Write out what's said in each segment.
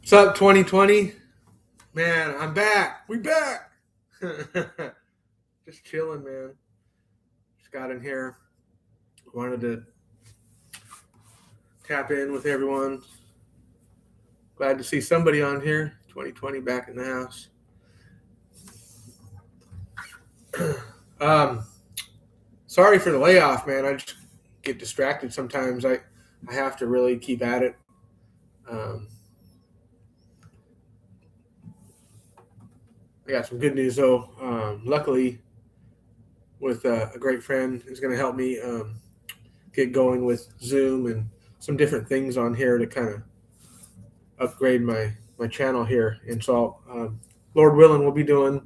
What's up, 2020? Man, I'm back. We back. Just chilling, man. Just got in here. Wanted to tap in with everyone. Glad to see somebody on here. 2020 back in the house. Sorry for the layoff, man. I just get distracted sometimes. I have to really keep at it. I got some good news though. Luckily, with a great friend who's going to help me get going with Zoom and some different things on here to kind of upgrade my channel here. And so, Lord willing, we'll be doing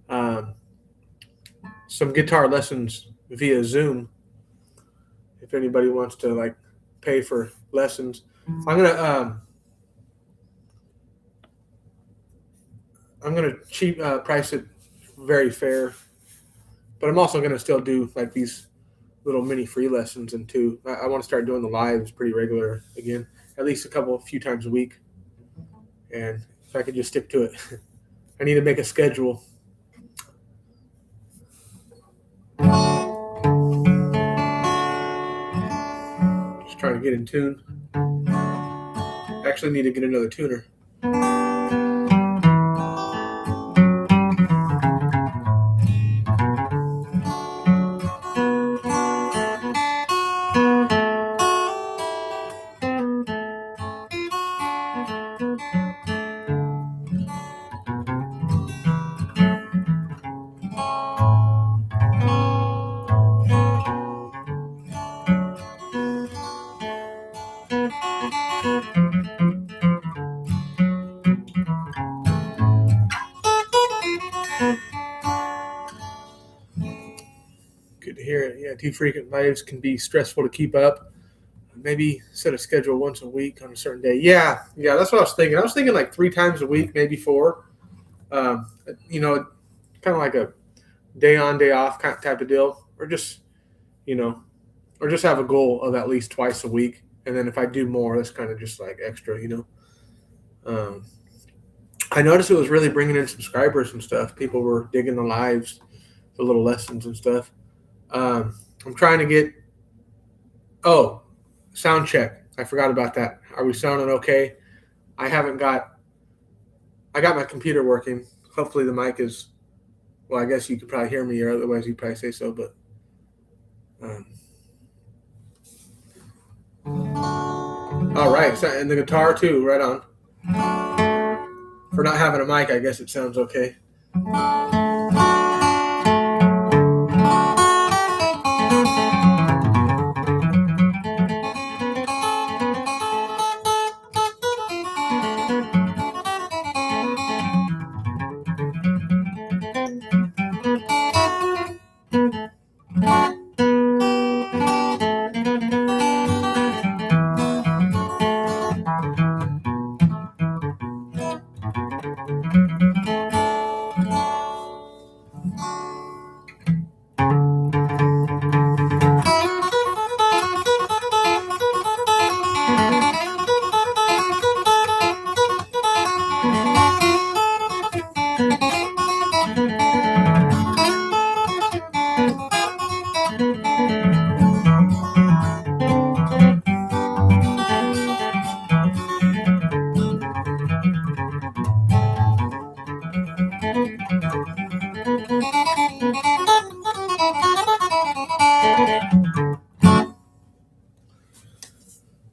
some guitar lessons via Zoom. If anybody wants to pay for lessons, I'm gonna cheap price it very fair, but I'm also gonna still do these little mini free lessons. And two, I want to start doing the lives pretty regular again, at least a few times a week. And if I could just stick to it, I need to make a schedule. Just trying to get in tune. Actually need to get another tuner. Good to hear it. Yeah, too frequent lives can be stressful to keep up. Maybe set a schedule once a week on a certain day. Yeah, that's what I was thinking. I was thinking 3 times a week, maybe 4. Kind of like a day on, day off kind of type of deal, or just have a goal of at least twice a week. And then if I do more, that's kind of just extra, I noticed it was really bringing in subscribers and stuff. People were digging the lives, the little lessons and stuff. I'm trying to get, sound check. I forgot about that. Are we sounding okay? I got my computer working. Hopefully the mic is, well, I guess you could probably hear me, or otherwise you'd probably say so, but all right. So, and the guitar too, right on. For not having a mic, I guess it sounds okay.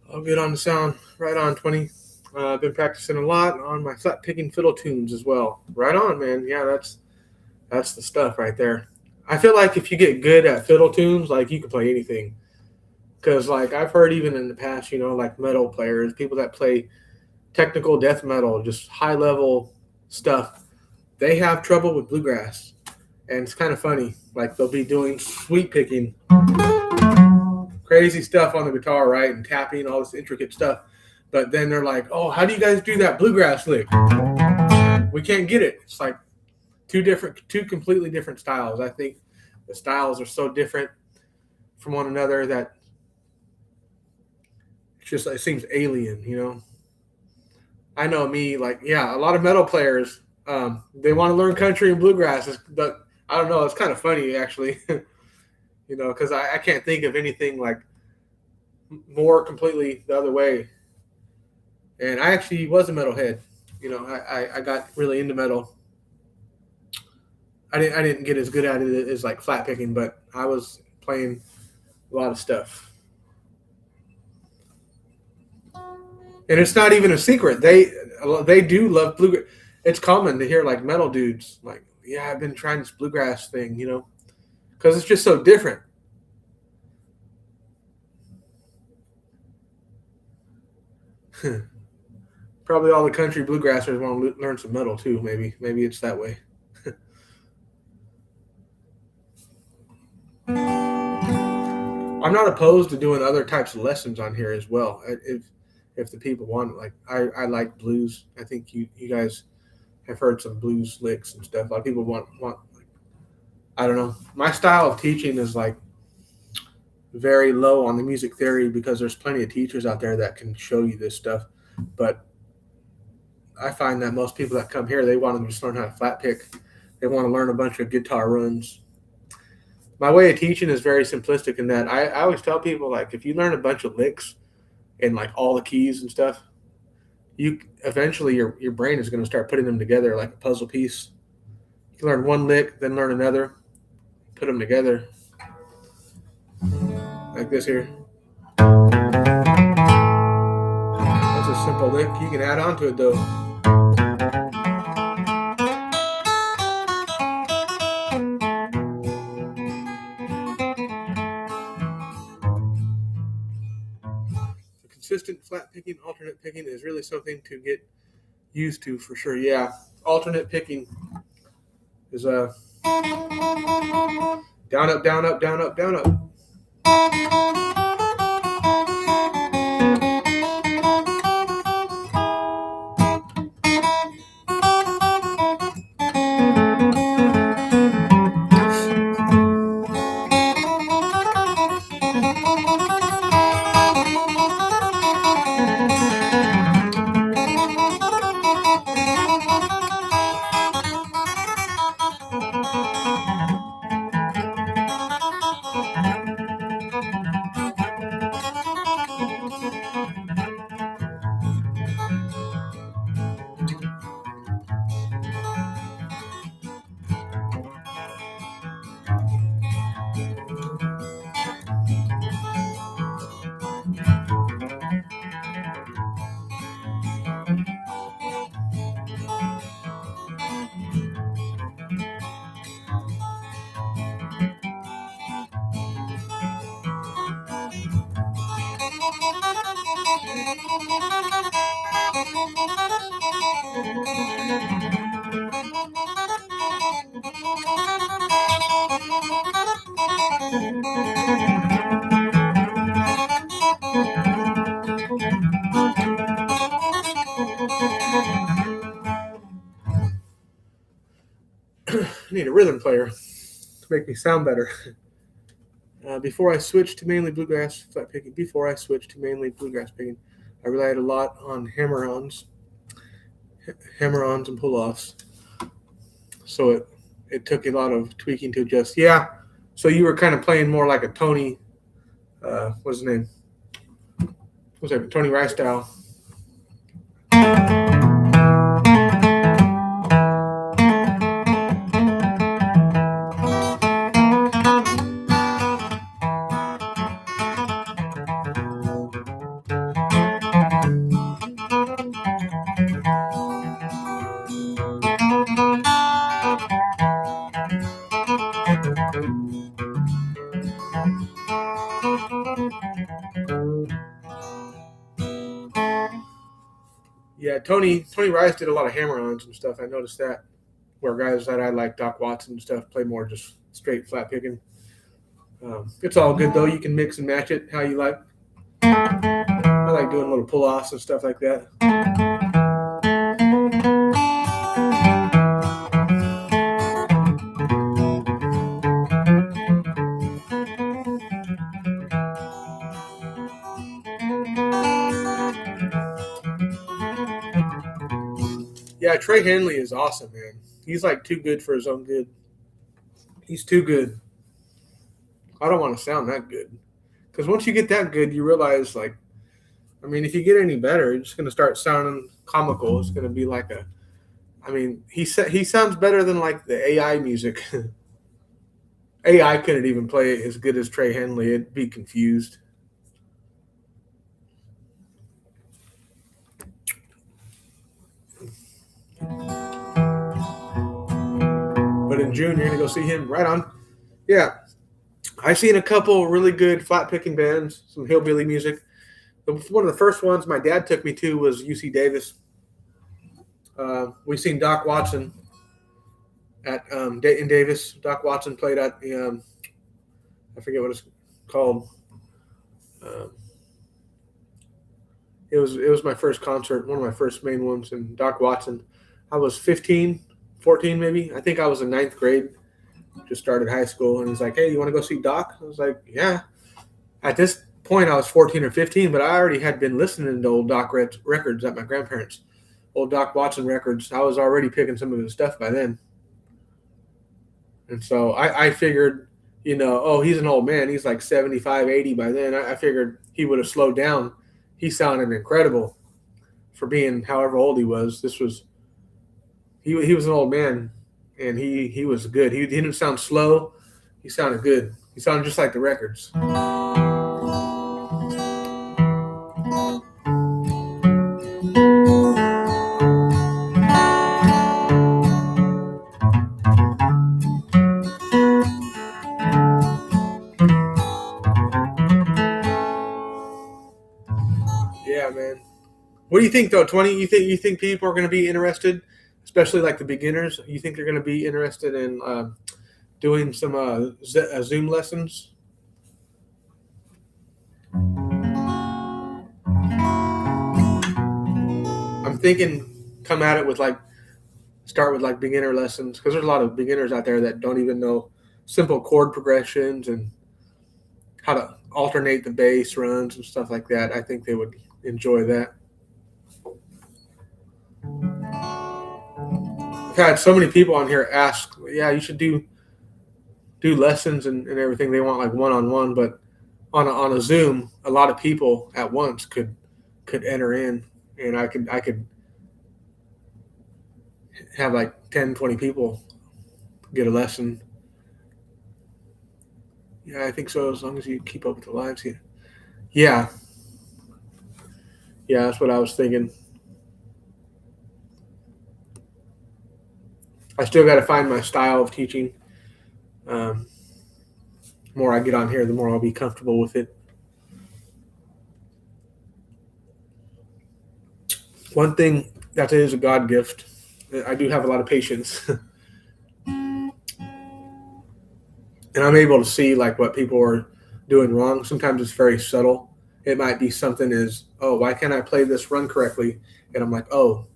All good on the sound. Right on, 20. I've been practicing a lot on my flat picking fiddle tunes as well. Right on, man. Yeah, that's the stuff right there. I feel like if you get good at fiddle tunes, you can play anything. Because I've heard even in the past, metal players, people that play technical death metal, just high level stuff, they have trouble with bluegrass. And it's kind of funny. They'll be doing sweep picking, crazy stuff on the guitar, right? And tapping, all this intricate stuff. But then they're like, oh, how do you guys do that bluegrass lick? We can't get it. It's two completely different styles. I think the styles are so different from one another that it seems alien, I know me, like, yeah, a lot of metal players, they want to learn country and bluegrass, but I don't know. It's kind of funny, actually, because I can't think of anything like more completely the other way. And I actually was a metalhead. I got really into metal. I didn't get as good at it as like flat picking, but I was playing a lot of stuff. And it's not even a secret. They do love bluegrass. It's common to hear like metal dudes like, yeah, I've been trying this bluegrass thing, because it's just so different. Probably all the country bluegrassers want to learn some metal too. Maybe it's that way. I'm not opposed to doing other types of lessons on here as well. If the people want it. Like I like blues. I think you guys have heard some blues licks and stuff. A lot of people want like, I don't know. My style of teaching is like very low on the music theory because there's plenty of teachers out there that can show you this stuff. But I find that most people that come here, they want to just learn how to flat pick. They want to learn a bunch of guitar runs. My way of teaching is very simplistic in that I always tell people like if you learn a bunch of licks and like all the keys and stuff, you eventually your brain is going to start putting them together like a puzzle piece. You can learn one lick, then learn another, put them together like this here. That's a simple lick. You can add on to it though. Consistent flat picking, alternate picking is really something to get used to for sure. Yeah, alternate picking is a down up down up down up down up. I need a rhythm player to make me sound better. Before I switched to mainly bluegrass flat picking, I relied a lot on hammer-ons and pull-offs. So it took a lot of tweaking to adjust. Yeah. So you were kind of playing more like a Tony. What's his name? What's that? Tony Rice style. Yeah, Tony Rice did a lot of hammer-ons and stuff. I noticed that. Where guys that I like, Doc Watson and stuff, play more just straight flat picking. It's all good though. You can mix and match it how you like. I like doing little pull-offs and stuff like that. Yeah, Trey Henley is awesome, man. He's like too good for his own good. He's too good. I don't want to sound that good. Because once you get that good, you realize, like, I mean, if you get any better, you're just going to start sounding comical. It's going to be like a, I mean, he sounds better than like the AI music. AI couldn't even play it as good as Trey Henley. It'd be confused. But in June, you're going to go see him. Right on. Yeah. I've seen a couple really good flat picking bands, some hillbilly music. One of the first ones my dad took me to was UC Davis. We seen Doc Watson at Dayton Davis. Doc Watson played at the I forget what it's called. Um, it was my first concert, one of my first main ones, and Doc Watson. I was 15, 14 maybe. I think I was in ninth grade. Just started high school, and he's like, "Hey, you want to go see Doc?" I was like, "Yeah." At this point, I was 14 or 15, but I already had been listening to old Doc records at my grandparents' old Doc Watson records. I was already picking some of his stuff by then, and so I figured, oh, he's an old man. He's like 75, 80 by then. I figured he would have slowed down. He sounded incredible for being however old he was. He was an old man, and he was good. He didn't sound slow. He sounded good. He sounded just like the records. Yeah, man. What do you think though, 20? You think people are going to be interested, especially like the beginners? You think they're going to be interested in doing some Zoom lessons? I'm thinking come at it with like start with like beginner lessons because there's a lot of beginners out there that don't even know simple chord progressions and how to alternate the bass runs and stuff like that. I think they would enjoy that. I've had so many people on here ask, yeah, you should do lessons and everything. They want like one on one, but on a Zoom, a lot of people at once could enter in, and I could have like 10, 20 people get a lesson. Yeah, I think so. As long as you keep up with the lives here. Yeah, yeah, that's what I was thinking. I still got to find my style of teaching. Um, the more I get on here, the more I'll be comfortable with it. One thing that is a God gift. I do have a lot of patience, and I'm able to see like what people are doing wrong. Sometimes it's very subtle. It might be something as, oh, why can't I play this run correctly? And I'm like, oh,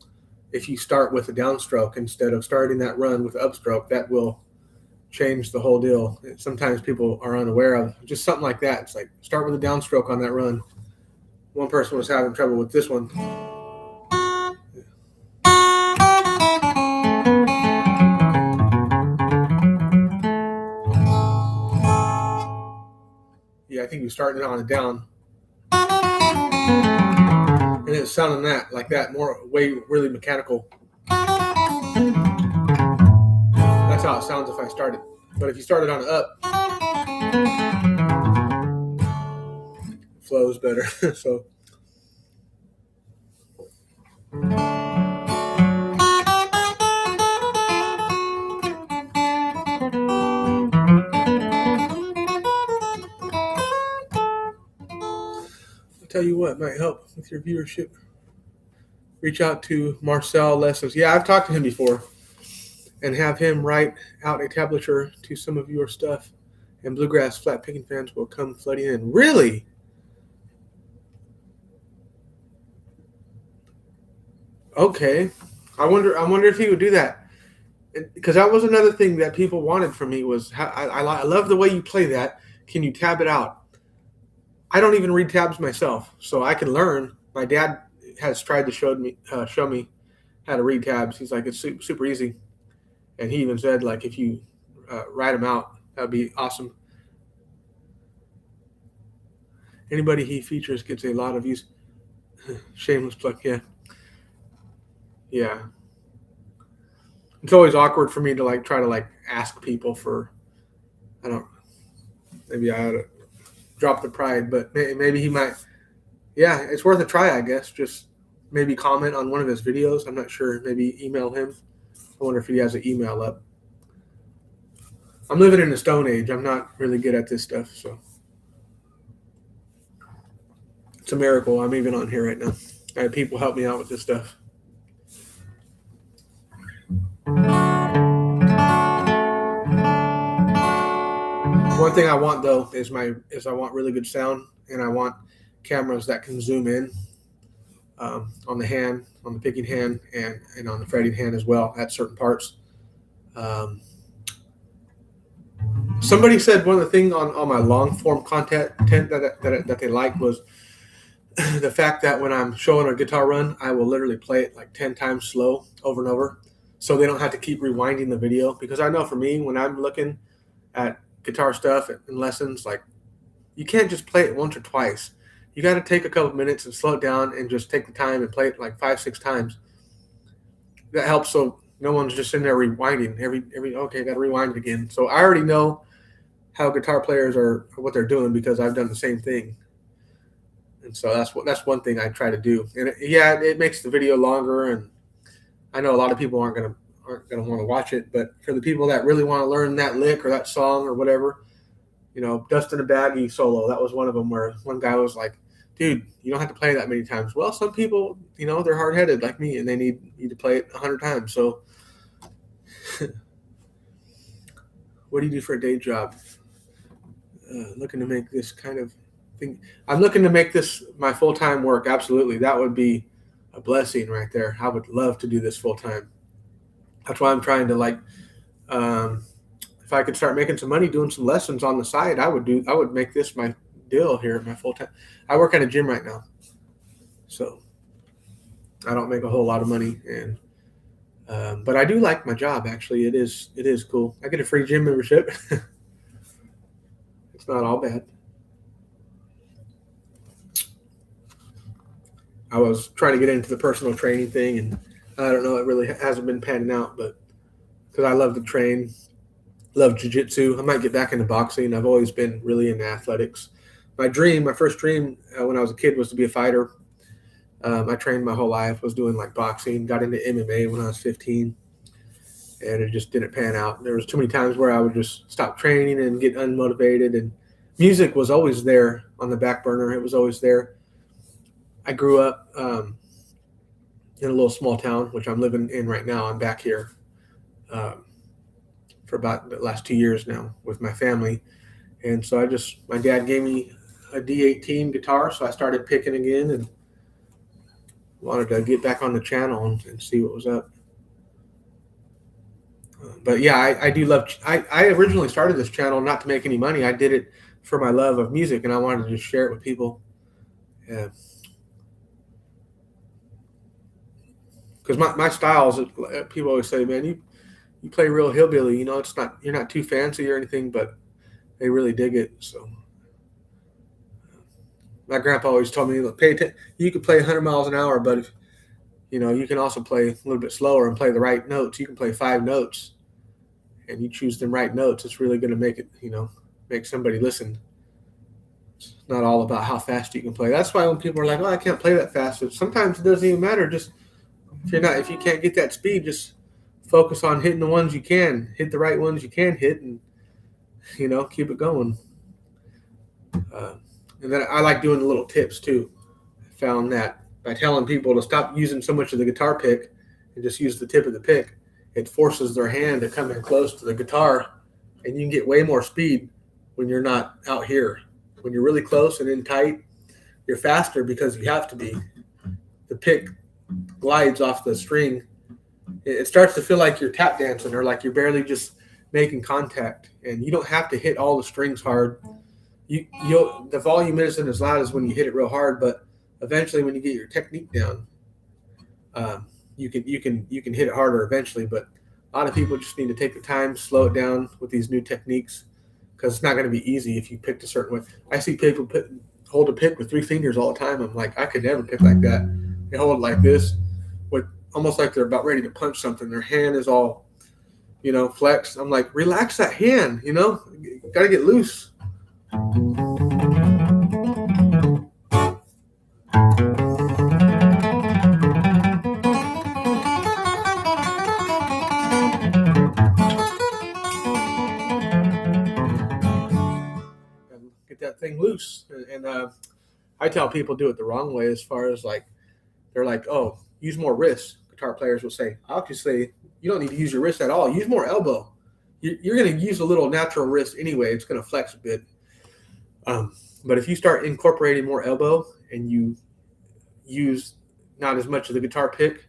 if you start with a downstroke instead of starting that run with upstroke, that will change the whole deal. Sometimes people are unaware of just something like that. It's like start with a downstroke on that run. One person was having trouble with this one. Yeah, I think you started on a down. And it's sounding that like that, more way really mechanical. That's how it sounds if I started. But if you started on an up, it flows better. So I'll tell you what might help with your viewership. Reach out to Marcel Lessons. Yeah, I've talked to him before, and have him write out a tablature to some of your stuff, and bluegrass flat picking fans will come flooding in. Really? Okay. I wonder if he would do that. Because that was another thing that people wanted from me was I love the way you play that. Can you tab it out? I don't even read tabs myself, so I can learn. My dad has tried to show me how to read tabs. He's like, it's super, super easy. And he even said, like, if you write them out, that'd be awesome. Anybody he features gets a lot of views. Shameless plug, yeah. Yeah. It's always awkward for me to like try to like ask people for, I don't, maybe I ought to drop the pride, but maybe he might. Yeah, it's worth a try, I guess. Just maybe comment on one of his videos. I'm not sure. Maybe email him. I wonder if he has an email up. I'm living in the Stone Age. I'm not really good at this stuff, so it's a miracle I'm even on here right now. I have people help me out with this stuff. One thing I want though is I want really good sound, and I want cameras that can zoom in on the hand, on the picking hand, and on the fretting hand as well at certain parts. Somebody said one of the things on my long form content that they liked was the fact that when I'm showing a guitar run, I will literally play it like 10 times slow over and over, so they don't have to keep rewinding the video. Because I know for me, when I'm looking at guitar stuff and lessons, like, you can't just play it once or twice. You got to take a couple minutes and slow it down and just take the time and play it like 5-6 times. That helps, so no one's just in there rewinding every okay, I got to rewind it again. So I already know how guitar players are, what they're doing, because I've done the same thing. And so that's one thing I try to do. And it makes the video longer, and I know a lot of people aren't gonna want to watch it, but for the people that really want to learn that lick or that song or whatever, Dust in a Baggie solo, that was one of them, where one guy was like, dude, you don't have to play that many times. Well, some people, they're hard-headed like me, and they need to play it 100 times. So what do you do for a day job? Looking to make this kind of thing. I'm looking to make this my full-time work. Absolutely. That would be a blessing right there. I would love to do this full-time. That's why I'm trying to if I could start making some money doing some lessons on the side, I would make this my deal here, my full-time. I work at a gym right now, so I don't make a whole lot of money, and but I do like my job. Actually, it is cool. I get a free gym membership. It's not all bad. I was trying to get into the personal training thing, and I don't know, it really hasn't been panning out, but because I love to train, love jiu-jitsu. I might get back into boxing. I've always been really into athletics. My first dream when I was a kid was to be a fighter. I trained my whole life, was doing like boxing, got into MMA when I was 15, and it just didn't pan out. There was too many times where I would just stop training and get unmotivated, and music was always there on the back burner. It was always there. I grew up in a little small town, which I'm living in right now. I'm back here for about the last 2 years now with my family. And so my dad gave me a D18 guitar, so I started picking again and wanted to get back on the channel and see what was up. But yeah, I do love, I originally started this channel not to make any money. I did it for my love of music, and I wanted to just share it with people. Yeah. Because my styles, people always say, man, you play real hillbilly. You're not too fancy or anything, but they really dig it. So my grandpa always told me, look, you can play 100 miles an hour, but if, you can also play a little bit slower and play the right notes. You can play 5 notes, and you choose the right notes. It's really going to make it, make somebody listen. It's not all about how fast you can play. That's why when people are like, oh, I can't play that fast. Sometimes it doesn't even matter. Just if you can't get that speed, just focus on hitting the ones you can, hit the right ones you can hit, and keep it going. And then I like doing the little tips too. I found that by telling people to stop using so much of the guitar pick and just use the tip of the pick, it forces their hand to come in close to the guitar, and you can get way more speed when you're not out here. When you're really close and in tight, you're faster because you have to be. The pick glides off the string. It starts to feel like you're tap dancing, or like you're barely just making contact, and you don't have to hit all the strings hard. The volume isn't as loud as when you hit it real hard, but eventually when you get your technique down, you can hit it harder eventually. But a lot of people just need to take the time, slow it down with these new techniques, because it's not going to be easy if you picked a certain way. I see people hold a pick with 3 fingers all the time. I'm like, I could never pick like that. They hold it like this, with almost like they're about ready to punch something. Their hand is all, flexed. I'm like, relax that hand. Got to get loose. And get that thing loose. And I tell people do it the wrong way, as far as like, they're like, oh, use more wrist. Guitar players will say, I'll just say, you don't need to use your wrist at all. Use more elbow. You're going to use a little natural wrist anyway. It's going to flex a bit. But if you start incorporating more elbow and you use not as much of the guitar pick,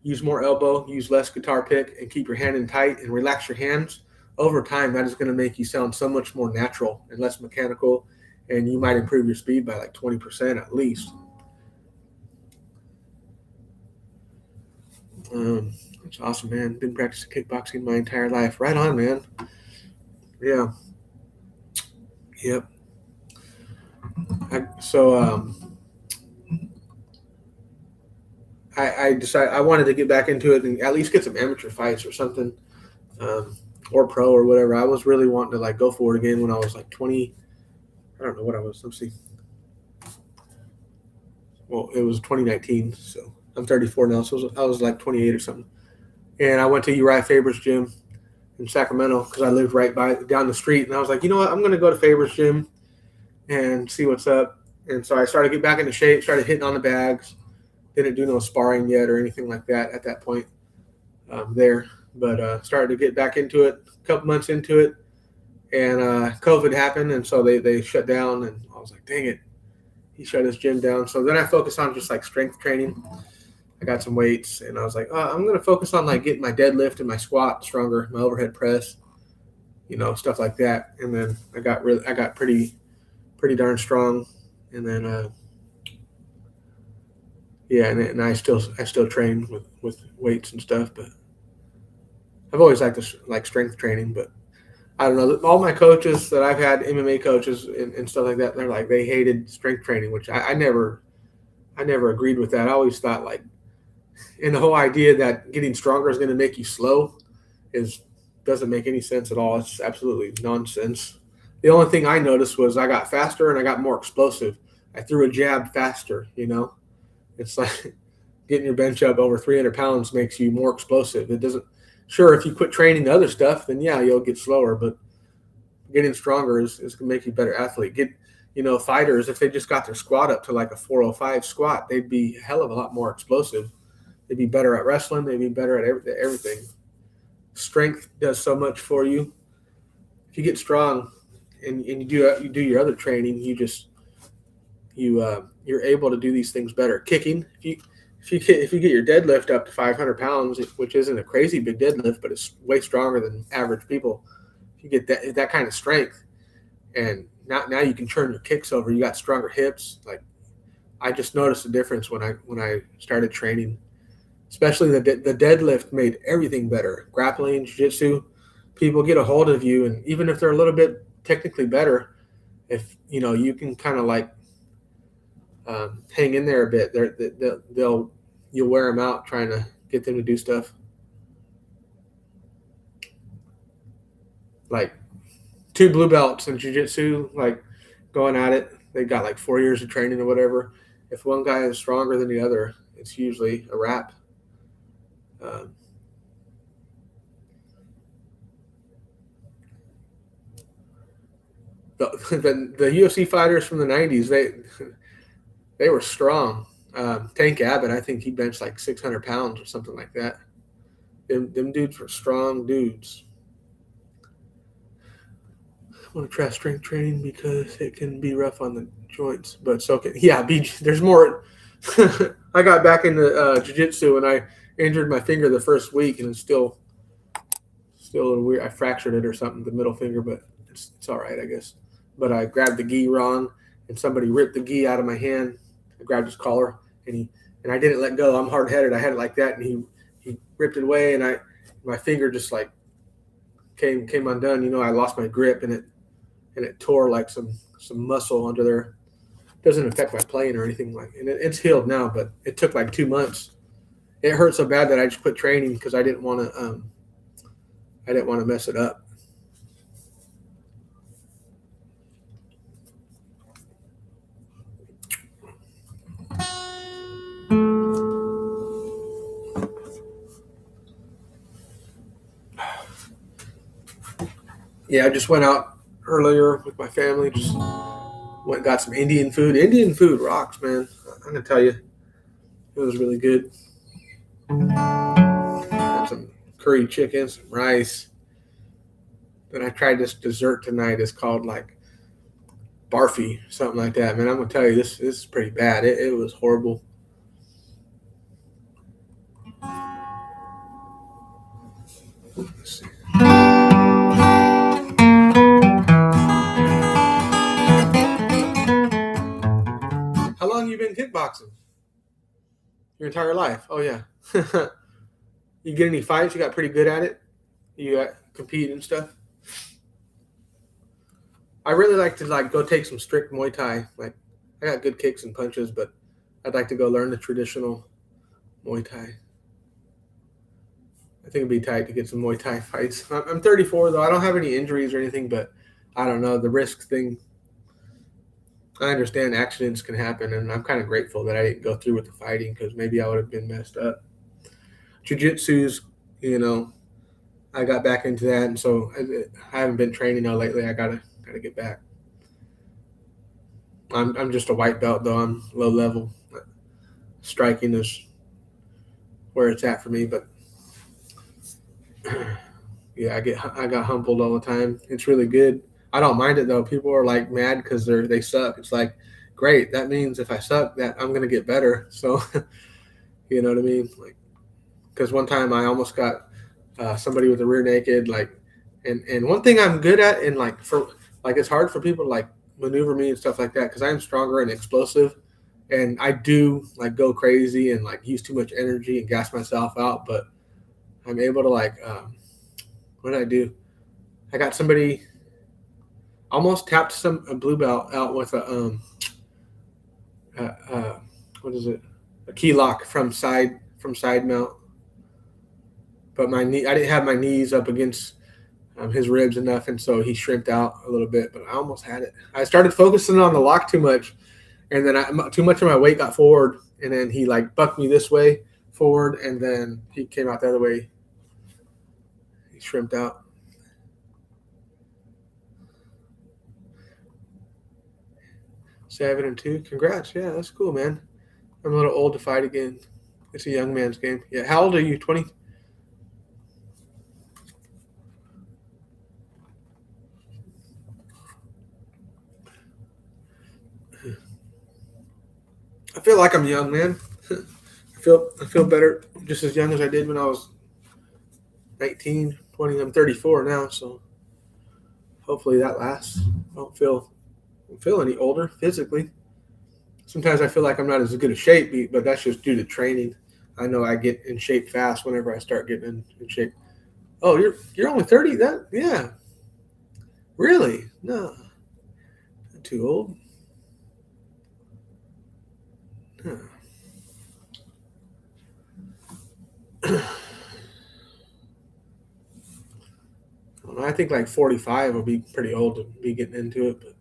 use more elbow, use less guitar pick, and keep your hand in tight and relax your hands, over time, that is going to make you sound so much more natural and less mechanical, and you might improve your speed by like 20% at least. That's awesome, man. Been practicing kickboxing my entire life. Right on, man. Yeah. Yep. I decided I wanted to get back into it and at least get some amateur fights or something, or pro or whatever. I was really wanting to like go for it again when I was like 20. I don't know what I was. Let's see. Well, it was 2019, so I'm 34 now, so I was like 28 or something. And I went to Uriah Faber's gym in Sacramento because I lived right down the street. And I was like, you know what? I'm going to go to Faber's gym and see what's up. And so I started to get back into shape, started hitting on the bags. Didn't do no sparring yet or anything like that at that point there. But started to get back into it a couple months into it. And COVID happened, and so they shut down. And I was like, dang it. He shut his gym down. So then I focused on just like strength training. I got some weights, and I was like, I'm going to focus on like getting my deadlift and my squat stronger, my overhead press, stuff like that. And then I got pretty darn strong. And then, and I still train with weights and stuff, but I've always liked strength training. But I don't know, all my coaches that I've had, MMA coaches and stuff like that, they're like, they hated strength training, which I never agreed with that. I always thought like, and the whole idea that getting stronger is going to make you slow doesn't make any sense at all. It's absolutely nonsense. The only thing I noticed was I got faster and I got more explosive. I threw a jab faster, It's like getting your bench up over 300 pounds makes you more explosive. It doesn't. Sure, if you quit training the other stuff, then yeah, you'll get slower. But getting stronger is going to make you a better athlete. Fighters, if they just got their squat up to like a 405 squat, they'd be a hell of a lot more explosive. They'd be better at wrestling. They'd be better at everything. Strength does so much for you. If you get strong and you do your other training, you're able to do these things better. Kicking, if you get your deadlift up to 500 pounds, which isn't a crazy big deadlift, but it's way stronger than average people. If you get that kind of strength, and now you can turn your kicks over. You got stronger hips. Like I just noticed a difference when I started training. Especially the deadlift made everything better. Grappling, jiu-jitsu, people get a hold of you, and even if they're a little bit technically better, if you can kind of like hang in there a bit, you'll wear them out trying to get them to do stuff. Like 2 blue belts in jiu-jitsu, like going at it, they got like 4 years of training or whatever. If one guy is stronger than the other, it's usually a wrap. The UFC fighters from the 90s, they were strong. Tank Abbott, I think he benched like 600 pounds or something like that. Them dudes were strong dudes. I want to try strength training because it can be rough on the joints, but so can there's more. I got back into jiu-jitsu and I injured my finger the first week, and it's still a little weird. I fractured it or something, the middle finger, but it's all right, I guess. But I grabbed the gi wrong, and somebody ripped the gi out of my hand. I grabbed his collar, and and I didn't let go. I'm hard headed. I had it like that, and he ripped it away, and my finger just like came undone. I lost my grip, and it tore like some muscle under there. Doesn't affect my playing or anything like, and it's healed now, but it took like 2 months. It hurt so bad that I just quit training because I didn't want to mess it up. Yeah, I just went out earlier with my family. Just went and got some Indian food. Indian food rocks, man. I'm gonna tell you, it was really good. Had some curry chicken, some rice. Then I tried this dessert tonight. It's called like barfi, something like that. Man, I'm gonna tell you, this is pretty bad. It was horrible. Let's see. How long you been kickboxing? Your entire life? Oh yeah. You get any fights? You got pretty good at it. You compete and stuff. I really like to like go take some strict Muay Thai. Like I got good kicks and punches, but I'd like to go learn the traditional Muay Thai. I think it'd be tight to get some Muay Thai fights. I'm 34 though. I don't have any injuries or anything, but I don't know the risk thing. I understand accidents can happen, and I'm kind of grateful that I didn't go through with the fighting because maybe I would have been messed up. Jiu-jitsu's, you know, I got back into that, and so I haven't been training now lately. I gotta get back. I'm just a white belt though. I'm low level. Striking is where it's at for me, but yeah, I got humbled all the time. It's really good. I don't mind it though. People are like mad because they suck. It's like great. That means if I suck, that I'm gonna get better. So you know what I mean? Like because one time I almost got somebody with a rear naked. Like and one thing I'm good at and like for like it's hard for people to like maneuver me and stuff like that because I'm stronger and explosive. And I do like go crazy and like use too much energy and gas myself out, but I'm able to like what did I do? I got somebody almost tapped a blue belt out with uh, uh what is it? A key lock from side mount. But my knee, I didn't have my knees up against his ribs enough, and so he shrimped out a little bit. But I almost had it. I started focusing on the lock too much, and then too much of my weight got forward, and then he like bucked me this way forward, and then he came out the other way. He shrimped out. 7-2. Congrats. Yeah, that's cool, man. I'm a little old to fight again. It's a young man's game. Yeah. How old are you? 20? I feel like I'm young, man. I feel better just as young as I did when I was 19, 20. I'm 34 now, so hopefully that lasts. Don't feel any older physically. Sometimes I feel like I'm not as good a shape, but that's just due to training. I know I get in shape fast whenever I start getting in shape. Oh, you're only 30? That yeah, really? No, not too old. Huh. I don't know. I think like 45 will be pretty old to be getting into it, but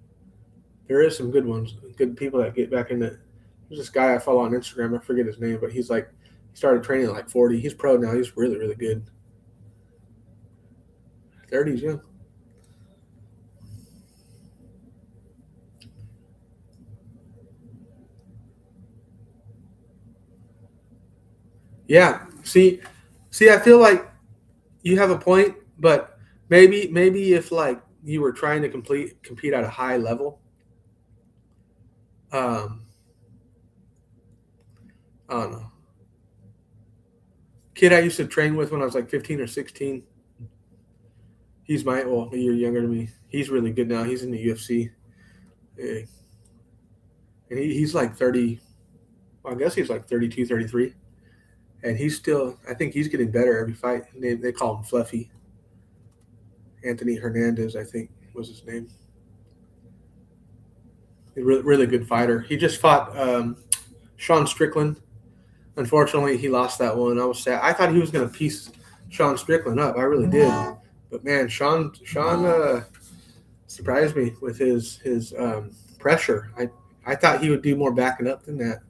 there is some good ones, good people that get back into it. There's this guy I follow on Instagram. I forget his name, but he's like he started training at like 40. He's pro now. He's really really good. 30s, yeah. Yeah. See, I feel like you have a point, but maybe if like you were trying to compete at a high level, um, I don't know. Kid I used to train with when I was like 15 or 16. He's a year younger than me. He's really good now. He's in the UFC, yeah. And he's like 30. Well, I guess he's like 32, 33. And he's still, I think he's getting better every fight. They call him Fluffy. Anthony Hernandez, I think, was his name. A really, really good fighter. He just fought Sean Strickland. Unfortunately, he lost that one. I was sad. I thought he was going to piece Sean Strickland up. I really did. But man, Sean surprised me with his pressure. I thought he would do more backing up than that.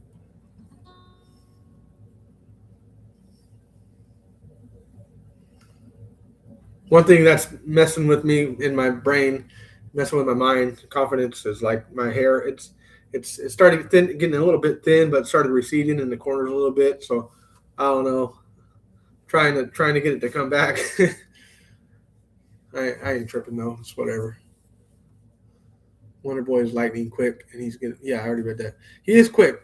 One thing that's messing with me in my brain, messing with my mind, confidence is like my hair. It started getting a little bit thin, but started receding in the corners a little bit. So I don't know. Trying to get it to come back. I ain't tripping though. It's whatever. Wonder Boy is lightning quick, and he's gonna. Yeah, I already read that. He is quick.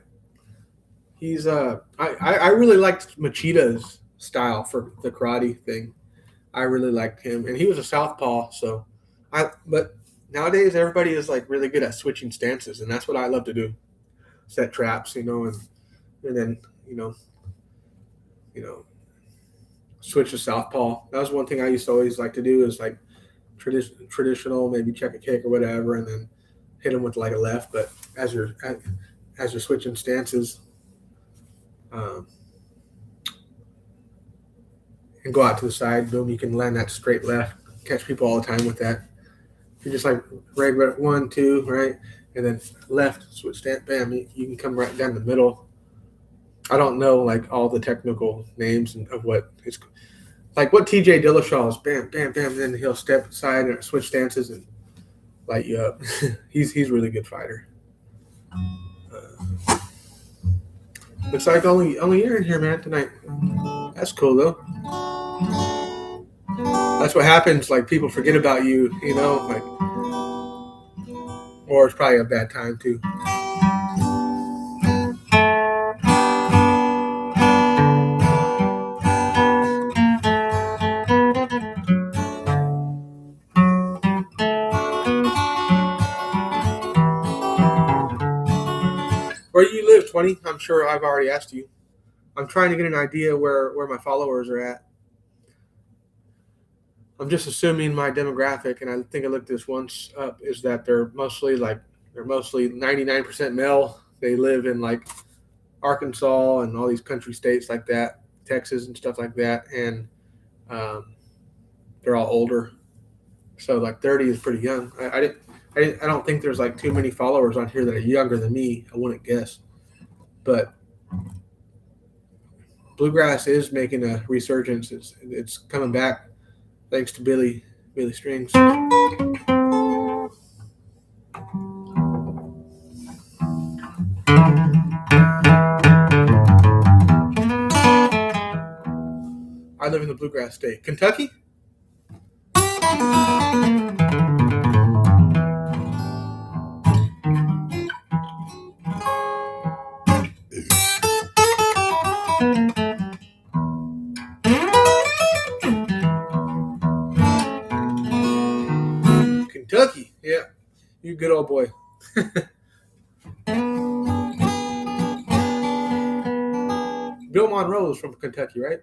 He's I really liked Machida's style for the karate thing. I really liked him, and he was a southpaw. So but nowadays everybody is like really good at switching stances, and that's what I love to do. Set traps, and then you know switch to southpaw. That was one thing I used to always like to do is like traditional, maybe check a kick or whatever, and then hit them with like a left. But as you're switching stances, um, and go out to the side, boom, you can land that straight left. Catch people all the time with that. You're just like regular 1, 2, right, and then left switch stance, bam. You can come right down the middle. I don't know like all the technical names of what it's like. What TJ Dillashaw is, bam, bam, bam. And then he'll step aside and switch stances and light you up. he's a really good fighter. Looks like only you're in here, man, tonight. That's cool though. That's what happens. Like people forget about you, like, or it's probably a bad time too. Where you live, 20? I'm sure I've already asked you. I'm trying to get an idea where my followers are at. I'm just assuming my demographic, and I think I looked this once up, is that they're mostly 99% male. They live in like Arkansas and all these country states like that, Texas and stuff like that, and they're all older. So like 30 is pretty young. I don't think there's like too many followers on here that are younger than me. I wouldn't guess, but bluegrass is making a resurgence. It's coming back thanks to Billy Strings. I live in the bluegrass state, Kentucky. Kentucky, yeah, you good old boy. Bill Monroe is from Kentucky, right?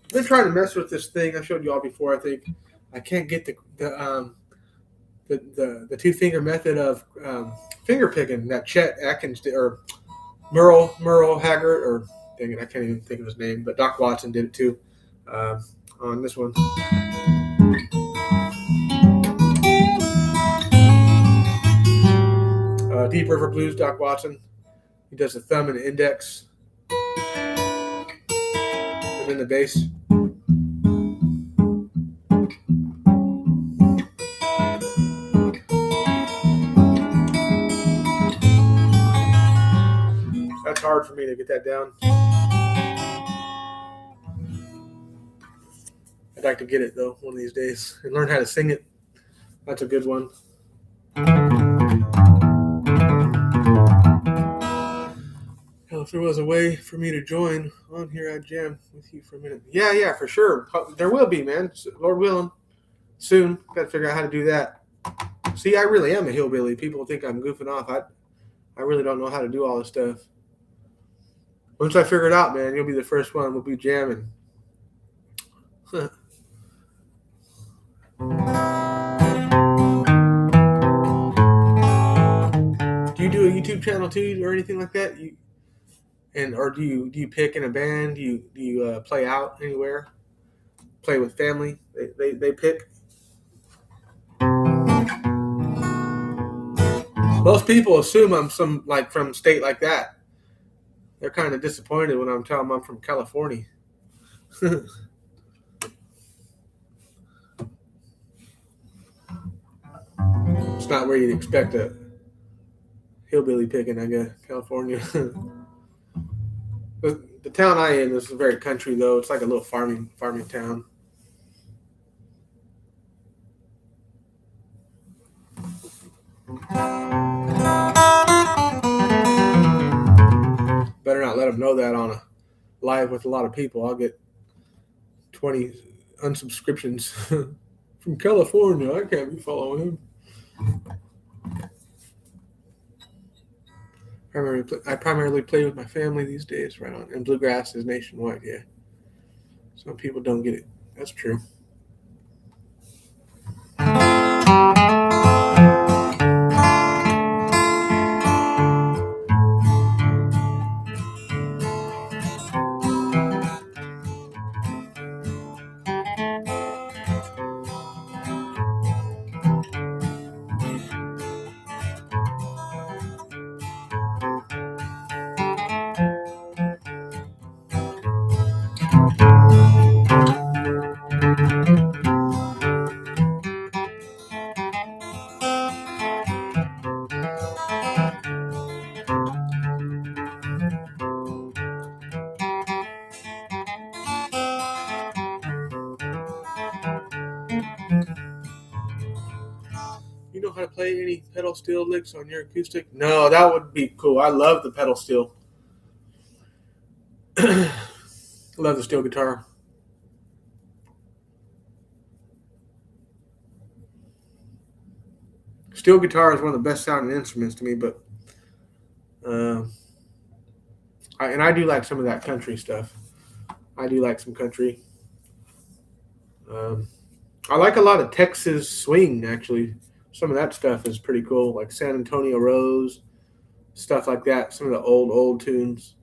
I've been trying to mess with this thing I showed you all before. I think I can't get the 2-finger method of finger picking that Chet Atkins did, or Merle Haggard, or dang it, I can't even think of his name, but Doc Watson did it too on this one. Deep River Blues, Doc Watson. He does the thumb and the index, and then the bass. hard for me to get that down. I'd like to get it though one of these days and learn how to sing it. That's a good one. Hell, if there was a way for me to join on here, I'd jam with you for a minute. Yeah, for sure. There will be, man. Lord willing, soon. Got to figure out how to do that. See, I really am a hillbilly. People think I'm goofing off. I really don't know how to do all this stuff. Once I figure it out, man, you'll be the first one. We'll be jamming. Do you do a YouTube channel too, or anything like that? Or do you pick in a band? Do you play out anywhere? Play with family? They pick. Most people assume I'm from state like that. They're kind of disappointed when I'm telling them I'm from California. It's not where you'd expect a hillbilly picking, I guess, California. The town I am is very country, though. It's like a little farming town. Better not let them know that on a live with a lot of people. I'll get 20 unsubscriptions from California. I can't be following him. I primarily play with my family these days, right on. And bluegrass is nationwide, yeah. Some people don't get it. That's true. You know how to play any pedal steel licks on your acoustic? No, that would be cool. I love the pedal steel. Love the steel guitar. Steel guitar is one of the best sounding instruments to me, but I do like some of that country stuff. I do like some country. I like a lot of Texas swing, actually. Some of that stuff is pretty cool, like San Antonio Rose, stuff like that. Some of the old tunes.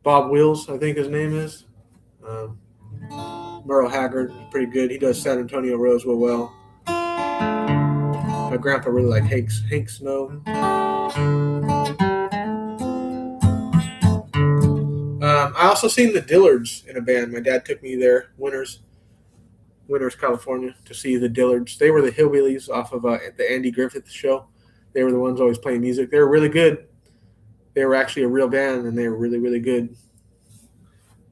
Bob Wills, I think his name is. Merle Haggard, pretty good. He does San Antonio Rose real well. My grandpa really liked Hank Snow. I also seen the Dillards in a band. My dad took me there, Winters, California, to see the Dillards. They were the hillbillies off of the Andy Griffith show. They were the ones always playing music. They were really good. They were actually a real band, and they were really, really good.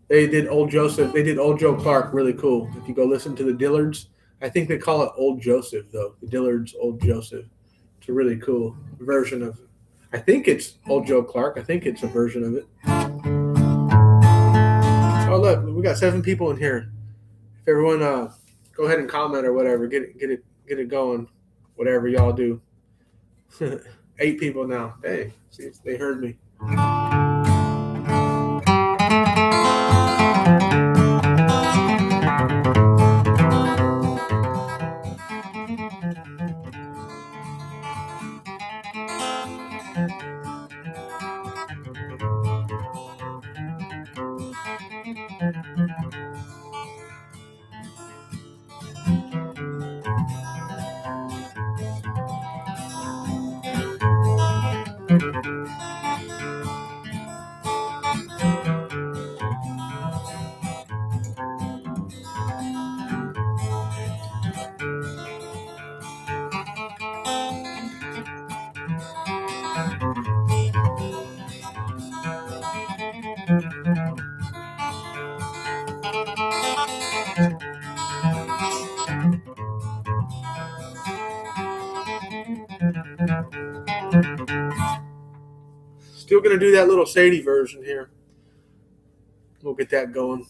They did Old Joseph. They did Old Joe Clark really cool. If you go listen to the Dillards, I think they call it Old Joseph, though. The Dillards, Old Joseph. It's a really cool version of it. I think it's Old Joe Clark. I think it's a version of it. Oh, look, we got 7 people in here. If everyone go ahead and comment or whatever, get it going, whatever y'all do. 8 people now. Hey, see, they heard me. Still gonna do that little Sadie version here. We'll get that going.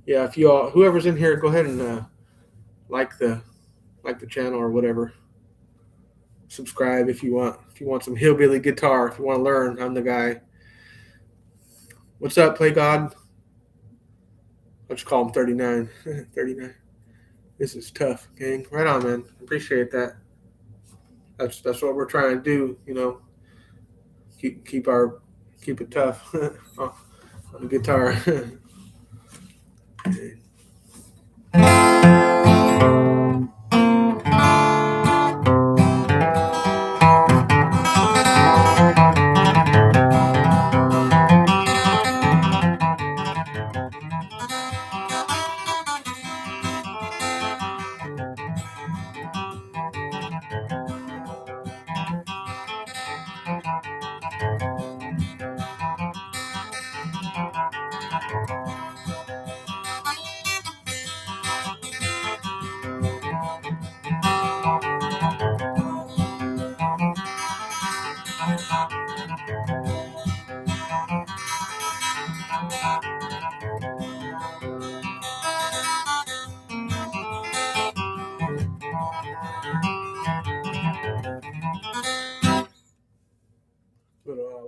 Yeah, if you all, whoever's in here, go ahead and like the channel or whatever. Subscribe if you want. If you want some hillbilly guitar, if you want to learn, I'm the guy. What's up, Play God? I'll just call him 39. 39. This is tough, gang. Right on, man. Appreciate that. That's what we're trying to do, you know. Keep it tough on the guitar. Okay.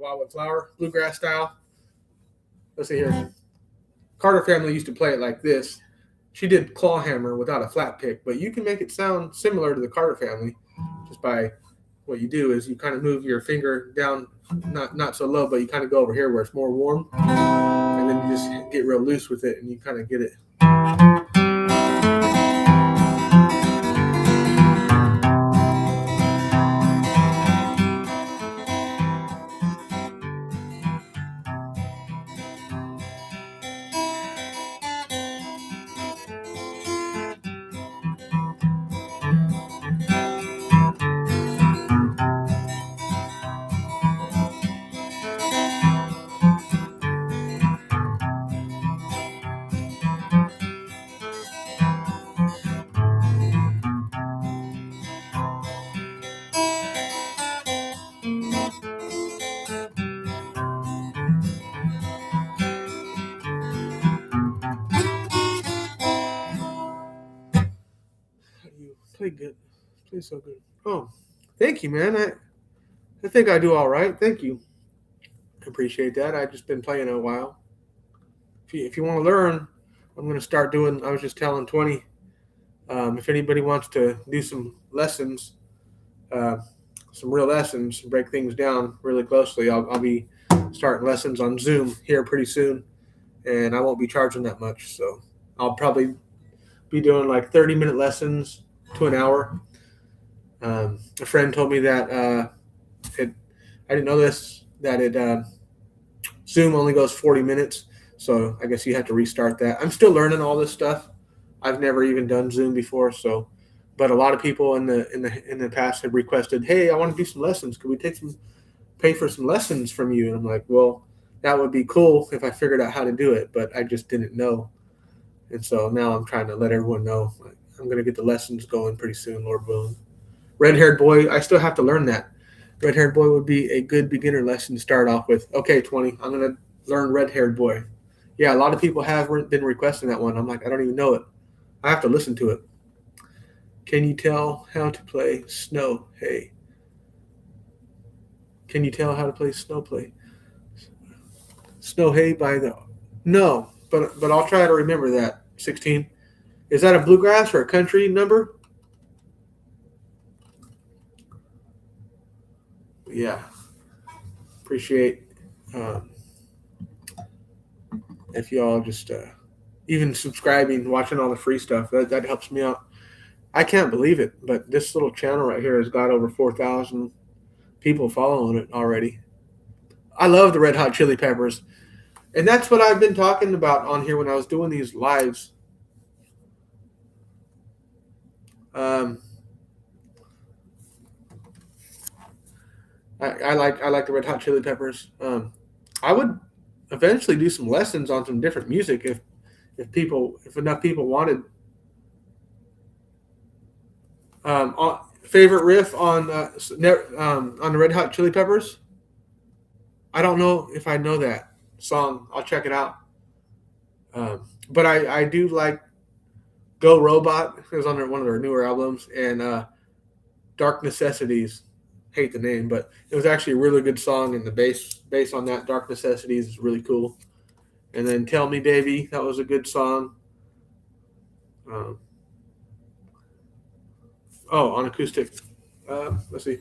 Wildwood Flower, bluegrass style. Let's see here. Carter family used to play it like this. She did clawhammer without a flat pick, but you can make it sound similar to the Carter family just by what you do is you kind of move your finger down, not so low, but you kind of go over here where it's more warm, and then you just get real loose with it, and you kind of get it. You play good. Play so good. Oh, thank you, man. I think I do all right. Thank you. Appreciate that. I've just been playing a while. If you want to learn, I'm going to start doing. I was just telling 20. If anybody wants to do some lessons, some real lessons, break things down really closely, I'll be starting lessons on Zoom here pretty soon, and I won't be charging that much. So I'll probably be doing like 30-minute lessons to an hour. A friend told me that I didn't know this, that Zoom only goes 40 minutes. So I guess you have to restart that. I'm still learning all this stuff. I've never even done Zoom before. So, but a lot of people in the past have requested, hey, I want to do some lessons. Could we pay for some lessons from you? And I'm like, well, that would be cool if I figured out how to do it, but I just didn't know. And so now I'm trying to let everyone know. I'm going to get the lessons going pretty soon, Lord willing. Red-haired boy, I still have to learn that. Red-haired boy would be a good beginner lesson to start off with. Okay, 20, I'm going to learn red-haired boy. Yeah, a lot of people have been requesting that one. I'm like, I don't even know it. I have to listen to it. Can you tell how to play snow? Hey. Can you tell how to play snow play? Snow hay by the... No, but I'll try to remember that. 16. Is that a bluegrass or a country number? Yeah. Appreciate if y'all just even subscribing, watching all the free stuff. That helps me out. I can't believe it, but this little channel right here has got over 4,000 people following it already. I love the Red Hot Chili Peppers. And that's what I've been talking about on here when I was doing these lives. I like the Red Hot Chili Peppers. I would eventually do some lessons on some different music if enough people wanted. Favorite riff on the Red Hot Chili Peppers? I don't know if I know that song. I'll check it out. But I do like Go Robot. It was on one of their newer albums, and Dark Necessities. Hate the name, but it was actually a really good song, and the bass on that Dark Necessities is really cool. And then Tell Me Davy, that was a good song. Um, on acoustic. Let's see.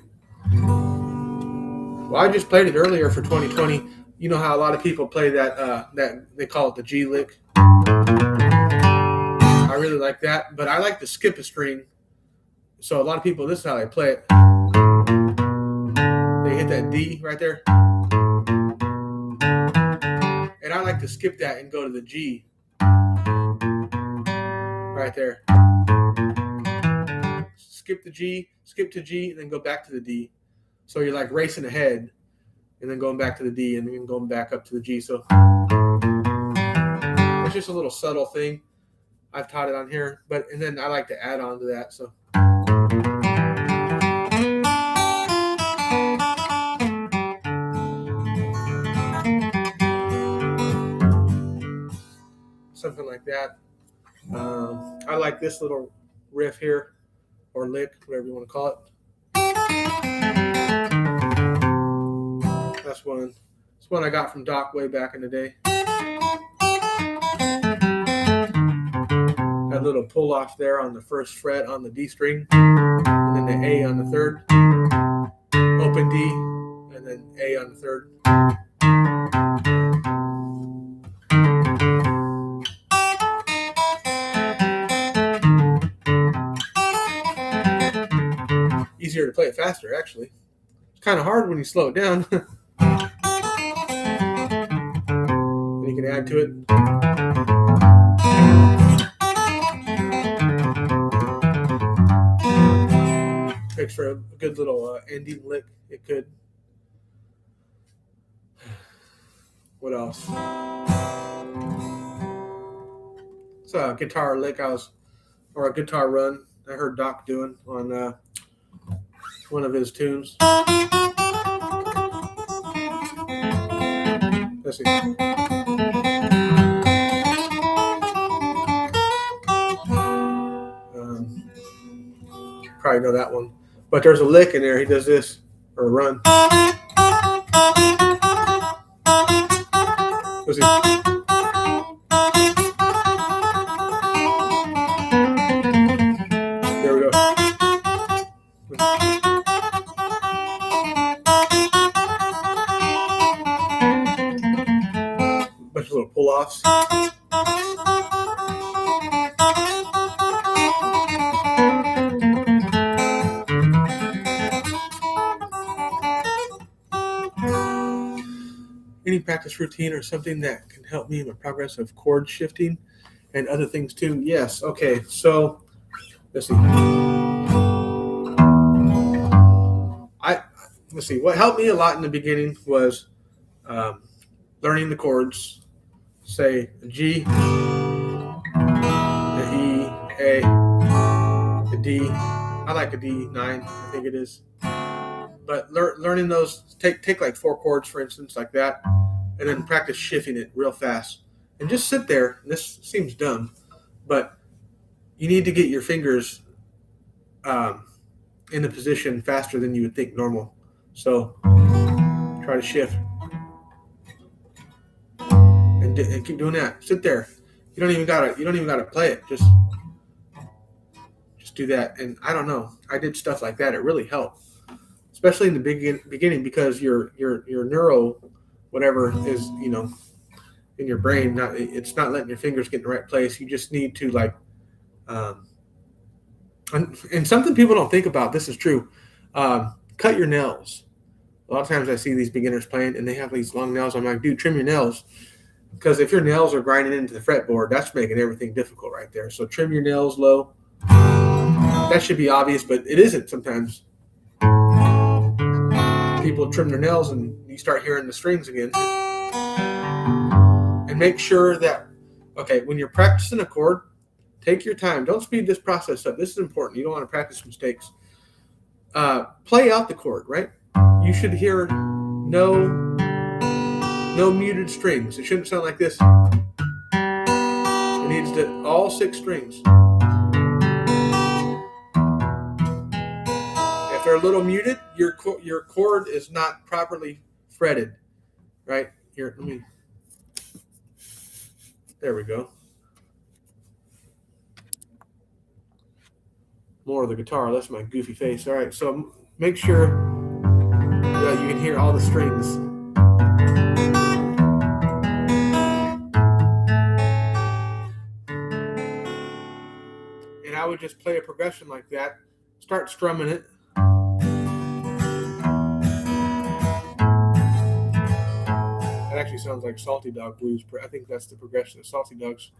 Well, I just played it earlier for 2020. You know how a lot of people play that they call it the G lick. I really like that, but I like to skip a string. So a lot of people, this is how they play it. They hit that D right there, and I like to skip that and go to the G right there. Skip the G, skip to G, and then go back to the D. So you're like racing ahead, and then going back to the D, and then going back up to the G. So it's just a little subtle thing. I've taught it on here, and then I like to add on to that. So something like that. I like this little riff here, or lick, whatever you want to call it. That's one. It's one I got from Doc way back in the day. That little pull off there on the first fret on the D string, and then the A on the third, open D, and then A on the third. Easier to play it faster, actually. It's kind of hard when you slow it down. And you can add to it. Makes for a good little ending lick. It could. What else? It's a guitar lick or a guitar run I heard Doc doing on one of his tunes. Let's see. Probably know that one. But there's a lick in there. He does this, or a run. Let's see. There we go. Bunch of little pull-offs. Any practice routine or something that can help me in the progress of chord shifting and other things too? Yes. Okay. So let's see. Let's see. What helped me a lot in the beginning was learning the chords. Say a G, the E, A, the D. I like a D9. I think it is. But learning those, take like 4 chords, for instance, like that, and then practice shifting it real fast. And just sit there. And this seems dumb, but you need to get your fingers in the position faster than you would think normal. So try to shift and keep doing that. Sit there. You don't even gotta play it. Just do that. And I don't know. I did stuff like that. It really helped. Especially in the beginning, because your neuro, whatever is, in your brain, it's not letting your fingers get in the right place. You just need to and something people don't think about. This is true. Cut your nails. A lot of times I see these beginners playing, and they have these long nails. I'm like, dude, trim your nails, because if your nails are grinding into the fretboard, that's making everything difficult right there. So trim your nails low. That should be obvious, but it isn't sometimes. People trim their nails and you start hearing the strings again. And make sure that, when you're practicing a chord, take your time. Don't speed this process up. This is important. You don't want to practice mistakes. Play out the chord, right? You should hear no, No muted strings. It shouldn't sound like this. It needs to all 6 strings. If they're a little muted, your chord is not properly fretted. Right here, let me. There we go. More of the guitar. That's my goofy face. All right, so make sure that you can hear all the strings. And I would just play a progression like that. Start strumming it. That actually sounds like Salty Dog Blues. I think that's the progression of Salty Dogs.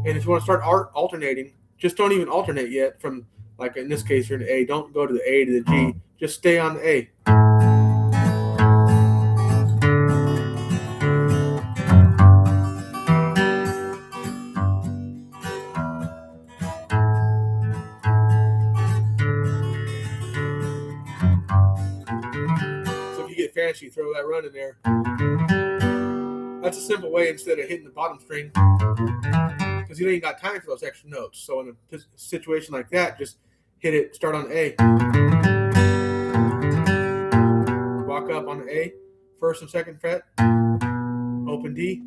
And if you want to start alternating, just don't even alternate yet from, like in this case, you're in A. Don't go to the A to the G. Just stay on the A. So if you get fancy, throw that run in there. That's a simple way instead of hitting the bottom string, because you ain't got time for those extra notes. So in a situation like that, just hit it, start on A. Walk up on the A, 1st and 2nd fret, open D.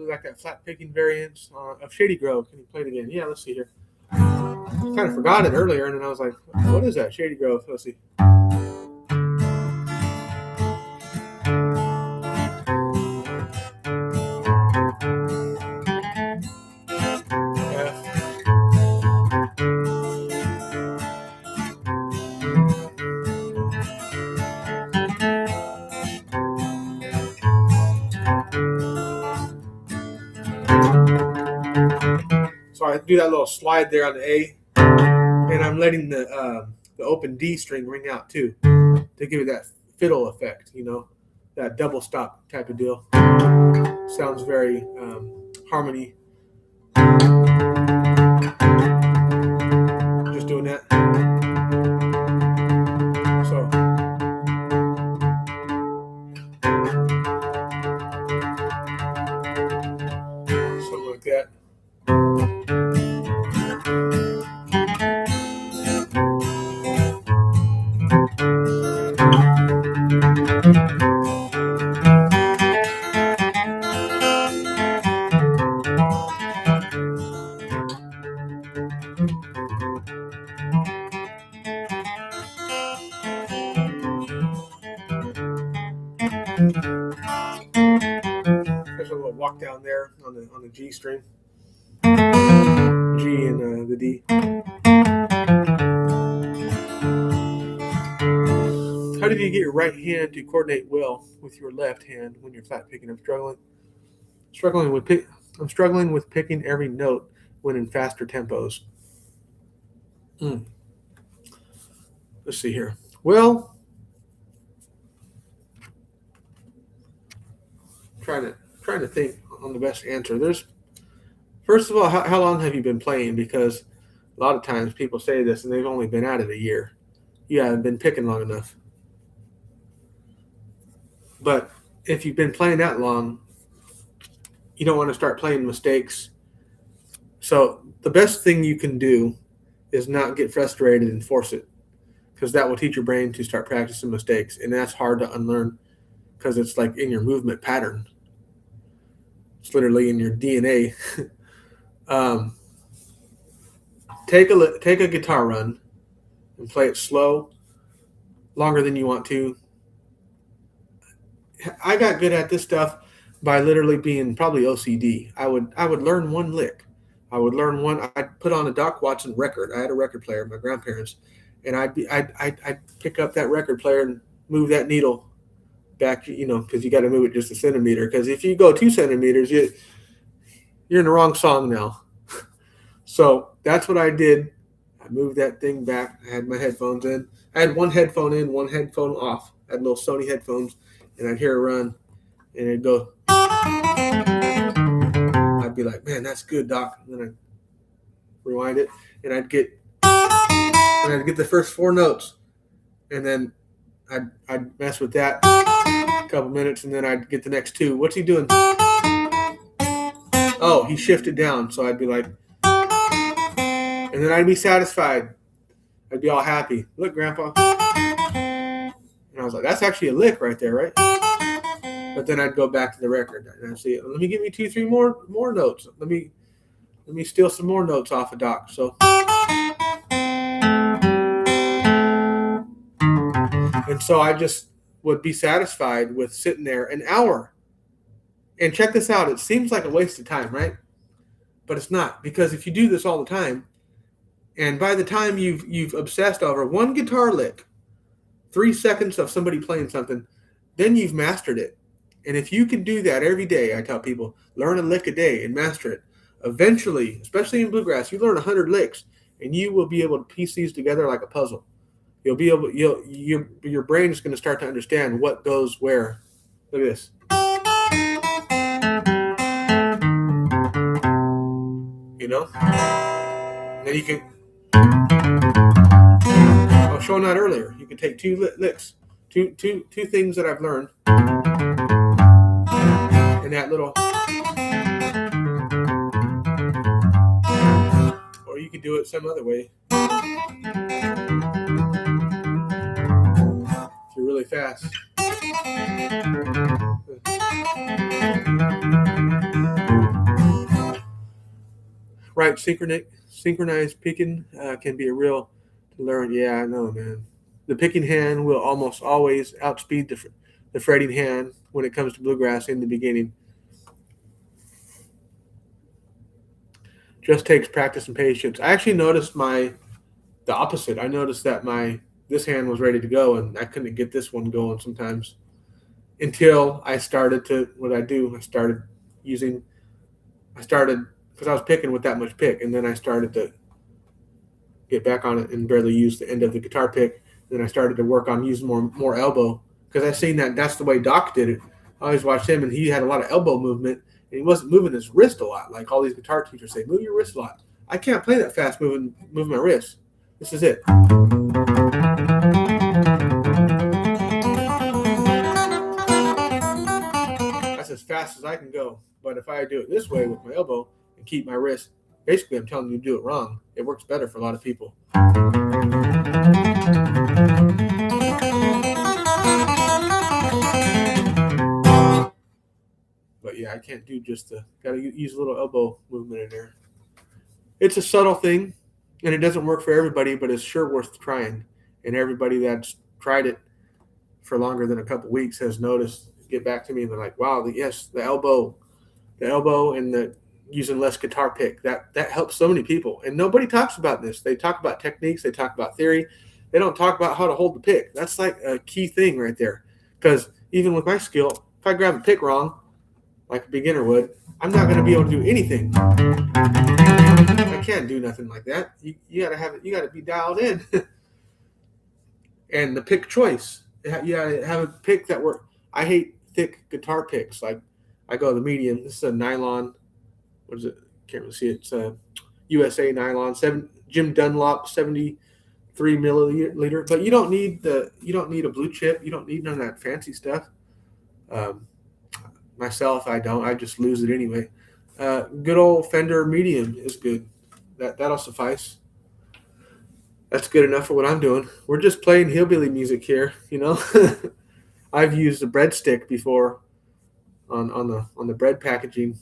Like that flat picking variant of Shady Grove. Can you play it again? Yeah, let's see here. I kind of forgot it earlier, and then I was like, what is that? Shady Grove. Let's see. So I do that little slide there on the A, and I'm letting the open D string ring out too, to give it that fiddle effect, that double stop type of deal. Sounds very harmony. Just doing that. So. Something like that. There's a little walk down there on the G string, G and the D. How do you get your right hand to coordinate well with your left hand when you're flat picking? I'm struggling with picking every note when in faster tempos. Let's see here. Well, trying to think on the best answer. First of all, how long have you been playing? Because a lot of times people say this and they've only been at it a year. You haven't been picking long enough. But if you've been playing that long, you don't want to start playing mistakes. So the best thing you can do is not get frustrated and force it, because that will teach your brain to start practicing mistakes, and that's hard to unlearn because it's like in your movement pattern. It's literally in your DNA. Take a guitar run and play it slow, longer than you want to. I got good at this stuff by literally being probably OCD. I would learn one lick. I would learn one. I'd put on a Doc Watson record. I had a record player, my grandparents, and I'd pick up that record player and move that needle back. Because you got to move it just a centimeter. Because if you go 2 centimeters, you're in the wrong song now. So that's what I did. I moved that thing back. I had my headphones in. I had one headphone in, one headphone off. I had little Sony headphones, and I'd hear it run, and it'd go. I'd be like, man, that's good, Doc. And then I'd rewind it, and I'd get the first 4 notes, and then I'd mess with that a couple minutes, and then I'd get the next 2. What's he doing? Oh, he shifted down. So I'd be like, and then I'd be satisfied. I'd be all happy. Look, Grandpa. And I was like, that's actually a lick right there, right? But then I'd go back to the record and I'd say, let me give me 2, 3 more notes. Let me steal some more notes off of Doc. So, and so I just would be satisfied with sitting there an hour. And check this out. It seems like a waste of time, right? But it's not, because if you do this all the time, and by the time you've obsessed over one guitar lick, 3 seconds of somebody playing something, then you've mastered it. And if you can do that every day, I tell people, learn a lick a day and master it. Eventually, especially in bluegrass, you learn 100 licks, and you will be able to piece these together like a puzzle. Your brain is going to start to understand what goes where. Look at this. Then you can. I was showing that earlier. You can take 2 licks, two things that I've learned, and that little. Or you could do it some other way. If you're really fast. Right, synchronized picking can be a real to learn. Yeah, I know, man. The picking hand will almost always outspeed the fretting hand when it comes to bluegrass in the beginning. Just takes practice and patience. I actually noticed the opposite. I noticed that this hand was ready to go, and I couldn't get this one going sometimes until I started to. What I do, I started because I was picking with that much pick, and then I started to get back on it and barely use the end of the guitar pick. Then I started to work on using more elbow, because I seen that's the way Doc did it. I always watched him, and he had a lot of elbow movement, and he wasn't moving his wrist a lot. Like all these guitar teachers say, move your wrist a lot. I can't play that fast moving my wrist. This is it. That's as fast as I can go. But if I do it this way with my elbow and keep my wrist, basically I'm telling you to do it wrong. It works better for a lot of people. But yeah, I can't do just got to use a little elbow movement in there. It's a subtle thing, and it doesn't work for everybody, but it's sure worth trying. And everybody that's tried it for longer than a couple weeks has noticed, get back to me, and they're like, wow, the elbow and the using less guitar pick, that helps so many people. And nobody talks about this. They talk about techniques, they talk about theory. They don't talk about how to hold the pick. That's like a key thing right there. Because even with my skill, if I grab a pick wrong, like a beginner would, I'm not going to be able to do anything. I can't do nothing like that. You got to have it. You got to be dialed in. And the pick choice, you got to have a pick that works. I hate thick guitar picks. Like I go the medium. This is a nylon. What is it? Can't really see it. It's a USA nylon, Jim Dunlop 73 milliliter. But you don't need a blue chip. You don't need none of that fancy stuff. Myself, I don't. I just lose it anyway. Good old Fender Medium is good. That'll suffice. That's good enough for what I'm doing. We're just playing hillbilly music here, you know. I've used a breadstick before on the bread packaging,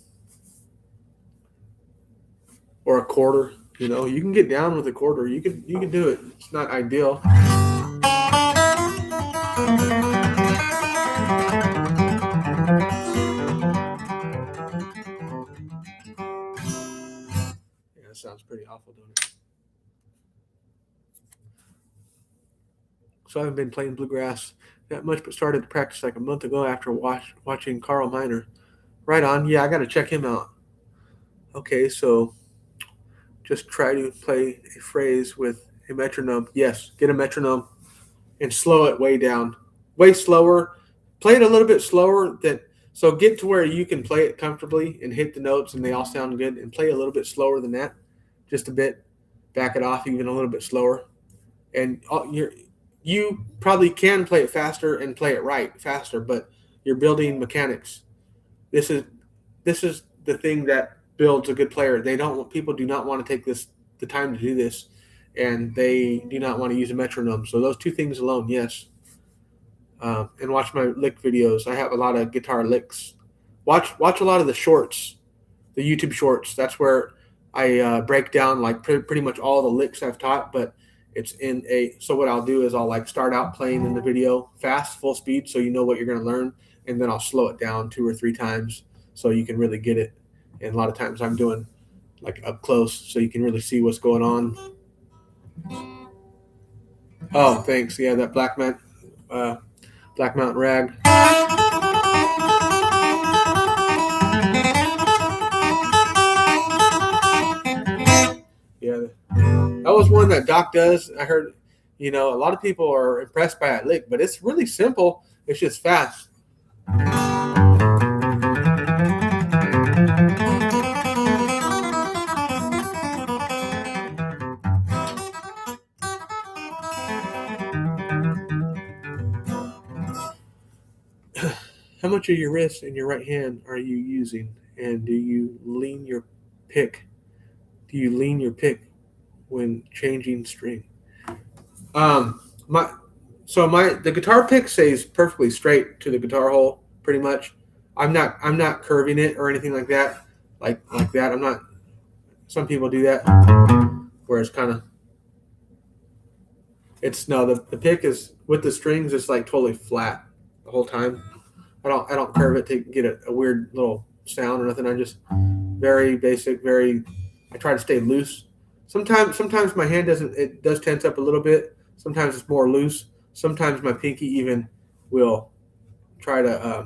or a quarter. You know, you can get down with a quarter. You can do it. It's not ideal. Yeah, that sounds pretty awful, don't it? So I haven't been playing bluegrass that much, but started to practice like a month ago after watching Carl Miner. Right on. Yeah, I got to check him out. Okay, so just try to play a phrase with a metronome. Yes, get a metronome and slow it way down, way slower. Play it a little bit slower. So get to where you can play it comfortably and hit the notes and they all sound good. And play a little bit slower than that, just a bit. Back it off even a little bit slower, and you probably can play it faster and play it right faster, but you're building mechanics. This is the thing that builds a good player. People do not want to take the time to do this, and they do not want to use a metronome. So those two things alone, yes. And watch my lick videos. I have a lot of guitar licks. Watch a lot of the shorts, the YouTube shorts. That's where I break down like pretty much all the licks I've taught, but it's so what I'll do is I'll like start out playing in the video fast, full speed, so you know what you're going to learn, and then I'll slow it down 2 or 3 times so you can really get it. And a lot of times I'm doing like up close so you can really see what's going on. Oh, thanks. Yeah, that Black Mountain Rag. Yeah, that was one that Doc does. I heard, a lot of people are impressed by that lick, but it's really simple. It's just fast. How much of your wrist and your right hand are you using? And do you lean your pick? Do you lean your pick when changing string? The guitar pick stays perfectly straight to the guitar hole, pretty much. I'm not curving it or anything like that. Like that. I'm not. Some people do that, where it's kind of. The pick is with the strings. It's like totally flat the whole time. I don't curve it to get a weird little sound or nothing. I just very basic, I try to stay loose. Sometimes my hand does tense up a little bit. Sometimes it's more loose. Sometimes my pinky even will try to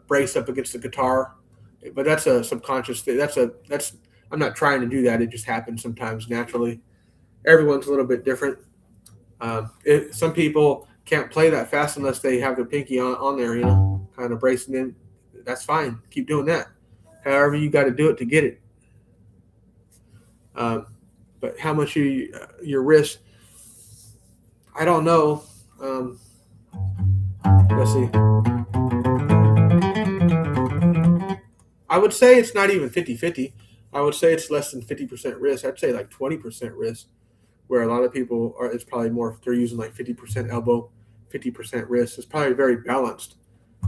brace up against the guitar, but that's a subconscious thing. I'm not trying to do that. It just happens sometimes naturally. Everyone's a little bit different. Some people can't play that fast unless they have their pinky on there, kind of bracing in. That's fine. Keep doing that. However, you got to do it to get it. But how much your wrist? I don't know. Let's see. I would say it's not even 50-50. I would say it's less than 50% wrist. I'd say like 20% wrist, where a lot of people it's probably more, they're using like 50% elbow, 50% wrist. It's probably very balanced.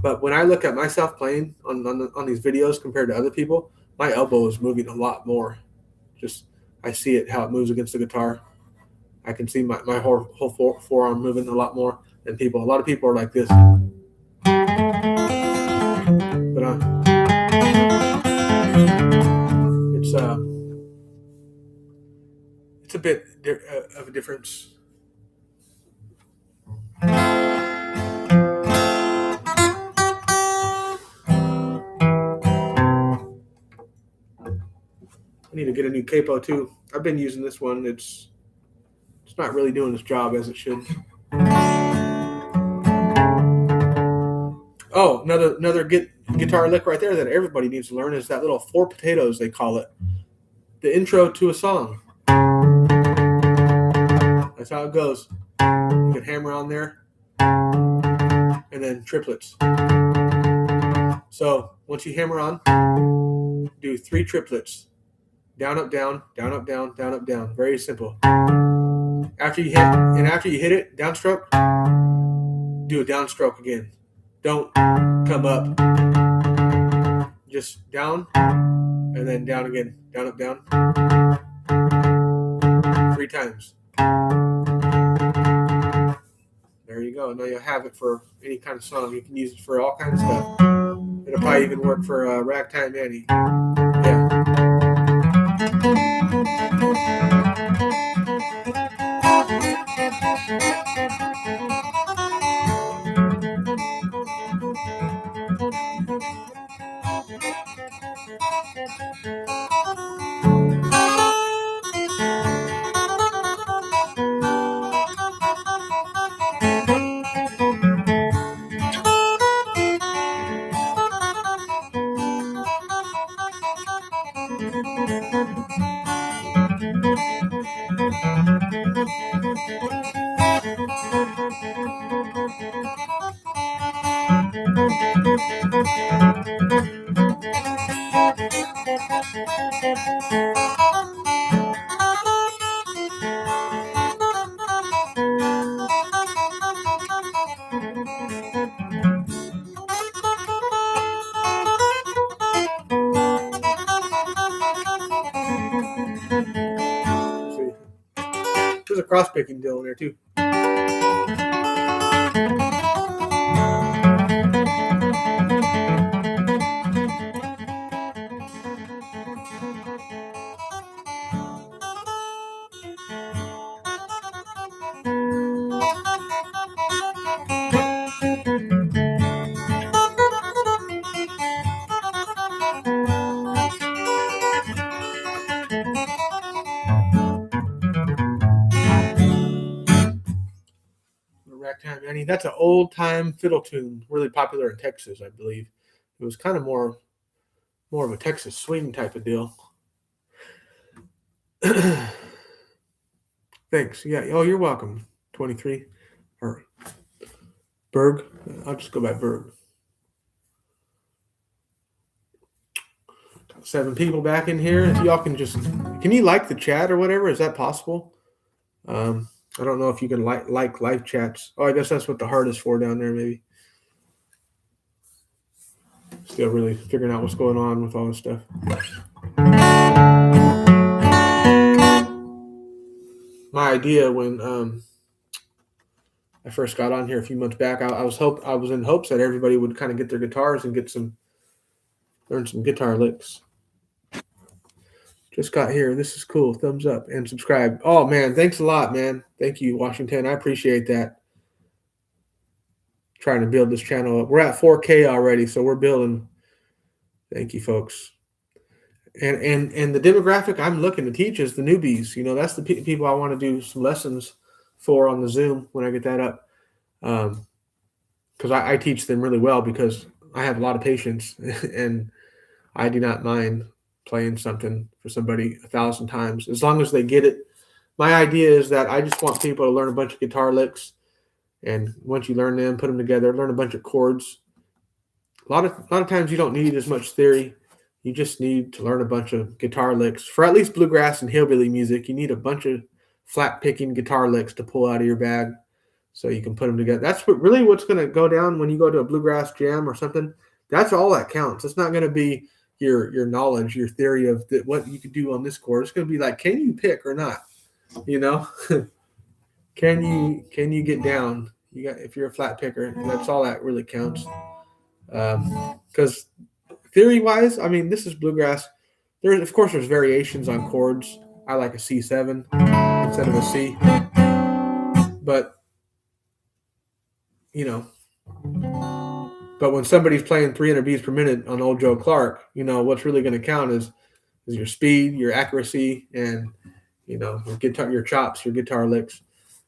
But when I look at myself playing on these videos compared to other people, my elbow is moving a lot more. Just I see it, how it moves against the guitar. I can see my whole forearm moving a lot more than people. A lot of people are like this. But it's a bit of a difference. I need to get a new capo too. I've been using this one. It's not really doing its job as it should. Oh, another guitar lick right there that everybody needs to learn is that little 4 potatoes, they call it. The intro to a song. That's how it goes. You can hammer on there. And then triplets. So once you hammer on, do 3 triplets. Down, up, down, down, up, down, down, up, down. Very simple. After you hit it, downstroke, do a downstroke again. Don't come up. Just down, and then down again. Down, up, down. 3 times. There you go. Now you'll have it for any kind of song. You can use it for all kinds of stuff. It'll probably even work for Ragtime Annie. Yeah. There's a cross picking deal in there too. Ragtime Annie. That's an old time fiddle tune, really popular in Texas, I believe. It was kind of more of a Texas swing type of deal. Thanks. Yeah. Oh, you're welcome. 23 or Berg. I'll just go by Berg. 7 people back in here. If y'all can you like the chat or whatever? Is that possible? I don't know if you can like live chats. Oh, I guess that's what the heart is for down there, maybe. Still really figuring out what's going on with all this stuff. My idea when I first got on here a few months back, I was in hopes that everybody would kind of get their guitars and learn some guitar licks. Just got here. This is cool. Thumbs up and subscribe. Oh, man. Thanks a lot, man. Thank you, Washington. I appreciate that. Trying to build this channel up. We're at 4K already, so we're building. Thank you, folks. And the demographic I'm looking to teach is the newbies. You know, that's the people I want to do some lessons for on the Zoom when I get that up. Because I teach them really well because I have a lot of patience and I do not mind playing something for somebody 1,000 times as long as they get it. My idea is that I just want people to learn a bunch of guitar licks, and once you learn them, put them together, learn a bunch of chords. A lot of times you don't need as much theory. You just need to learn a bunch of guitar licks. For at least bluegrass and hillbilly music, you need a bunch of flat picking guitar licks to pull out of your bag so you can put them together. That's what's going to go down when you go to a bluegrass jam or something. That's all that counts. It's not going to be your knowledge, your theory of what you could do on this chord. It's going to be like, can you pick or not? You know, can you get down? If you're a flat picker, that's all that really counts. Because theory wise, I mean, this is bluegrass. Of course there's variations on chords. I like a C7 instead of a C, but you know. But when somebody's playing 300 beats per minute on Old Joe Clark, you know, what's really going to count is your speed, your accuracy, and, you know, your chops, your guitar licks.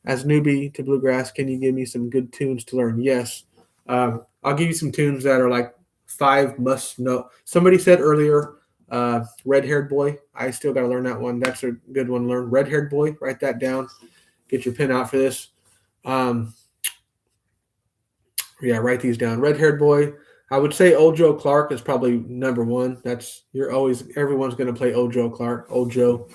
As newbie to bluegrass, can you give me some good tunes to learn? Yes. I'll give you some tunes that are like 5 must know. Somebody said earlier, Red Haired Boy. I still got to learn that one. That's a good one to learn. Red Haired Boy, write that down. Get your pen out for this. Yeah, write these down. Red Haired Boy. I would say Old Joe Clark is probably number one. Everyone's going to play Old Joe Clark. Old Joe.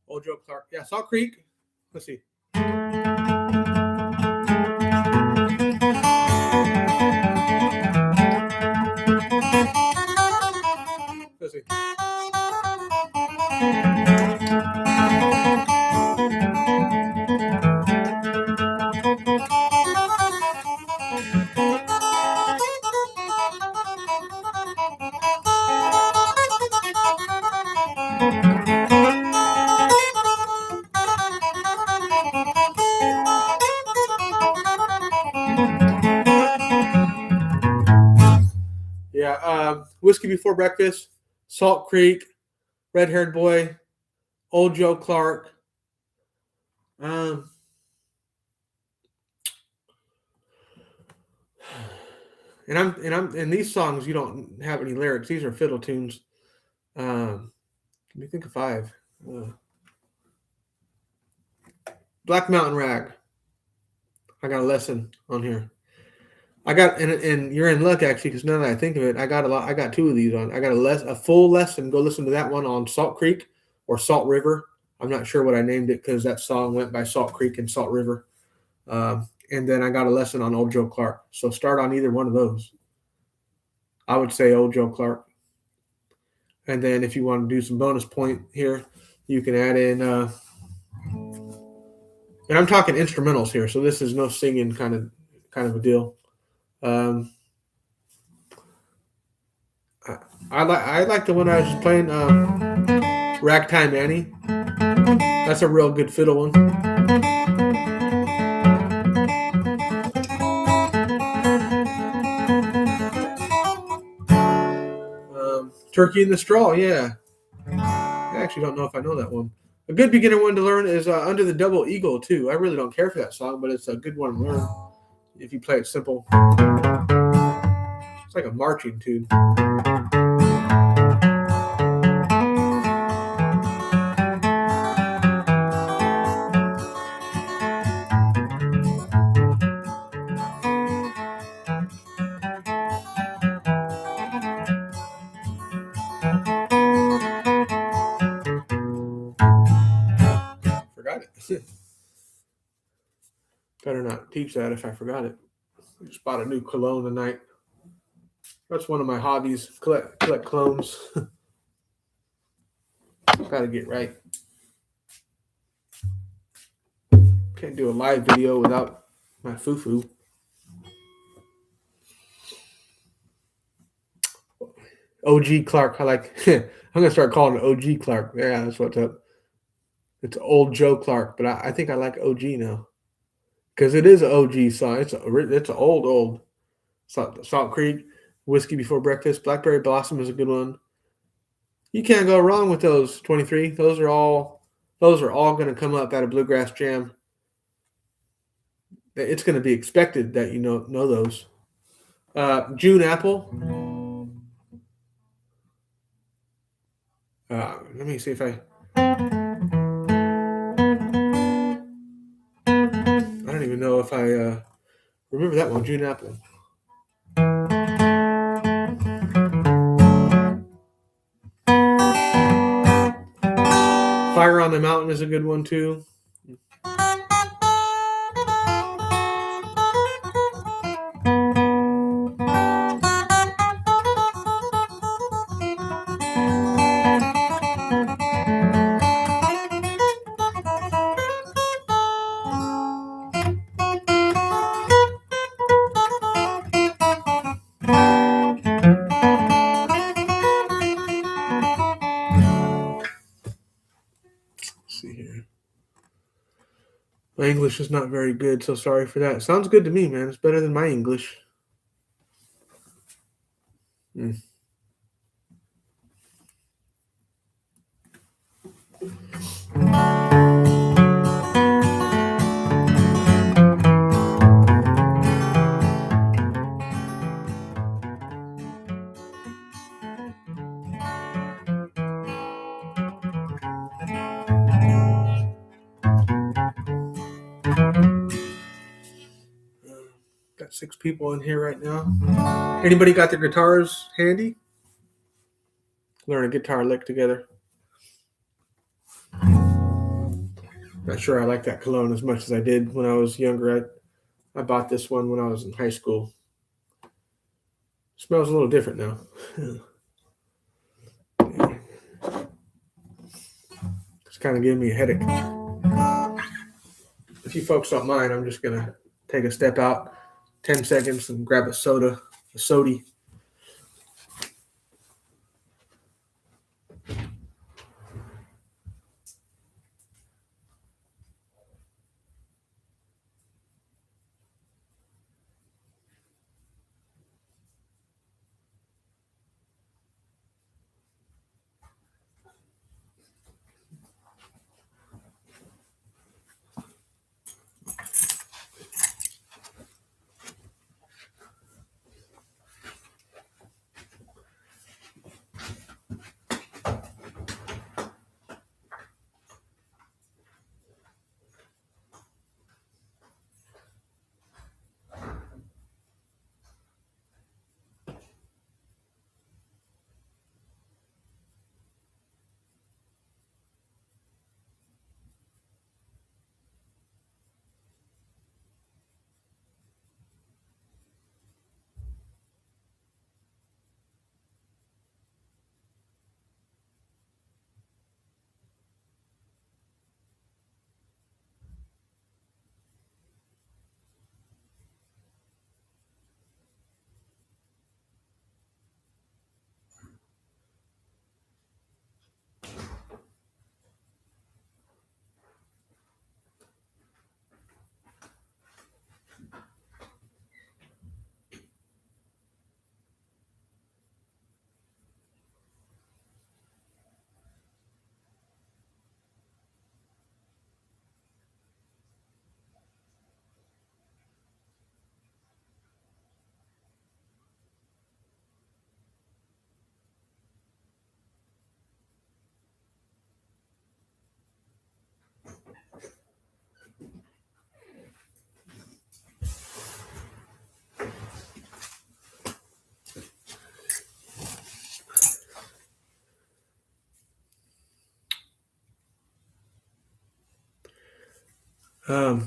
Old Joe Clark. Yeah, Salt Creek. Let's see. Let's see. Yeah, Whiskey Before Breakfast, Salt Creek, Red Haired Boy, Old Joe Clark. And these songs you don't have any lyrics. These are fiddle tunes. Let me think of five. Black Mountain Rag. I got a lesson on here. I got and you're in luck actually because now that I think of it, I got two of these on. I got a full lesson. Go listen to that one on Salt Creek or Salt River. I'm not sure what I named it because that song went by Salt Creek and Salt River. And then I got a lesson on Old Joe Clark. So start on either one of those. I would say Old Joe Clark. And then if you want to do some bonus point here, you can add in. And I'm talking instrumentals here, so this is no singing kind of a deal. I like the one I was playing, Ragtime Annie. That's a real good fiddle one. Turkey in the Straw, yeah. I actually don't know if I know that one. A good beginner one to learn is Under the Double Eagle, too. I really don't care for that song, but it's a good one to learn if you play it simple. It's like a marching tune. Forgot it. Better not teach that if I forgot it. I just bought a new cologne tonight. That's one of my hobbies, collect clones. Gotta get right. Can't do a live video without my foo-foo. OG Clark. I'm gonna start calling it OG Clark. Yeah, that's what's up. It's Old Joe Clark, but I think I like OG now because it is an OG song. It's an old Salt Creek, Whiskey Before Breakfast, Blackberry Blossom is a good one. You can't go wrong with those 23. Those are all going to come up at a bluegrass jam. It's going to be expected that you know those. June Apple. Let me see if I don't even know if I remember that one, June Apple. Fire on the Mountain is a good one too. English is not very good, so sorry for that. Sounds good to me, man. It's better than my English. Mm. Got 6 people in here right now. Anybody got their guitars handy? Learn a guitar lick together. Not sure I like that cologne as much as I did when I was younger. I bought this one when I was in high school. Smells a little different now. It's kind of giving me a headache. If you folks don't mind, I'm just gonna take a step out, 10 seconds, and grab a soda, a sody.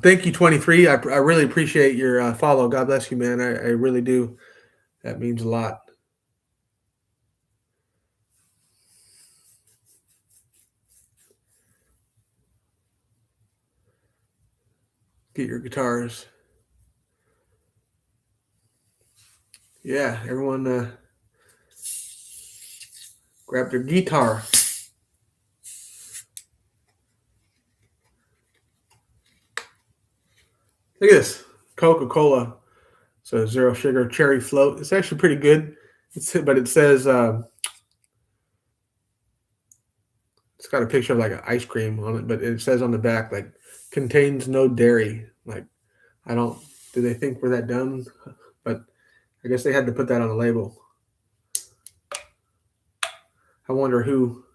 Thank you, 23. I really appreciate your follow. God bless you, man. I really do. That means a lot. Get your guitars. Yeah, everyone grab their guitar. Look at this Coca-Cola. So zero sugar cherry float. It's actually pretty good. But it says it's got a picture of like an ice cream on it, but it says on the back like contains no dairy. Like I don't. Do they think we're that dumb? But I guess they had to put that on the label. I wonder who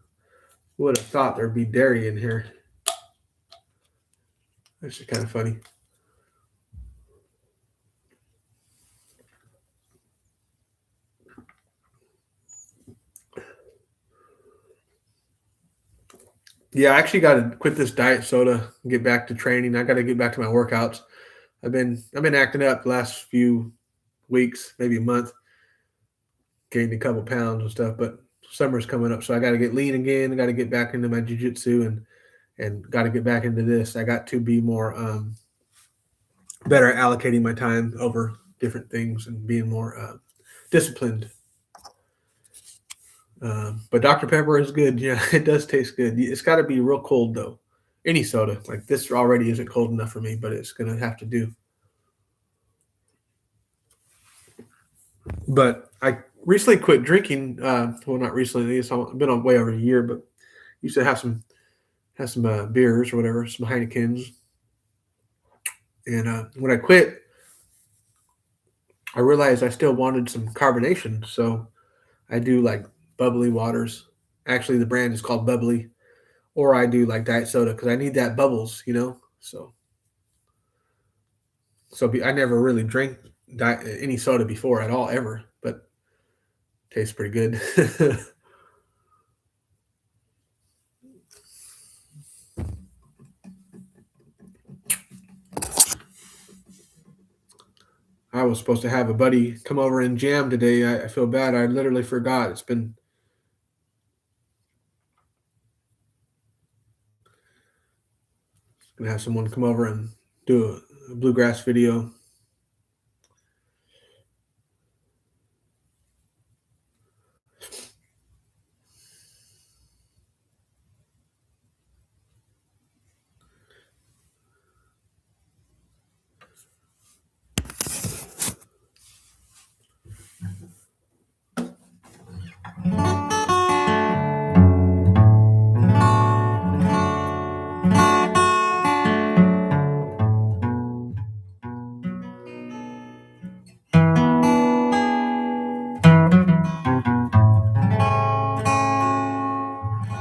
would have thought there'd be dairy in here. That's just kind of funny. Yeah, I actually got to quit this diet soda and get back to training. I got to get back to my workouts. I've been acting up the last few weeks, maybe a month, gained a couple pounds and stuff. But summer's coming up, so I got to get lean again. I got to get back into my jujitsu and got to get back into this. I got to be more better at allocating my time over different things and being more disciplined. But Dr. Pepper is good. Yeah, it does taste good. It's got to be real cold though. Any soda. Like this already isn't cold enough for me, but it's gonna have to do. But I recently quit drinking. Well, not recently. It's been on way over a year, but used to have some beers or whatever, some Heinekens. And when I quit, I realized I still wanted some carbonation, so I do like bubbly waters. Actually, the brand is called Bubbly, or I do like diet soda because I need that bubbles, you know. I never really drank any soda before at all ever, but tastes pretty good. I was supposed to have a buddy come over and jam today. I feel bad. I literally forgot. It's been gonna have someone come over and do a bluegrass video.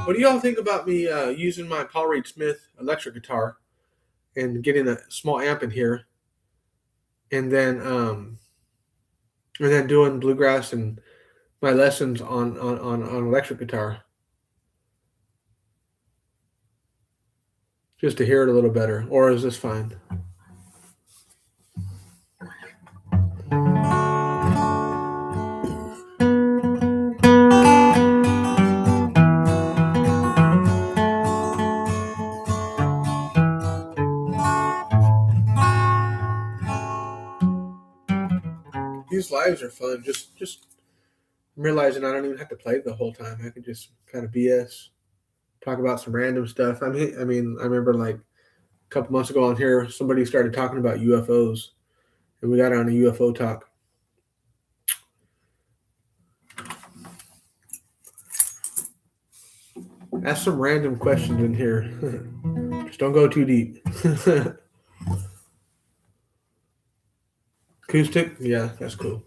What do y'all think about me using my Paul Reed Smith electric guitar and getting a small amp in here, and then doing bluegrass and my lessons on electric guitar just to hear it a little better, or is this fine? These lives are fun. Just realizing I don't even have to play the whole time. I can just kind of BS, talk about some random stuff. I remember like a couple months ago on here, somebody started talking about UFOs, and we got on a UFO talk. Ask some random questions in here. Just don't go too deep. Acoustic? Yeah, that's cool.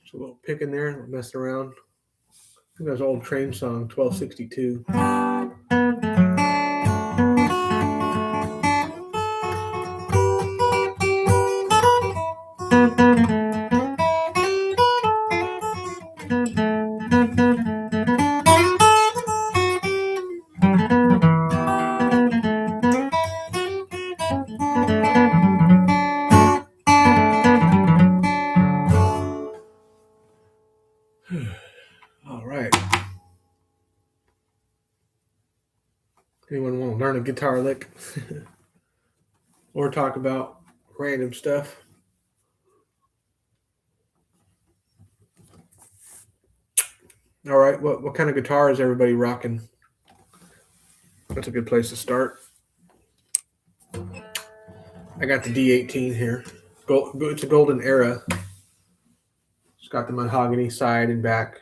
Just a little pick in there, messing around. I think that's an old train song, 1262. Anyone want to learn a guitar lick or talk about random stuff? All right, what kind of guitar is everybody rocking? That's a good place to start. I got the D18 here. It's a golden era. It's got the mahogany side and back.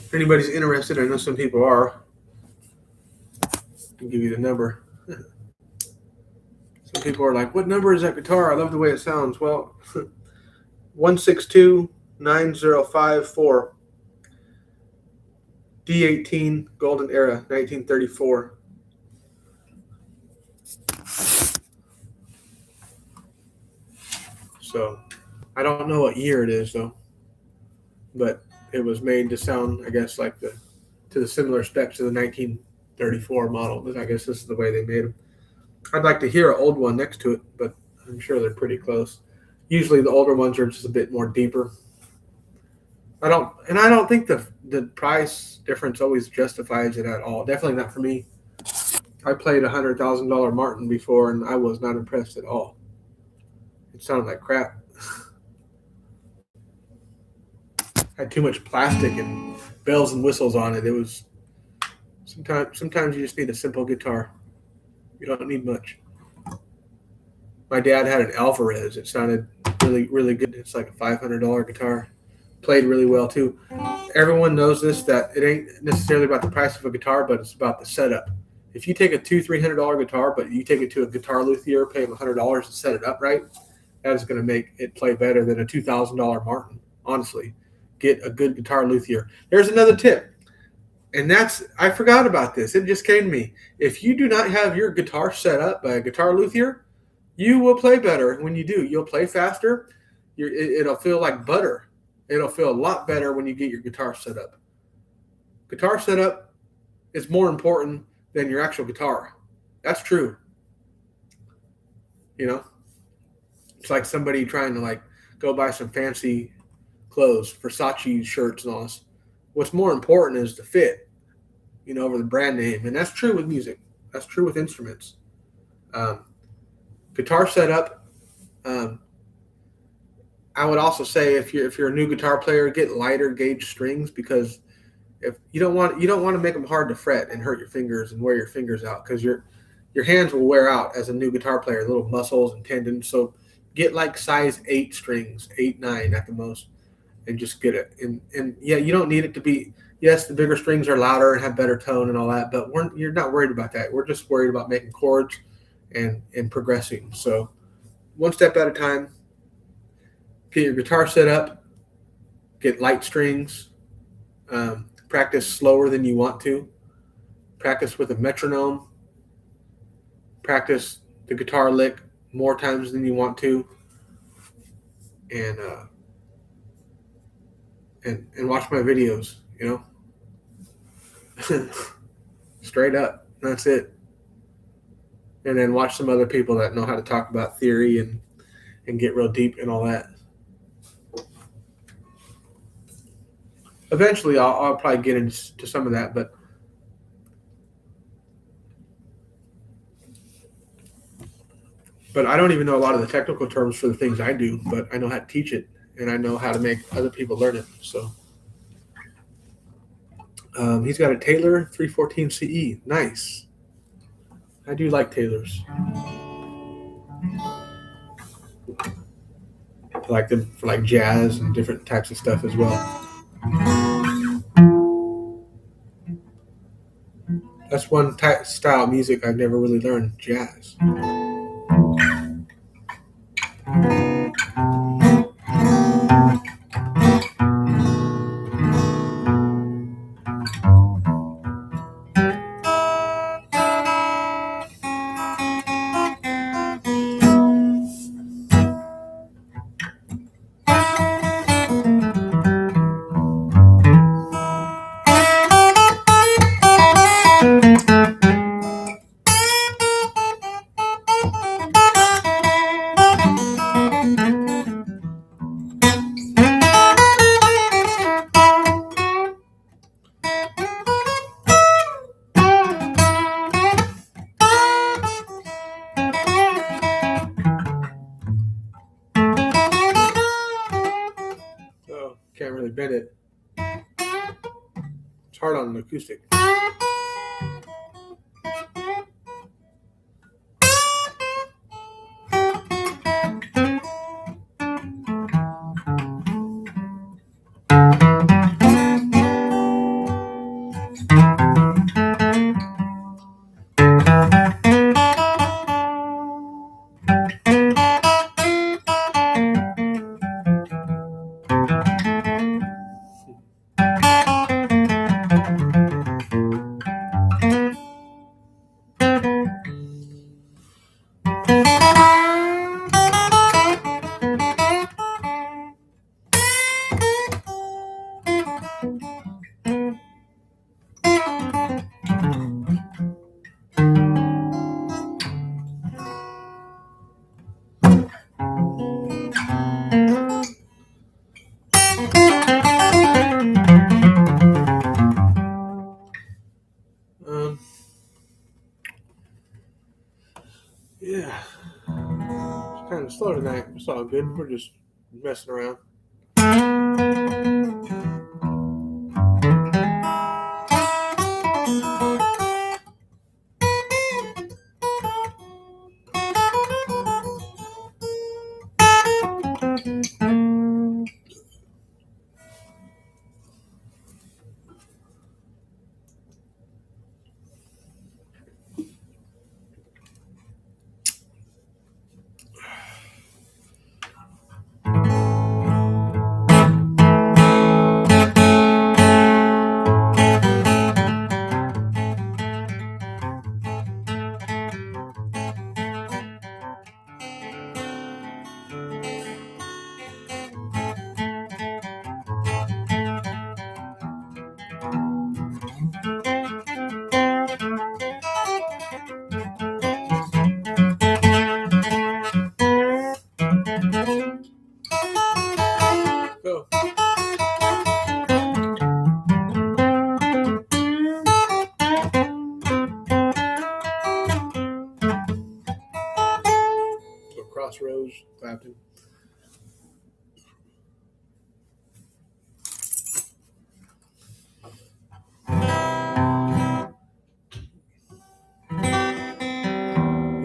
If anybody's interested, I know some people are. I'll give you the number. Some people are like, what number is that guitar? I love the way it sounds. Well, 162-9054. D18 Golden Era, 1934. So, I don't know what year it is though, but it was made to sound, I guess, like to the similar specs to the 1934 model. I guess this is the way they made them. I'd like to hear an old one next to it, but I'm sure they're pretty close. Usually the older ones are just a bit more deeper. I don't think the price difference always justifies it at all. Definitely not for me. I played $100,000 Martin before, and I was not impressed at all. It sounded like crap. Had too much plastic and bells and whistles on it. It was sometimes you just need a simple guitar. You don't need much. My dad had an Alvarez. It sounded really, really good. It's like a $500 guitar. Played really well too. Everyone knows this, that it ain't necessarily about the price of a guitar, but it's about the setup. If you take a $200-$300 guitar, but you take it to a guitar luthier, pay him $100 to set it up right, that is going to make it play better than a $2,000 Martin. Honestly, get a good guitar luthier. There's another tip, and I forgot about this. It just came to me. If you do not have your guitar set up by a guitar luthier, you will play better. When you do, you'll play faster. It'll feel like butter. It'll feel a lot better when you get your guitar set up. Guitar setup is more important than your actual guitar. That's true. You know, it's like somebody trying to like go buy some fancy clothes, Versace shirts and all this. What's more important is the fit, over the brand name. And that's true with music. That's true with instruments. Guitar setup, I would also say if you're a new guitar player, get lighter gauge strings, because if you don't want to make them hard to fret and hurt your fingers and wear your fingers out, because your hands will wear out as a new guitar player, little muscles and tendons. So get like size 8 strings, 8, 9 at the most, and just get it. And yeah, you don't need it to be. Yes, the bigger strings are louder and have better tone and all that, but you're not worried about that. We're just worried about making chords and progressing. So one step at a time. Get your guitar set up, get light strings, practice slower than you want to, practice with a metronome, practice the guitar lick more times than you want to, and watch my videos, straight up. That's it. And then watch some other people that know how to talk about theory and get real deep and all that. Eventually, I'll probably get into some of that, but I don't even know a lot of the technical terms for the things I do, but I know how to teach it, and I know how to make other people learn it. So he's got a Taylor 314 CE. Nice. I do like Taylors. I like them for like jazz and different types of stuff as well. That's one style of music I've never really learned, jazz. bend it. It's hard on an acoustic. Yeah, it's kind of slow tonight. It's all good. We're just messing around. Go. Crossroads, Clapton.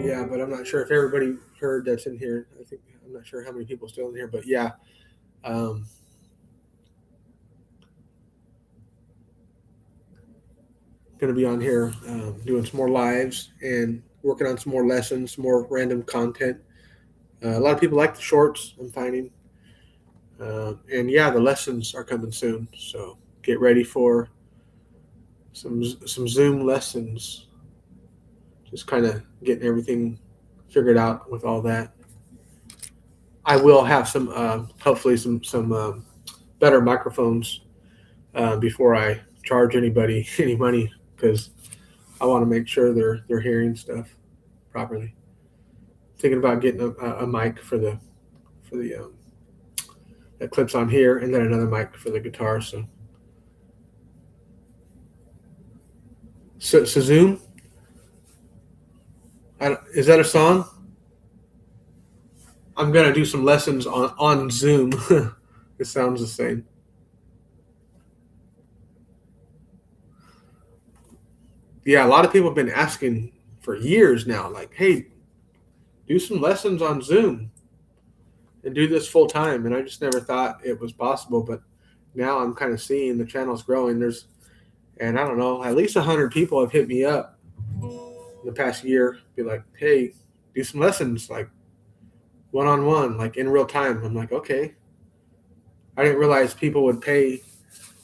Yeah, but I'm not sure if everybody heard that's in here. I'm not sure how many people still in here, but yeah. Going to be on here doing some more lives and working on some more lessons, some more random content. A lot of people like the shorts, I'm finding. And yeah, the lessons are coming soon. So get ready for some Zoom lessons. Just kind of getting everything figured out with all that. I will have some, hopefully some better microphones before I charge anybody any money, because I want to make sure they're hearing stuff properly. Thinking about getting a mic for the that clips on here, and then another mic for the guitar. So Zoom. Is that a song? I'm gonna do some lessons on Zoom. It sounds the same. Yeah, a lot of people have been asking for years now, like, hey, do some lessons on Zoom and do this full time. And I just never thought it was possible, but now I'm kind of seeing the channel's growing. And I don't know, at least 100 people have hit me up in the past year, be like, hey, do some lessons, like one-on-one, like in real time. I'm like, okay. I didn't realize people would pay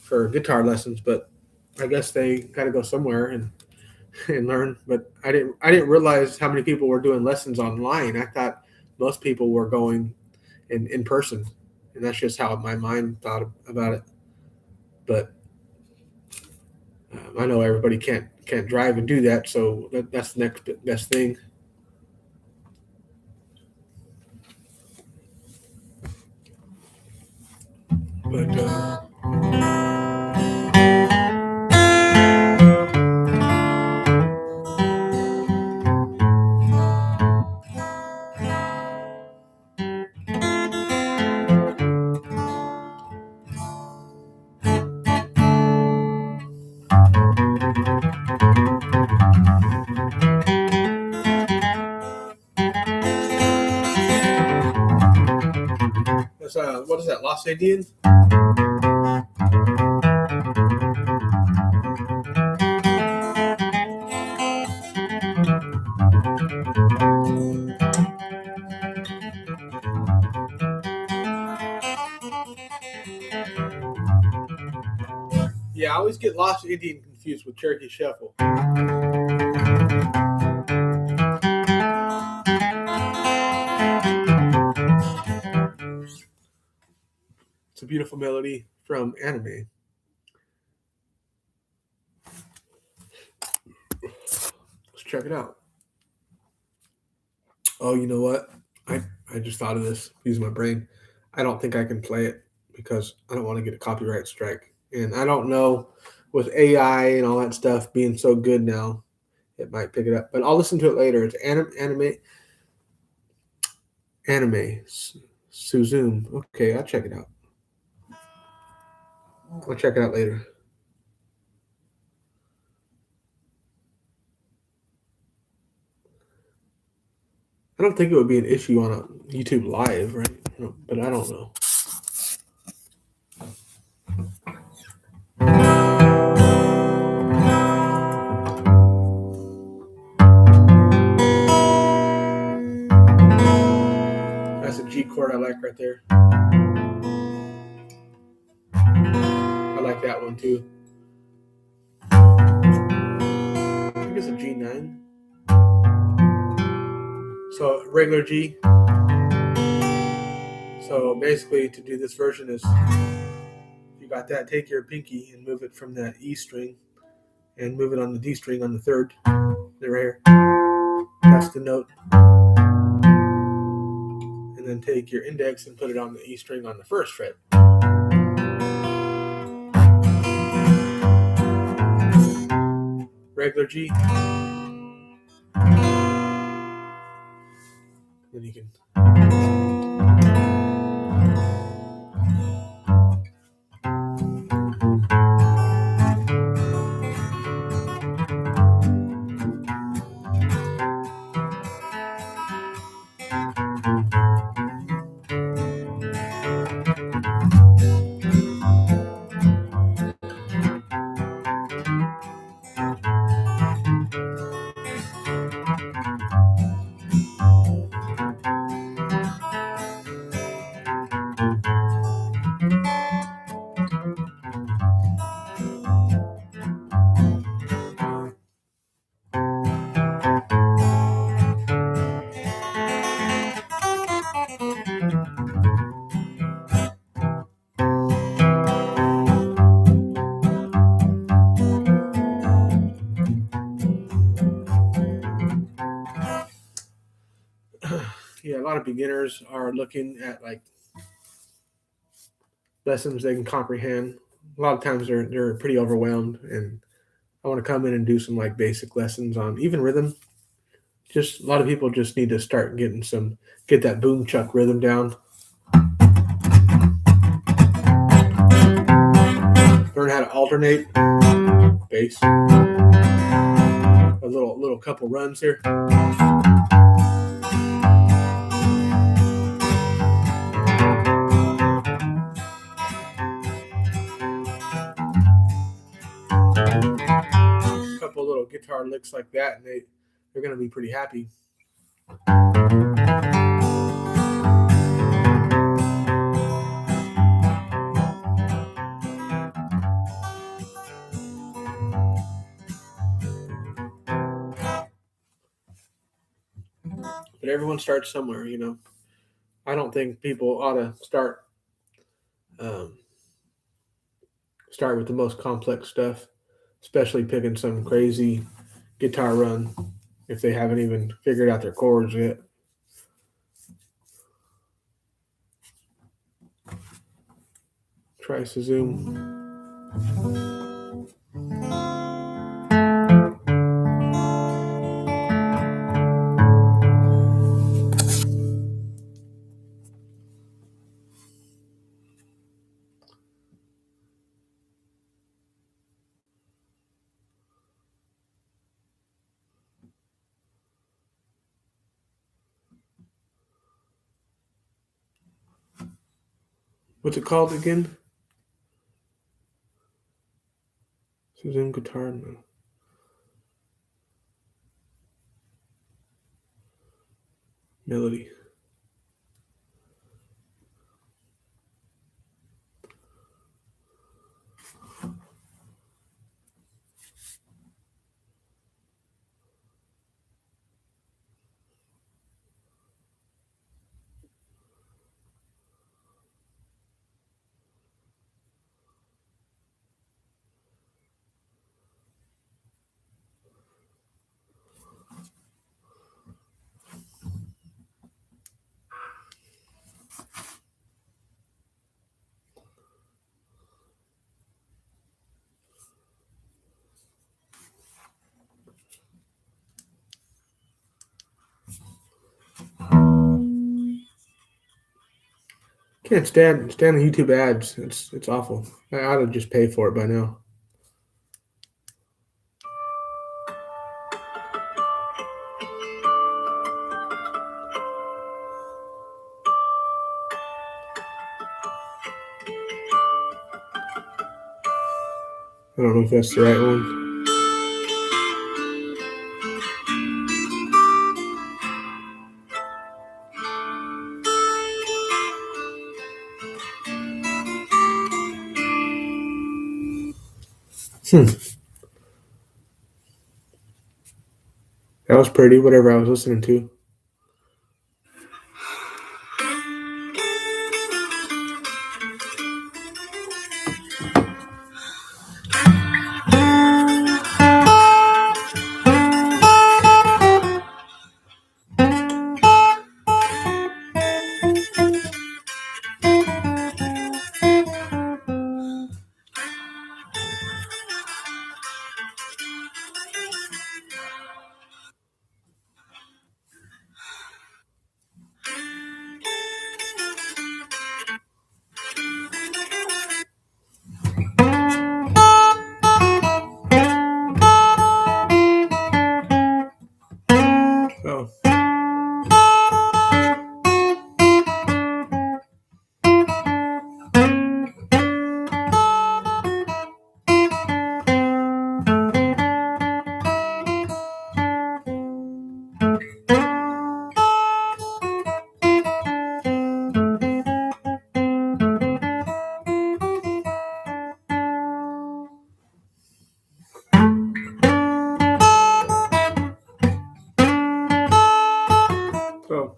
for guitar lessons, but I guess they got to go somewhere and learn. But I didn't realize how many people were doing lessons online. I thought most people were going in person, and that's just how my mind thought about it. But I know everybody can't drive and do that, so that's the next best thing. But That's what is that? Lost Indian? Yeah, I always get Lost Indian confused with Cherokee Shuffle. It's a beautiful melody from anime. Let's check it out. Oh, you know what? I just thought of this using my brain. I don't think I can play it because I don't want to get a copyright strike. And I don't know with AI and all that stuff being so good now, it might pick it up. But I'll listen to it later. It's anime. Suzume. Okay, I'll check it out. I'll check it out later. I don't think it would be an issue on a YouTube Live, right? But I don't know. That's a G chord I like right there. I like that one too. I think it's a G9. So regular G. So basically to do this version is you got that, take your pinky and move it from that E string and move it on the D string on the third. Right here. That's the note. And then take your index and put it on the E string on the first fret. Regular G. Then you can. Yeah, a lot of beginners are looking at like lessons they can comprehend. A lot of times they're pretty overwhelmed, and I want to come in and do some like basic lessons on even rhythm. Just a lot of people just need to start get that boom chuck rhythm down. Learn how to alternate bass. A little couple runs here. Couple little guitar licks like that, and they're going to be pretty happy. But everyone starts somewhere, you know. I don't think people ought to start with the most complex stuff, especially picking some crazy guitar run if they haven't even figured out their chords yet. Try Suzume. What's it called again? Zoom guitar. No. Melody. Can't stand the YouTube ads. It's awful. I ought to just pay for it by now. I don't know if that's the right one. That was pretty, whatever I was listening to. Oh. Oh.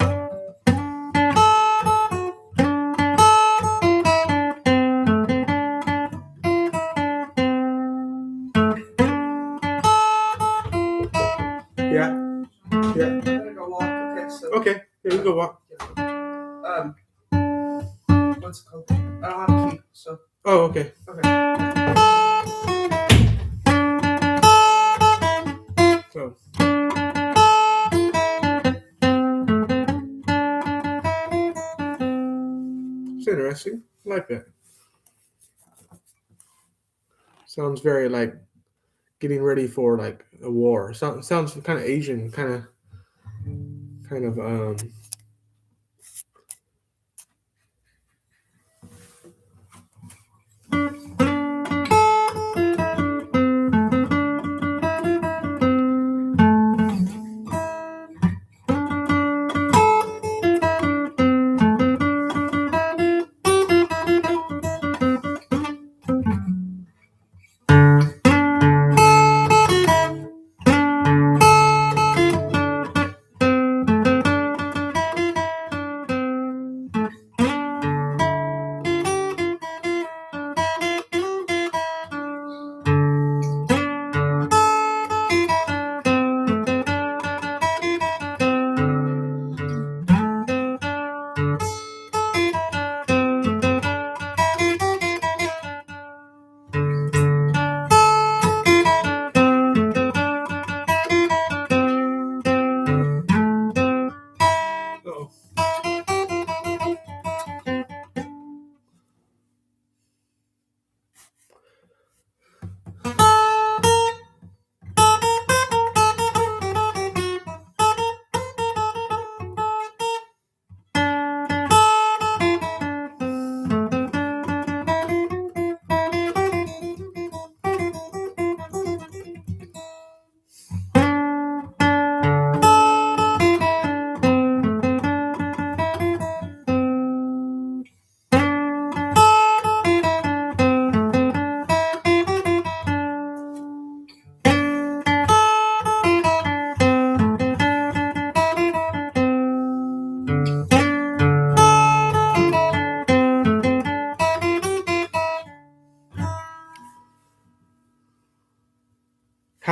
Yeah. Yeah. I'm gonna go walk. Okay, so Okay. Yeah, you go walk. What's it called? I don't have a key, so Oh, okay. So. It's interesting. I like that. Sounds very like getting ready for like a war. Sounds kind of Asian, kind of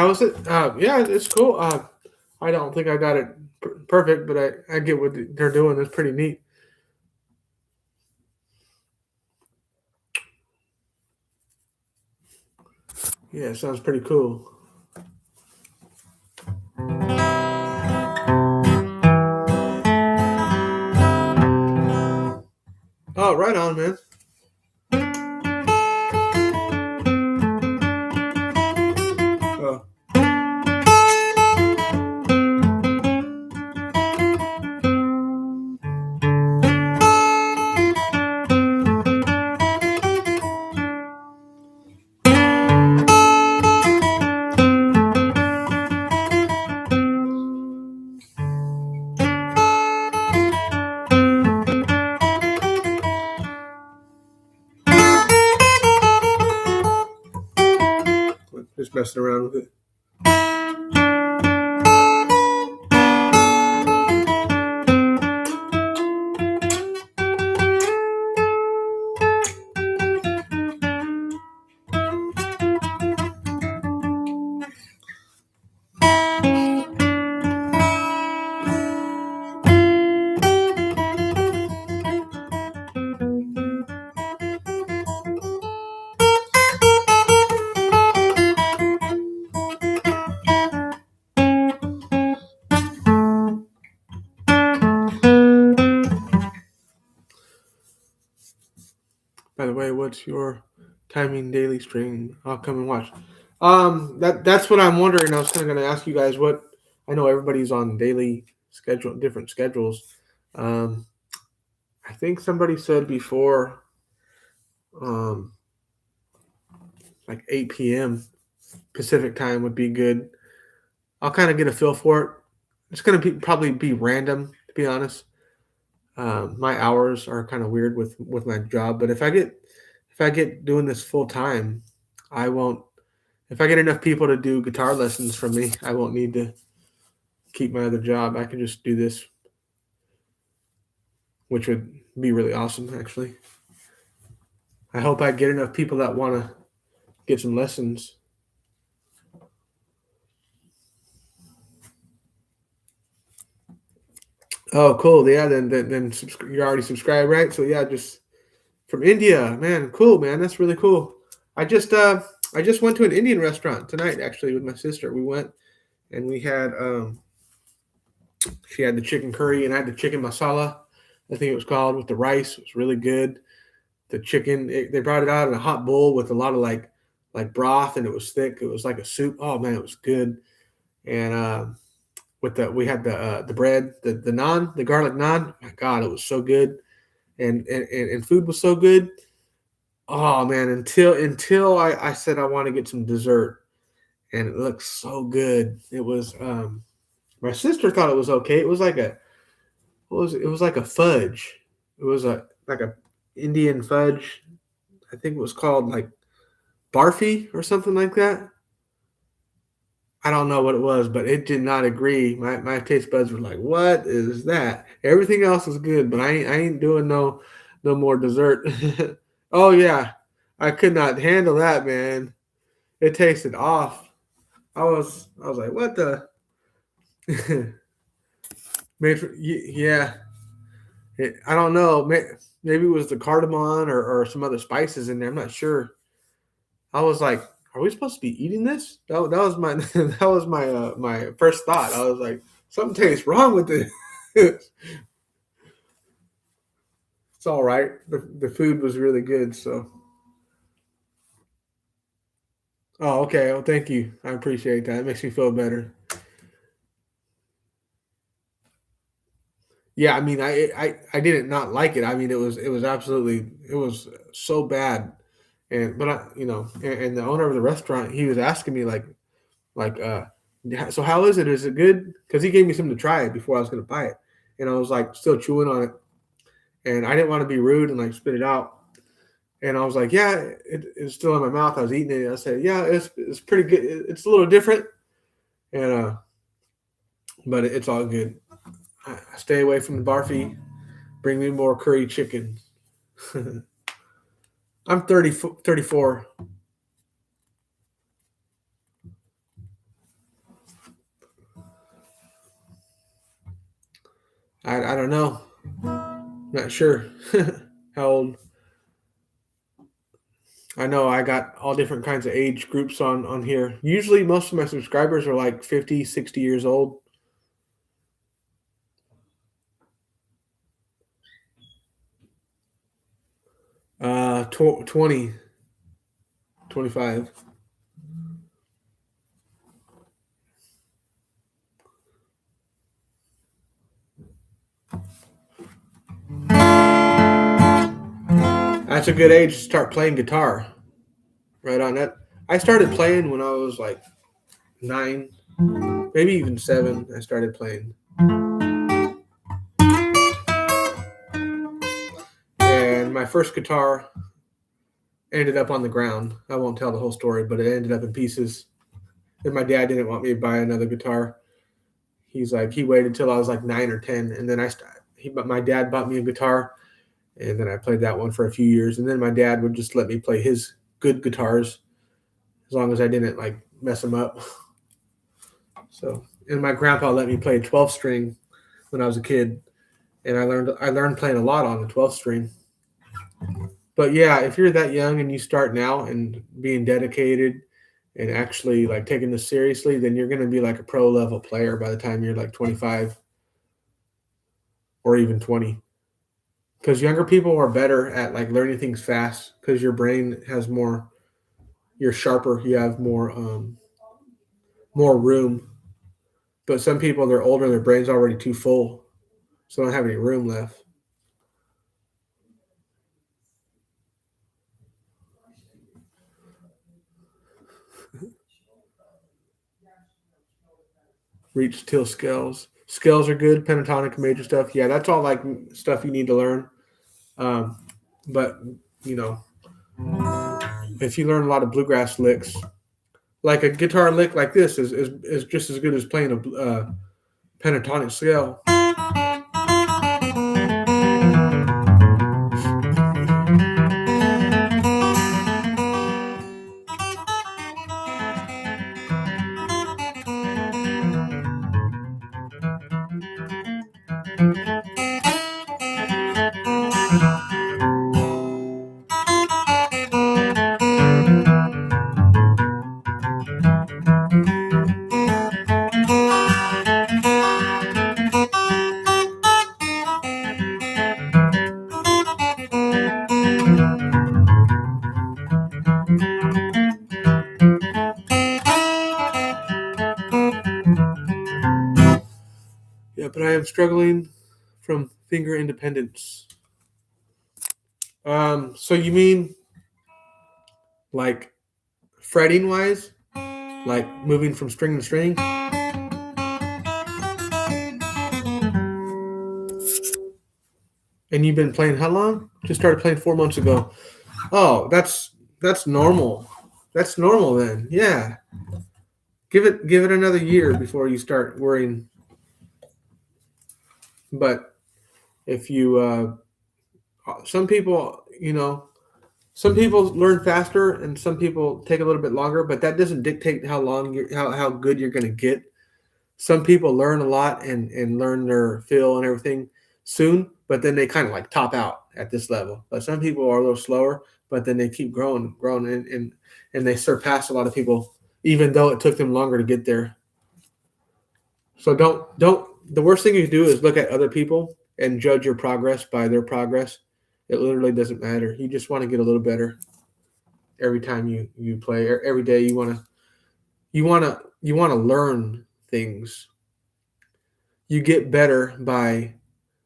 How is it? Yeah, it's cool. I don't think I got it perfect, but I get what they're doing. It's pretty neat. Yeah, it sounds pretty cool. Oh, right on, man. Oh, just messing around with it. By the way, what's your timing daily stream? I'll come and watch. That's what I'm wondering. I was kind of going to ask you guys what. I know everybody's on daily schedule, different schedules. Um, I think somebody said before, um, like 8 p.m. Pacific time would be good. I'll kind of get a feel for it. It's going to probably be random, to be honest. My hours are kind of weird with my job, but if I get doing this full time, I won't. If I get enough people to do guitar lessons from me, I won't need to keep my other job. I can just do this, which would be really awesome, actually. I hope I get enough people that want to get some lessons. Oh, cool. Yeah, then you're already subscribed, right? So yeah, just from India, man. Cool, man. That's really cool. I just went to an Indian restaurant tonight, actually, with my sister. We went and we had she had the chicken curry and I had the chicken masala. I think it was called with the rice. It was really good. The chicken they brought it out in a hot bowl with a lot of like broth and it was thick. It was like a soup. Oh man, it was good. And with we had the bread, the naan, the garlic naan. My God, it was so good. And food was so good. Oh man, until I said I want to get some dessert, and it looked so good. It was my sister thought it was okay. It was like a what was it? It was like a fudge. It was a Indian fudge. I think it was called like barfi or something like that. I don't know what it was, but it did not agree. My taste buds were like, "What is that?" Everything else is good, but I ain't doing no more dessert. Oh yeah, I could not handle that, man. It tasted off. I was like, "What the?" Yeah. I don't know. Maybe it was the cardamom or some other spices in there. I'm not sure. I was like, "Are we supposed to be eating this?" That was my that was my first thought. I was like, "Something tastes wrong with it." It's all right. The food was really good. So, oh, okay. Well, thank you. I appreciate that. It makes me feel better. Yeah, I mean, I didn't not like it. I mean, it was absolutely it was so bad. And but and the owner of the restaurant, he was asking me like so how is it? Is it good? Because he gave me something to try before I was going to buy it, and I was like still chewing on it, and I didn't want to be rude and like spit it out. And I was like, yeah, it's still in my mouth. I was eating it. I said, yeah, it's pretty good. It's a little different, and but it's all good. I stay away from the barfy. Bring me more curry chicken. I'm 34. I don't know. Not sure how old. I know I got all different kinds of age groups on here. Usually most of my subscribers are like 50, 60 years old. 20, 25. That's a good age to start playing guitar. Right on that. I started playing when I was like 9, maybe even 7. I started playing. And my first guitar ended up on the ground. I won't tell the whole story, but it ended up in pieces. And my dad didn't want me to buy another guitar. He's like, he waited till I was like 9 or 10, and then my dad bought me a guitar, and then I played that one for a few years, and then my dad would just let me play his good guitars as long as I didn't like mess them up. So, and my grandpa let me play a 12 string when I was a kid, and I learned playing a lot on the 12 string. But yeah, if you're that young and you start now and being dedicated and actually like taking this seriously, then you're going to be like a pro level player by the time you're like 25 or even 20. Because younger people are better at like learning things fast because your brain has more, you're sharper, you have more room. But some people, they're older, their brain's already too full, so they don't have any room left. Reach till scales. Scales are good. Pentatonic, major stuff. Yeah, that's all like stuff you need to learn. Um, but you know, if you learn a lot of bluegrass licks, like a guitar lick like this is just as good as playing a pentatonic scale. Yeah, but I am struggling from finger independence. So you mean like fretting wise, like moving from string to string? And you've been playing how long? Just started playing 4 months ago. Oh, that's normal. That's normal then. Yeah. Give it another year before you start worrying. But if you some people, some people learn faster and some people take a little bit longer, but that doesn't dictate how long how good you're going to get. Some people learn a lot and learn their feel and everything soon, but then they kind of like top out at this level. But some people are a little slower, but then they keep growing and they surpass a lot of people, even though it took them longer to get there. So don't the worst thing you can do is look at other people and judge your progress by their progress. It literally doesn't matter. You just want to get a little better every time you play. Every day you want to learn things. You get better by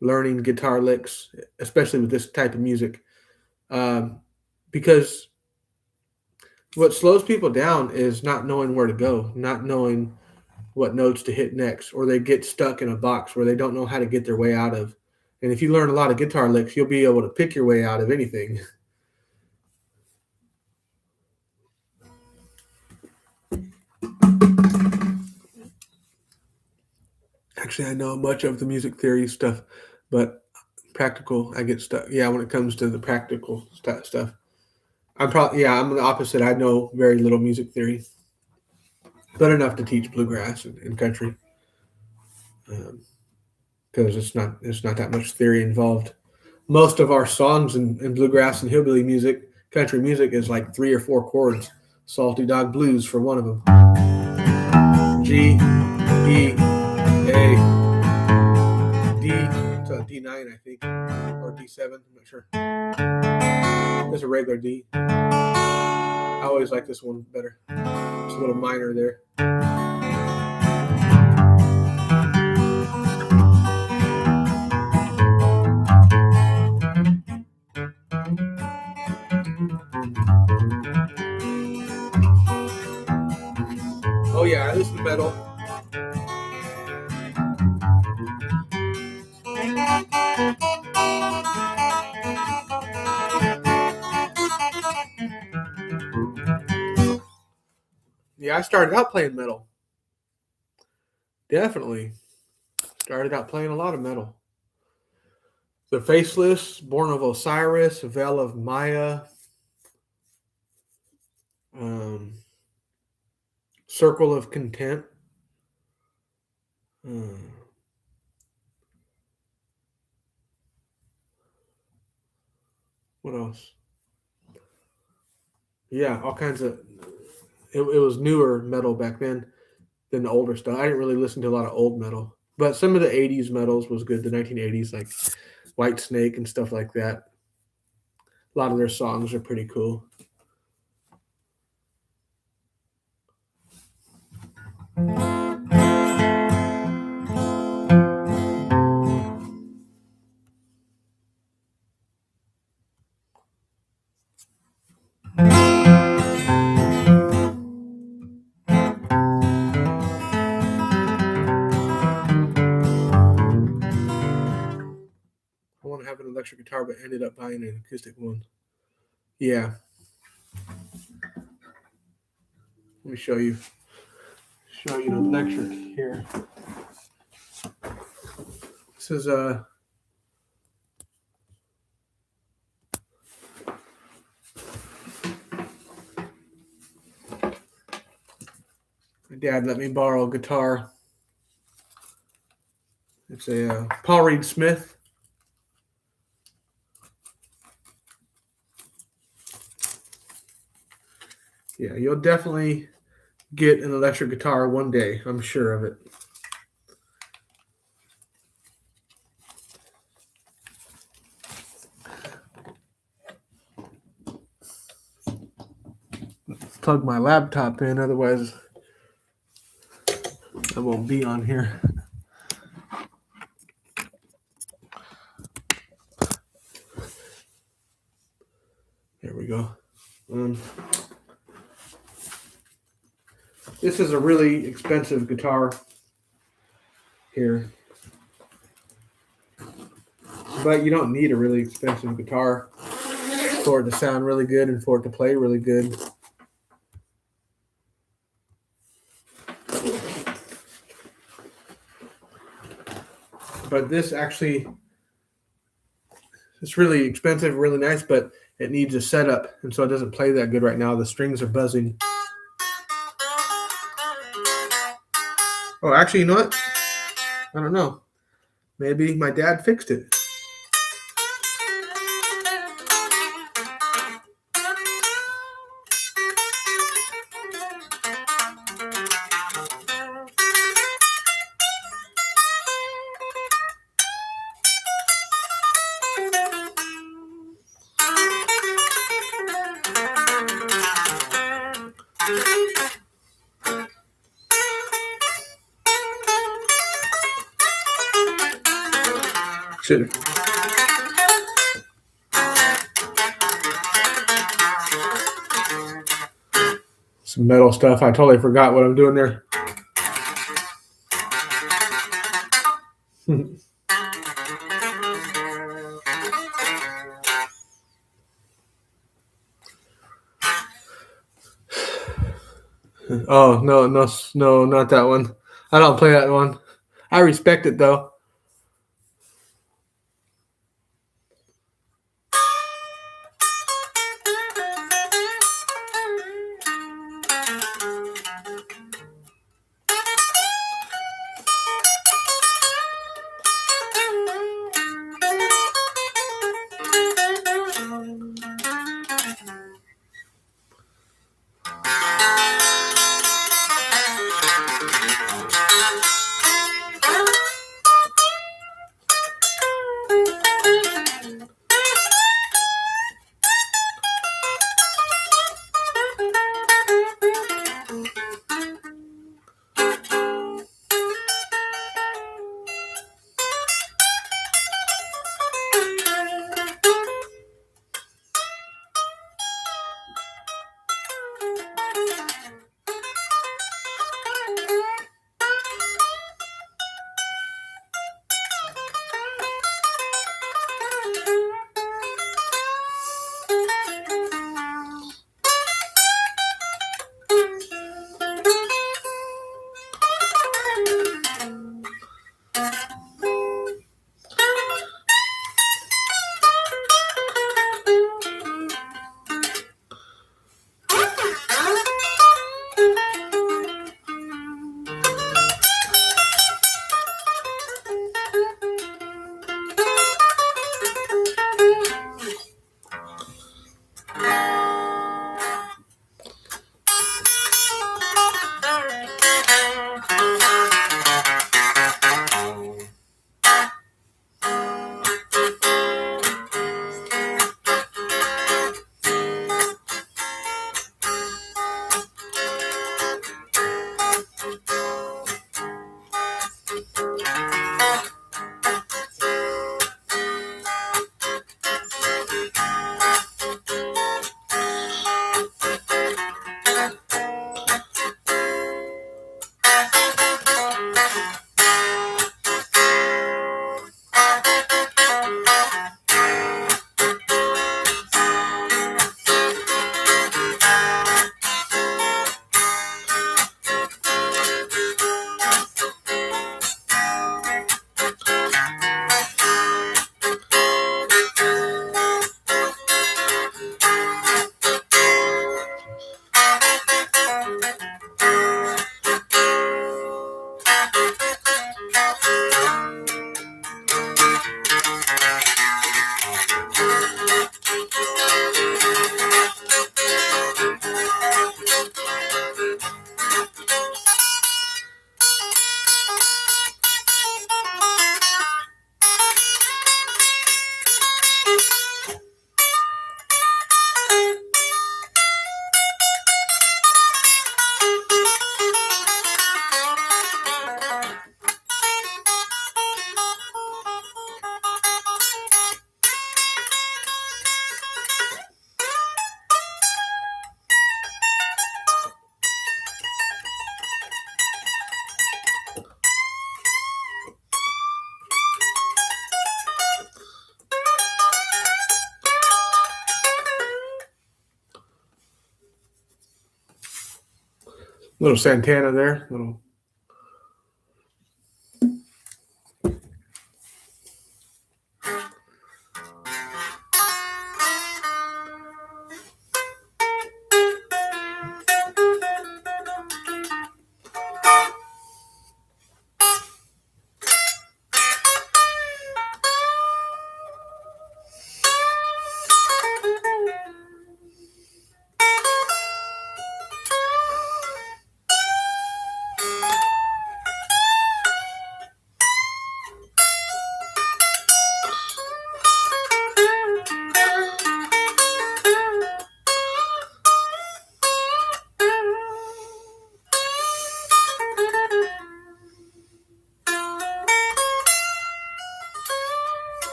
learning guitar licks, especially with this type of music, because what slows people down is not knowing where to go, not knowing what notes to hit next, or they get stuck in a box where they don't know how to get their way out of. And if you learn a lot of guitar licks, you'll be able to pick your way out of anything. Actually, I know much of the music theory stuff, but practical, I get stuck. Yeah, when it comes to the practical stuff, I'm the opposite. I know very little music theory, but enough to teach bluegrass and country. Um, because it's not that much theory involved. Most of our songs in bluegrass and hillbilly music, country music, is like 3 or 4 chords. Salty Dog Blues for one of them. G, E, A, D. It's a D9, I think, or D7. I'm not sure. There's a regular D. I always like this one better. It's a little minor there. Oh yeah, I listen to metal. Yeah, I started out playing metal. Definitely. Started out playing a lot of metal. The Faceless, Born of Osiris, Veil of Maya, Circle of Content. What else? Yeah, all kinds of. It was newer metal back then than the older stuff. I didn't really listen to a lot of old metal, but some of the '80s metals was good. The 1980s, like White Snake and stuff like that. A lot of their songs are pretty cool. I want to have an electric guitar, but ended up buying an acoustic one. Yeah. Let me show you the electric here. This is my dad let me borrow a guitar. It's a Paul Reed Smith. Yeah, you'll definitely get an electric guitar one day. I'm sure of it. Let's plug my laptop in, otherwise I won't be on here. There we go. This is a really expensive guitar here, but you don't need a really expensive guitar for it to sound really good and for it to play really good. But this actually, it's really expensive, really nice, but it needs a setup, and so it doesn't play that good right now. The strings are buzzing. Oh, actually, you know what? I don't know. Maybe my dad fixed it. Should some metal stuff. I totally forgot what I'm doing there. Oh, no, not that one. I don't play that one. I respect it though. Little Santana there. Little.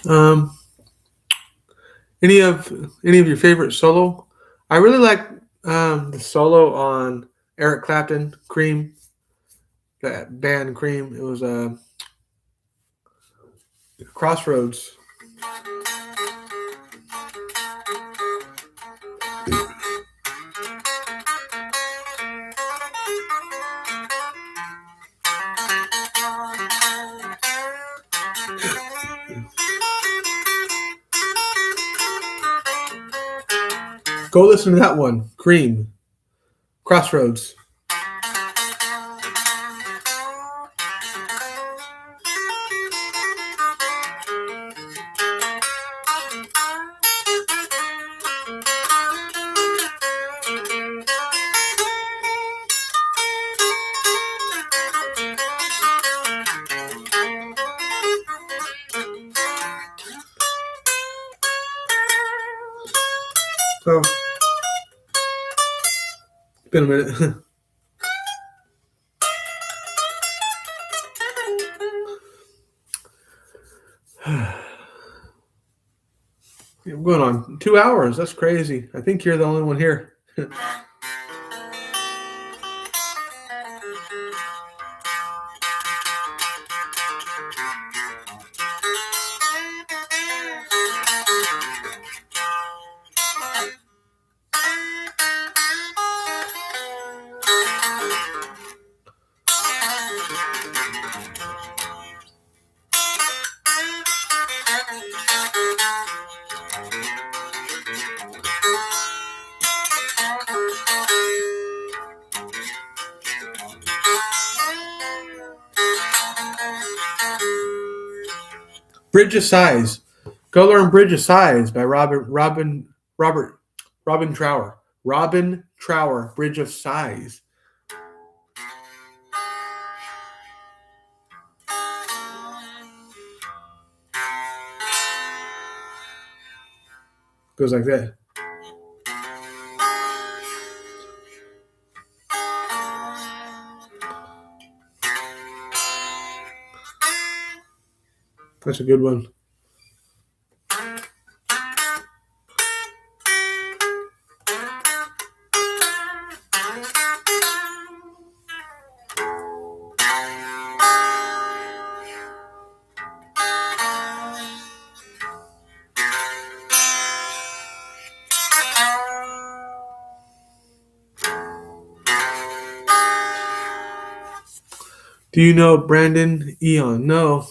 Um, any of your favorite solo? I really like the solo on Eric Clapton, Cream, that band Cream. It was Crossroads. Go listen to that one, Cream, Crossroads. So, been a minute. We're going on 2 hours. That's crazy. I think you're the only one here. Bridge of Sighs. Go learn Bridge of Sighs by Robin Trower. Robin Trower, Bridge of Sighs. Goes like that. That's a good one. Do you know Brandon Eon? No.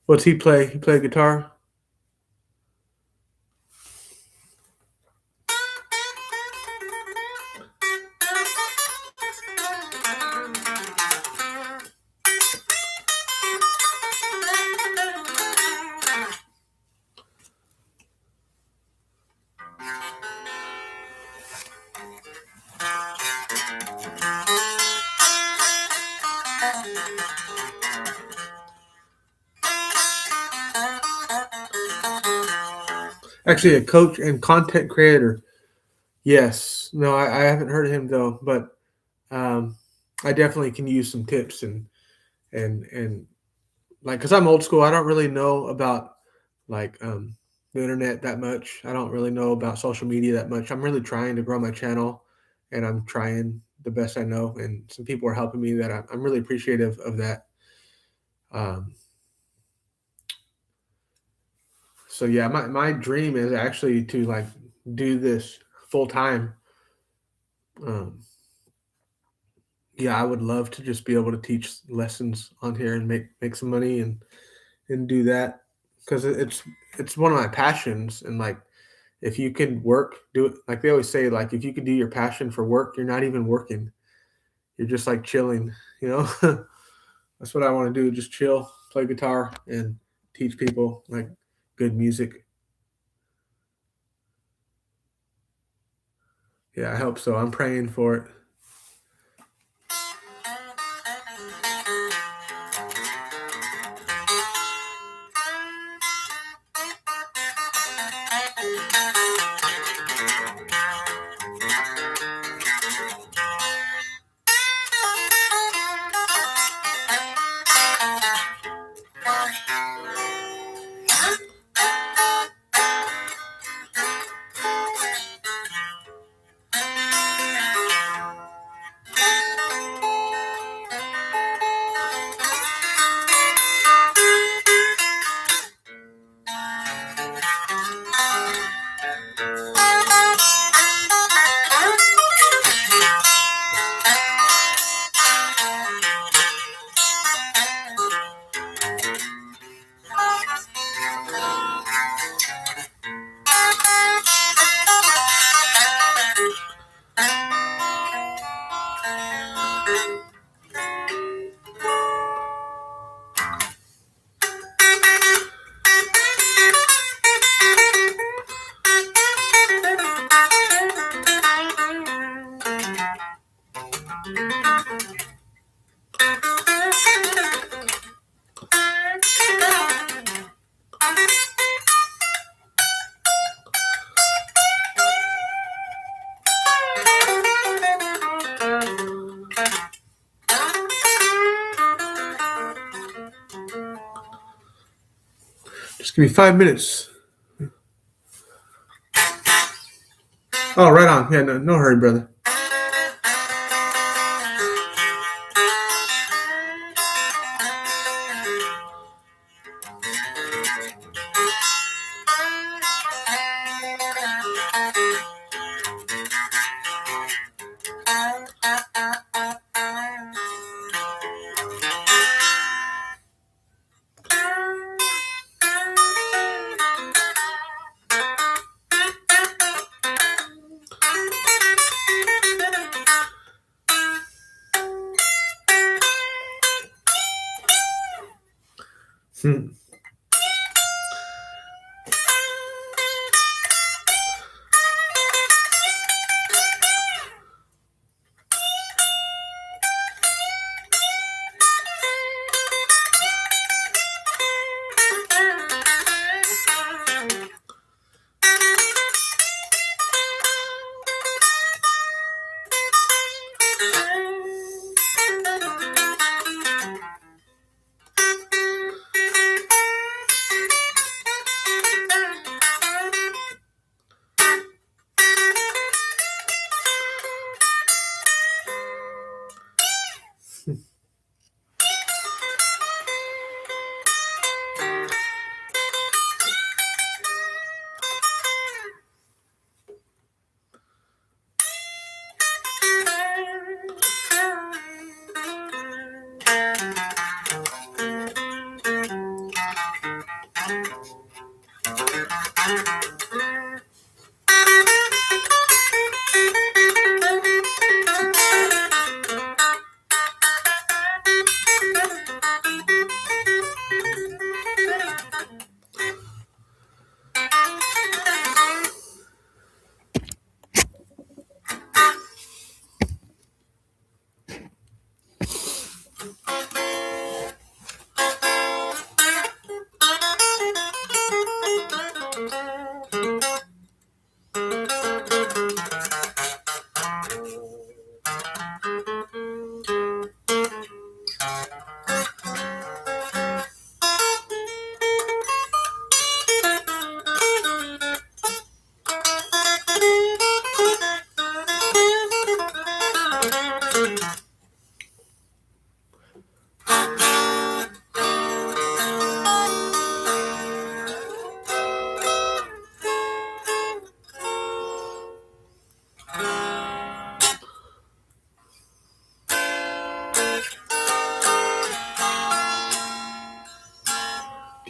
What's he play? He play guitar? Actually, a coach and content creator. Yes. No, I haven't heard of him though, but I definitely can use some tips and like because I'm old school. I don't really know about like the internet that much. I don't really know about social media that much. I'm really trying to grow my channel, and I'm trying the best I know. And some people are helping me that I'm really appreciative of that. Um, so yeah, my dream is actually to like do this full time. Um, yeah, I would love to just be able to teach lessons on here and make some money and do that because it's one of my passions. And like if you can work, do it. Like they always say, like if you could do your passion for work, you're not even working. You're just like chilling. You know, that's what I want to do. Just chill, play guitar, and teach people like good music. Yeah, I hope so. I'm praying for it. Just give me 5 minutes. Oh, right on. Yeah, no hurry, brother. Hmm.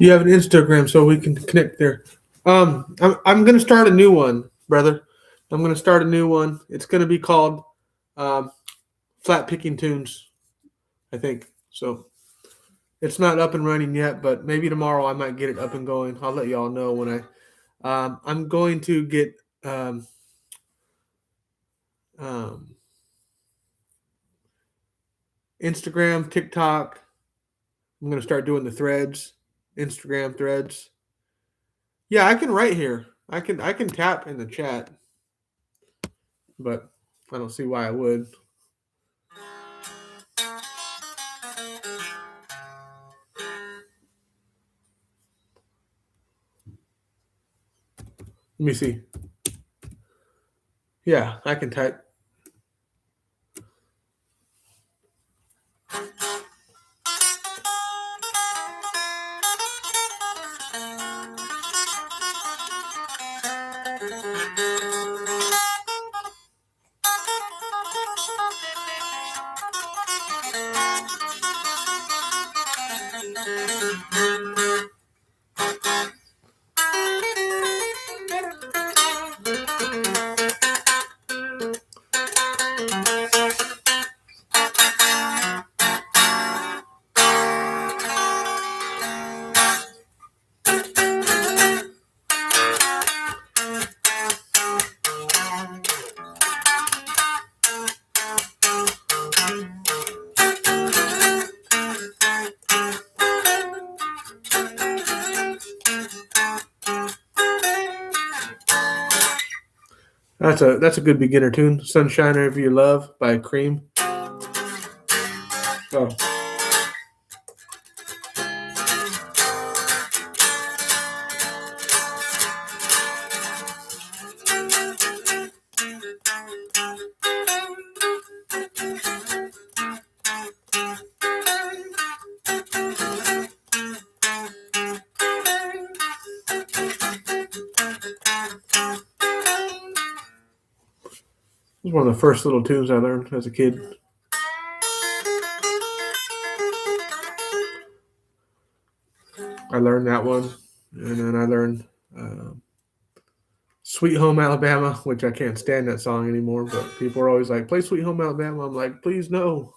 Do you have an Instagram so we can connect there? I'm gonna start a new one, brother. I'm gonna start a new one. It's gonna be called um, Flat Picking Tunes, I think. So it's not up and running yet, but maybe tomorrow I might get it up and going. I'll let y'all know when I. I'm going to get um, um, Instagram, TikTok. I'm gonna start doing the threads, Instagram threads. Yeah, I can write here. I can tap in the chat, but I don't see why I would. Let me see. Yeah, I can type. That's a good beginner tune. Sunshiner of Your Love by Cream. Oh. It was one of the first little tunes I learned as a kid. I learned that one, and then I learned Sweet Home Alabama, which I can't stand that song anymore, but people are always like, play Sweet Home Alabama. I'm like, please no.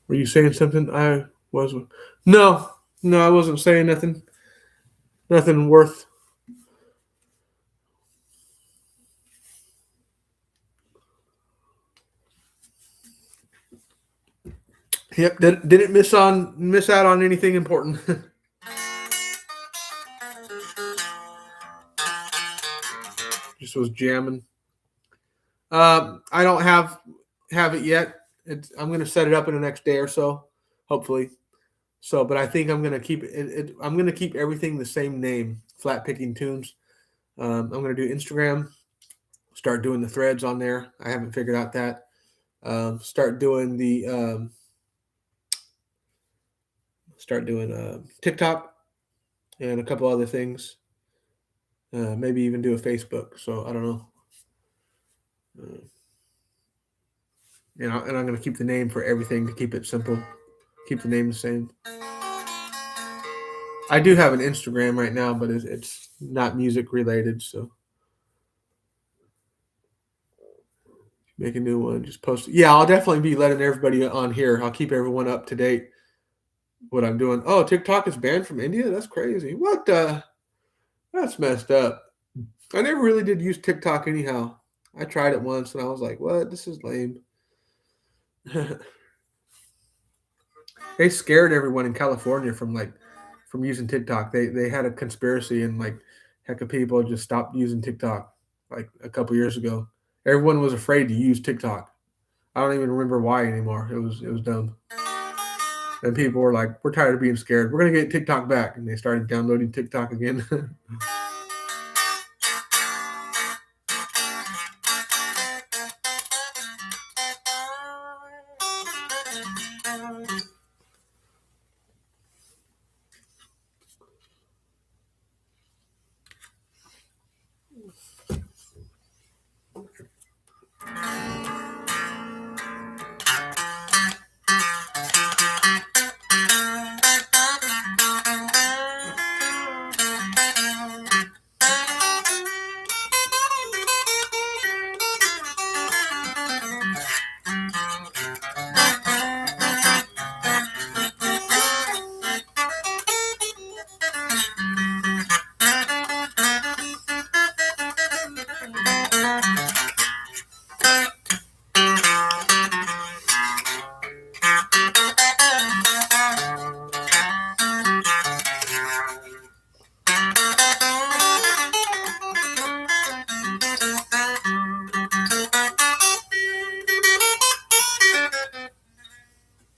Were you saying something? I was. No, I wasn't saying nothing. Nothing worth. Yep, didn't miss out on anything important. Just was jamming. I don't have it yet. I'm going to set it up in the next day or so, hopefully. So, but I think I'm going to keep it. I'm going to keep everything the same name, Flat Picking Tunes. I'm going to do Instagram. Start doing the threads on there. I haven't figured out that. Start doing the TikTok and a couple other things. Maybe even do a Facebook. So I don't know. And I'm going to keep the name for everything to keep it simple. Keep the name the same. I do have an Instagram right now, but it's not music related. So make a new one. Just post it. Yeah, I'll definitely be letting everybody on here. I'll keep everyone up to date what I'm doing. Oh, TikTok is banned from India? That's crazy. What the? That's messed up. I never really did use TikTok anyhow. I tried it once and I was like, what? This is lame. They scared everyone in California from like from using TikTok. They had a conspiracy and like heck of people just stopped using TikTok like a couple years ago. Everyone was afraid to use TikTok. I don't even remember why anymore. It was dumb. And people were like, "We're tired of being scared. We're gonna get TikTok back," and they started downloading TikTok again.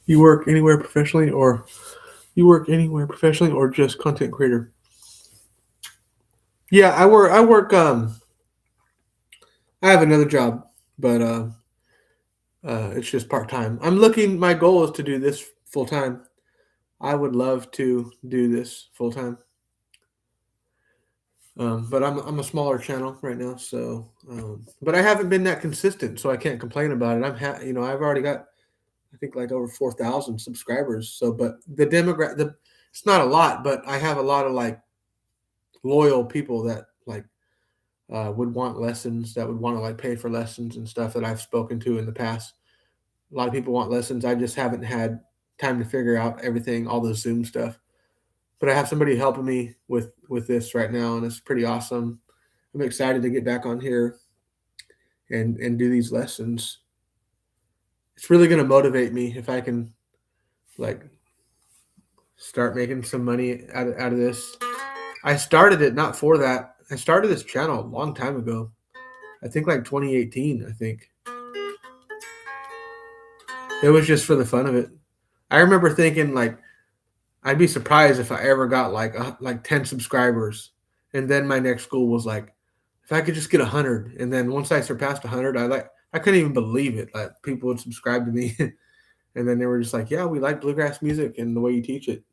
You work anywhere professionally, or just content creator? Yeah, I work. I work. I have another job, but it's just part time. I'm looking. My goal is to do this full time. I would love to do this full time, but I'm a smaller channel right now, so but I haven't been that consistent, so I can't complain about it. I've already got I think like over 4,000 subscribers. So, but it's not a lot, but I have a lot of like loyal people that like would want lessons, that would want to like pay for lessons and stuff that I've spoken to in the past. A lot of people want lessons. I just haven't had time to figure out everything, all the Zoom stuff. But I have somebody helping me with this right now, and it's pretty awesome. I'm excited to get back on here and do these lessons. It's really going to motivate me if I can like start making some money out of this. I started it not for that. I started this channel a long time ago. I think like 2018, I think. It was just for the fun of it. I remember thinking like I'd be surprised if I ever got like 10 subscribers. And then my next goal was like if I could just get 100. And then once I surpassed 100, I couldn't even believe it. Like people would subscribe to me and then they were just like, "Yeah, we like bluegrass music and the way you teach it.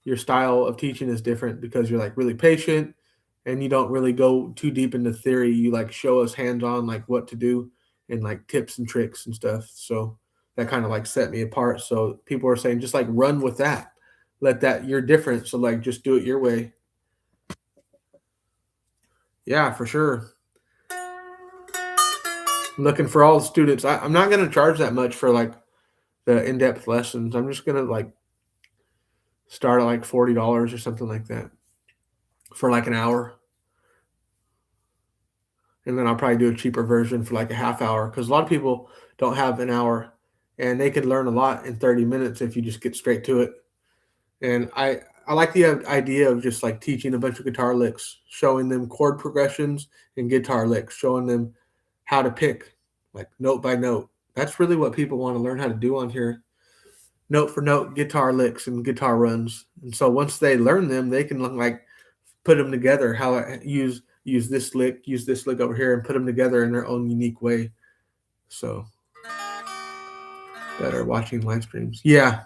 Your style of teaching is different because you're like really patient and you don't really go too deep into theory. You like show us hands-on like what to do and like tips and tricks and stuff." So that kind of like set me apart. So people are saying just like run with that. Let that you're different. So like just do it your way. Yeah, for sure. I'm looking for all the students. I'm not gonna charge that much for like the in-depth lessons. I'm just gonna like start at like $40 or something like that for like an hour. And then I'll probably do a cheaper version for like a half hour because a lot of people don't have an hour and they could learn a lot in 30 minutes if you just get straight to it. And I like the idea of just like teaching a bunch of guitar licks, showing them chord progressions and guitar licks, showing them how to pick like note by note. That's really what people want to learn how to do on here. Note for note guitar licks and guitar runs. And so once they learn them, they can like put them together, how I use this lick over here and put them together in their own unique way. So that are watching live streams. Yeah.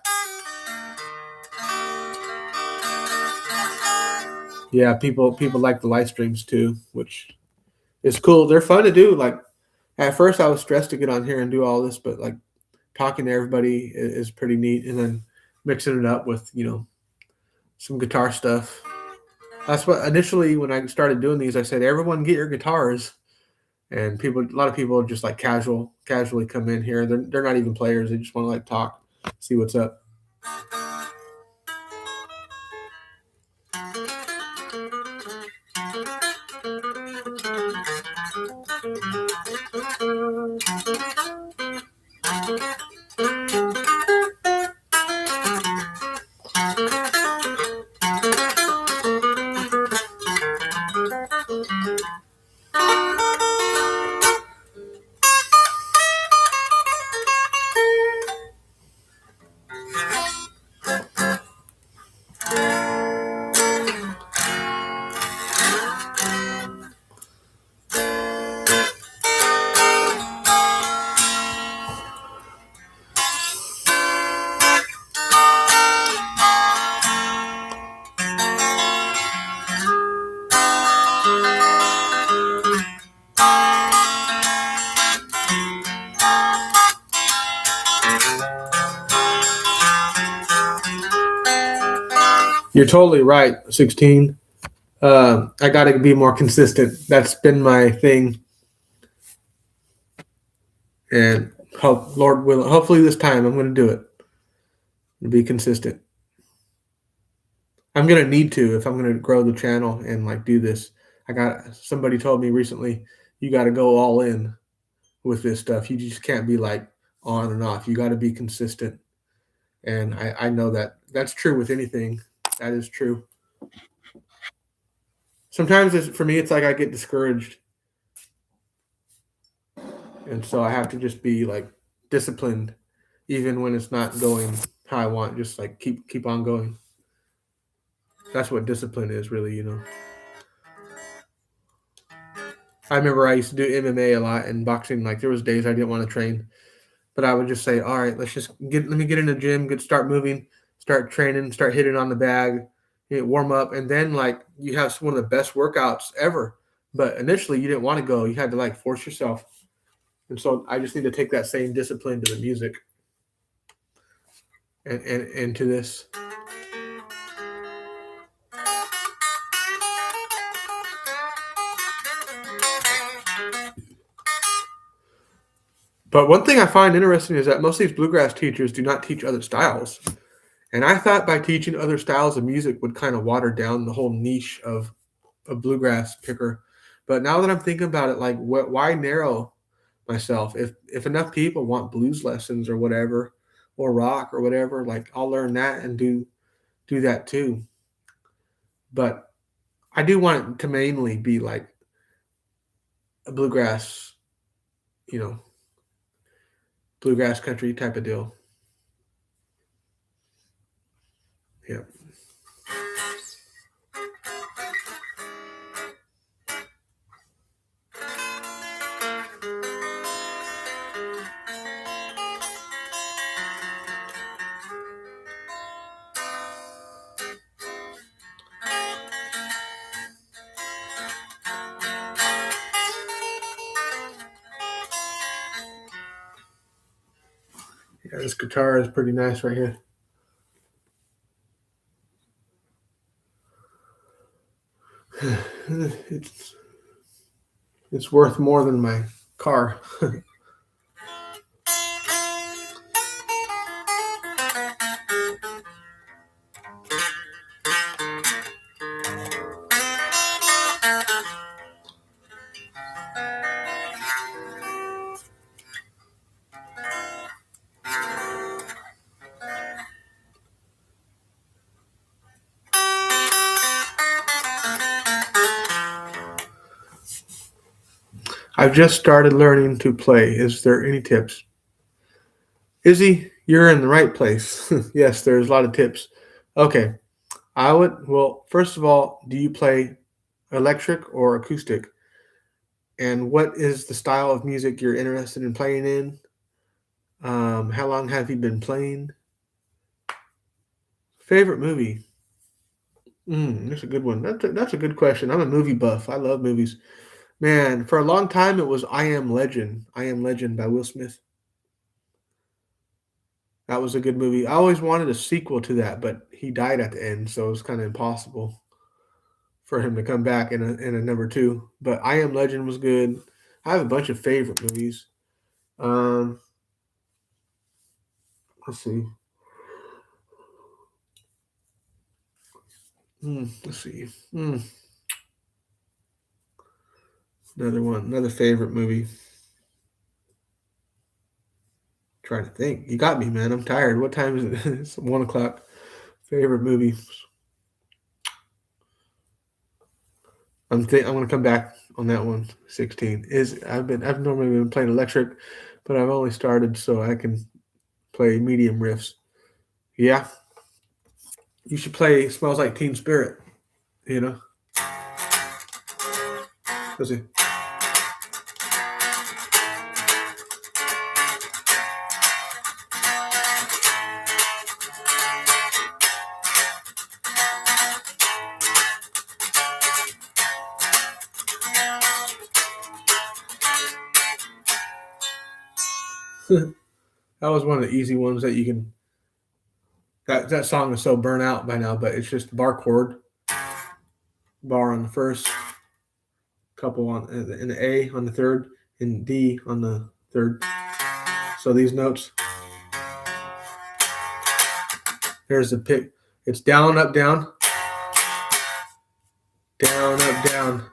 Yeah, people like the live streams too, which is cool. They're fun to do. Like at first I was stressed to get on here and do all this, but like talking to everybody is pretty neat, and then mixing it up with, some guitar stuff. That's what initially when I started doing these, I said, everyone get your guitars. And a lot of people just like casually come in here. They're not even players. They just want to like talk, see what's up. You're totally right. 16. I got to be more consistent. That's been my thing, and hope Lord will. Hopefully, this time I'm going to do it. Be consistent. I'm going to need to if I'm going to grow the channel and like do this. I got somebody told me recently, you got to go all in with this stuff. You just can't be like on and off. You got to be consistent, and I know that that's true with anything. That is true. Sometimes for me, it's like I get discouraged, and so I have to just be like disciplined, even when it's not going how I want. Just like keep on going. That's what discipline is, really. I remember I used to do MMA a lot and boxing. Like there was days I didn't want to train, but I would just say, "All right, let me get in the gym, start moving, start training, start hitting on the bag, warm up, and then like you have one of the best workouts ever." But initially, you didn't want to go; you had to like force yourself. And so I just need to take that same discipline to the music and to this. But one thing I find interesting is that most of these bluegrass teachers do not teach other styles. And I thought by teaching other styles of music would kind of water down the whole niche of a bluegrass picker. But now that I'm thinking about it, like, why narrow myself? If enough people want blues lessons or whatever, or rock or whatever, like I'll learn that and do that too. But I do want it to mainly be like a bluegrass, you know, bluegrass country type of deal. Yeah. Yeah, this guitar is pretty nice right here. It's it's worth more than my car. I've just started learning to play. Is there any tips? Izzy, you're in the right place. Yes, there's a lot of tips. Okay. Well, first of all, do you play electric or acoustic? And what is the style of music you're interested in playing in? How long have you been playing? Favorite movie? That's a good one. That's a good question. I'm a movie buff. I love movies. Man, for a long time it was I Am Legend. I Am Legend by Will Smith. That was a good movie. I always wanted a sequel to that, but he died at the end, so it was kind of impossible for him to come back in a number two. But I Am Legend was good. I have a bunch of favorite movies. Um, let's see. Let's see. Another one. Another favorite movie. Trying to think. You got me, man. I'm tired. What time is it? It's 1 o'clock. Favorite movie. I'm gonna come back on that one. 16 is I've normally been playing electric, but I've only started so I can play medium riffs. Yeah, you should play "Smells Like Teen Spirit." You know, let's see. That was one of the easy ones that you can That song is so burnt out by now, but it's just bar chord, bar on the first, couple on in the A on the third, and D on the third. So these notes. Here's the pick. It's down, up, down, down, up, down,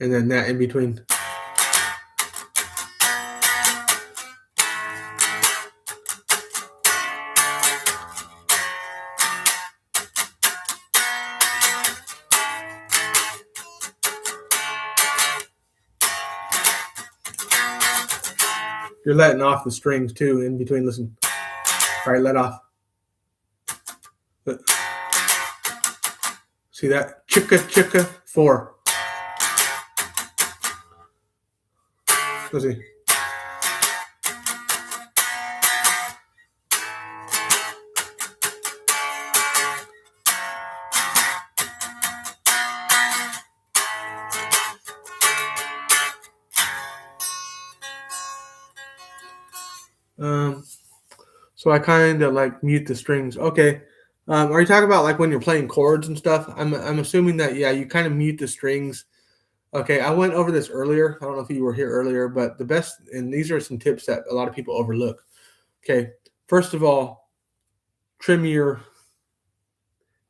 and then that in between. You're letting off the strings too in between. Listen. All right, let off. See that? Chicka, chicka, 4. Let's see. So I kind of like mute the strings. Okay. Are you talking about like when you're playing chords and stuff? I'm assuming that, yeah, you kind of mute the strings. Okay, I went over this earlier. I don't know if you were here earlier, but the best, and these are some tips that a lot of people overlook. Okay, first of all, trim your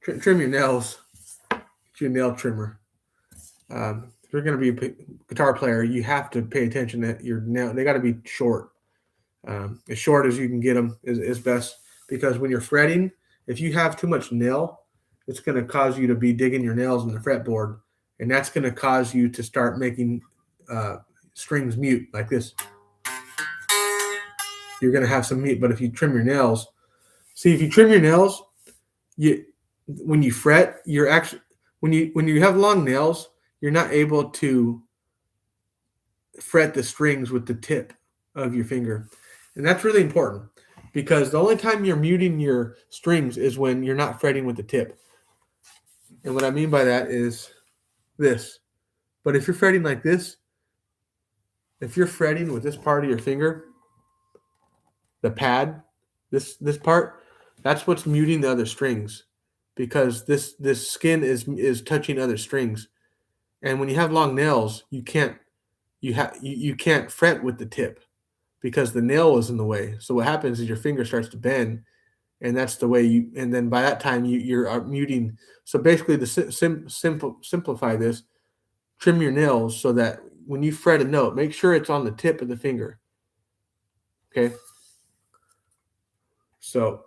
nails. Get you a nail trimmer. If you're going to be a guitar player, you have to pay attention that your nail, they got to be short. As short as you can get them is best, because when you're fretting, if you have too much nail, it's going to cause you to be digging your nails in the fretboard, and that's going to cause you to start making strings mute like this. You're going to have some mute, but if you trim your nails, see, if you trim your nails, when you fret, you're actually, when you have long nails, you're not able to fret the strings with the tip of your finger. And that's really important, because the only time you're muting your strings is when you're not fretting with the tip. And what I mean by that is this. But if you're fretting like this, if you're fretting with this part of your finger, the pad, this part, that's what's muting the other strings, because this skin is touching other strings. And when you have long nails, you can't fret with the tip, because the nail is in the way. So what happens is your finger starts to bend, and that's the way and then by that time you're muting. So basically, simplify this, trim your nails so that when you fret a note, make sure it's on the tip of the finger. Okay. So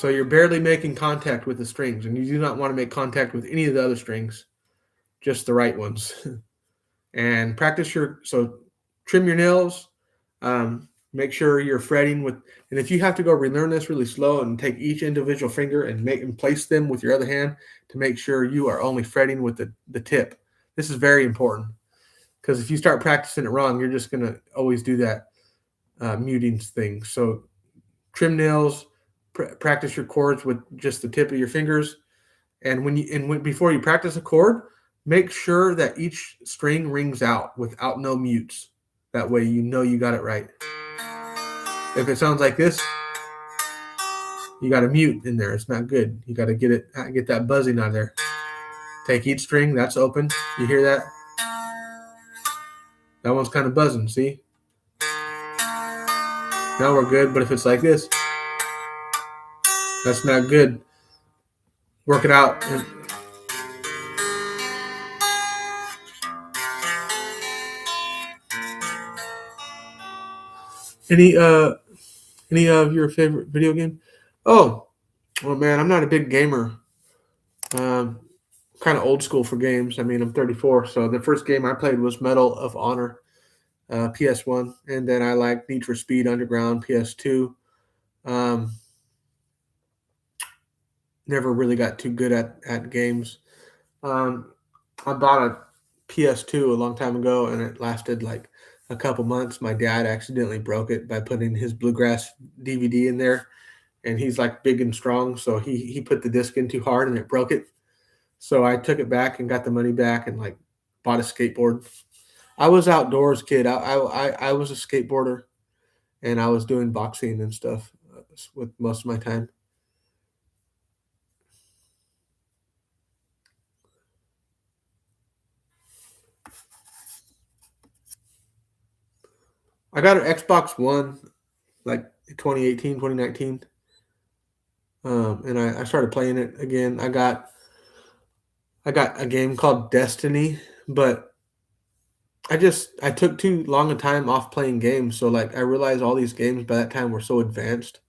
you're barely making contact with the strings, and you do not want to make contact with any of the other strings, just the right ones. And practice trim your nails. Make sure you're fretting with, and if you have to go relearn this really slow and take each individual finger and place them with your other hand to make sure you are only fretting with the tip. This is very important, because if you start practicing it wrong, you're just going to always do that muting thing. So trim nails, practice your chords with just the tip of your fingers. And before you practice a chord, make sure that each string rings out without no mutes. That way you know you got it right. If it sounds like this, you got a mute in there. It's not good. You got to get that buzzing out of there. Take each string that's open. You hear that? That one's kind of buzzing. See? Now we're good. But if it's like this, that's not good. Work it out. Any of your favorite video game? Oh, well, man, I'm not a big gamer. Kind of old school for games. I mean, I'm 34, so the first game I played was Medal of Honor, PS1, and then I liked Need for Speed Underground, PS2. Never really got too good at games. I bought a PS2 a long time ago, and it lasted like a couple months. My dad accidentally broke it by putting his Bluegrass DVD in there, and he's like big and strong, so he put the disc in too hard and it broke it. So I took it back and got the money back and like bought a skateboard. I was outdoors kid. I was a skateboarder. and I was doing boxing and stuff with most of my time. I got an Xbox One like 2018, 2019. And I started playing it again. I got a game called Destiny, but I took too long a time off playing games. So like I realized all these games by that time were so advanced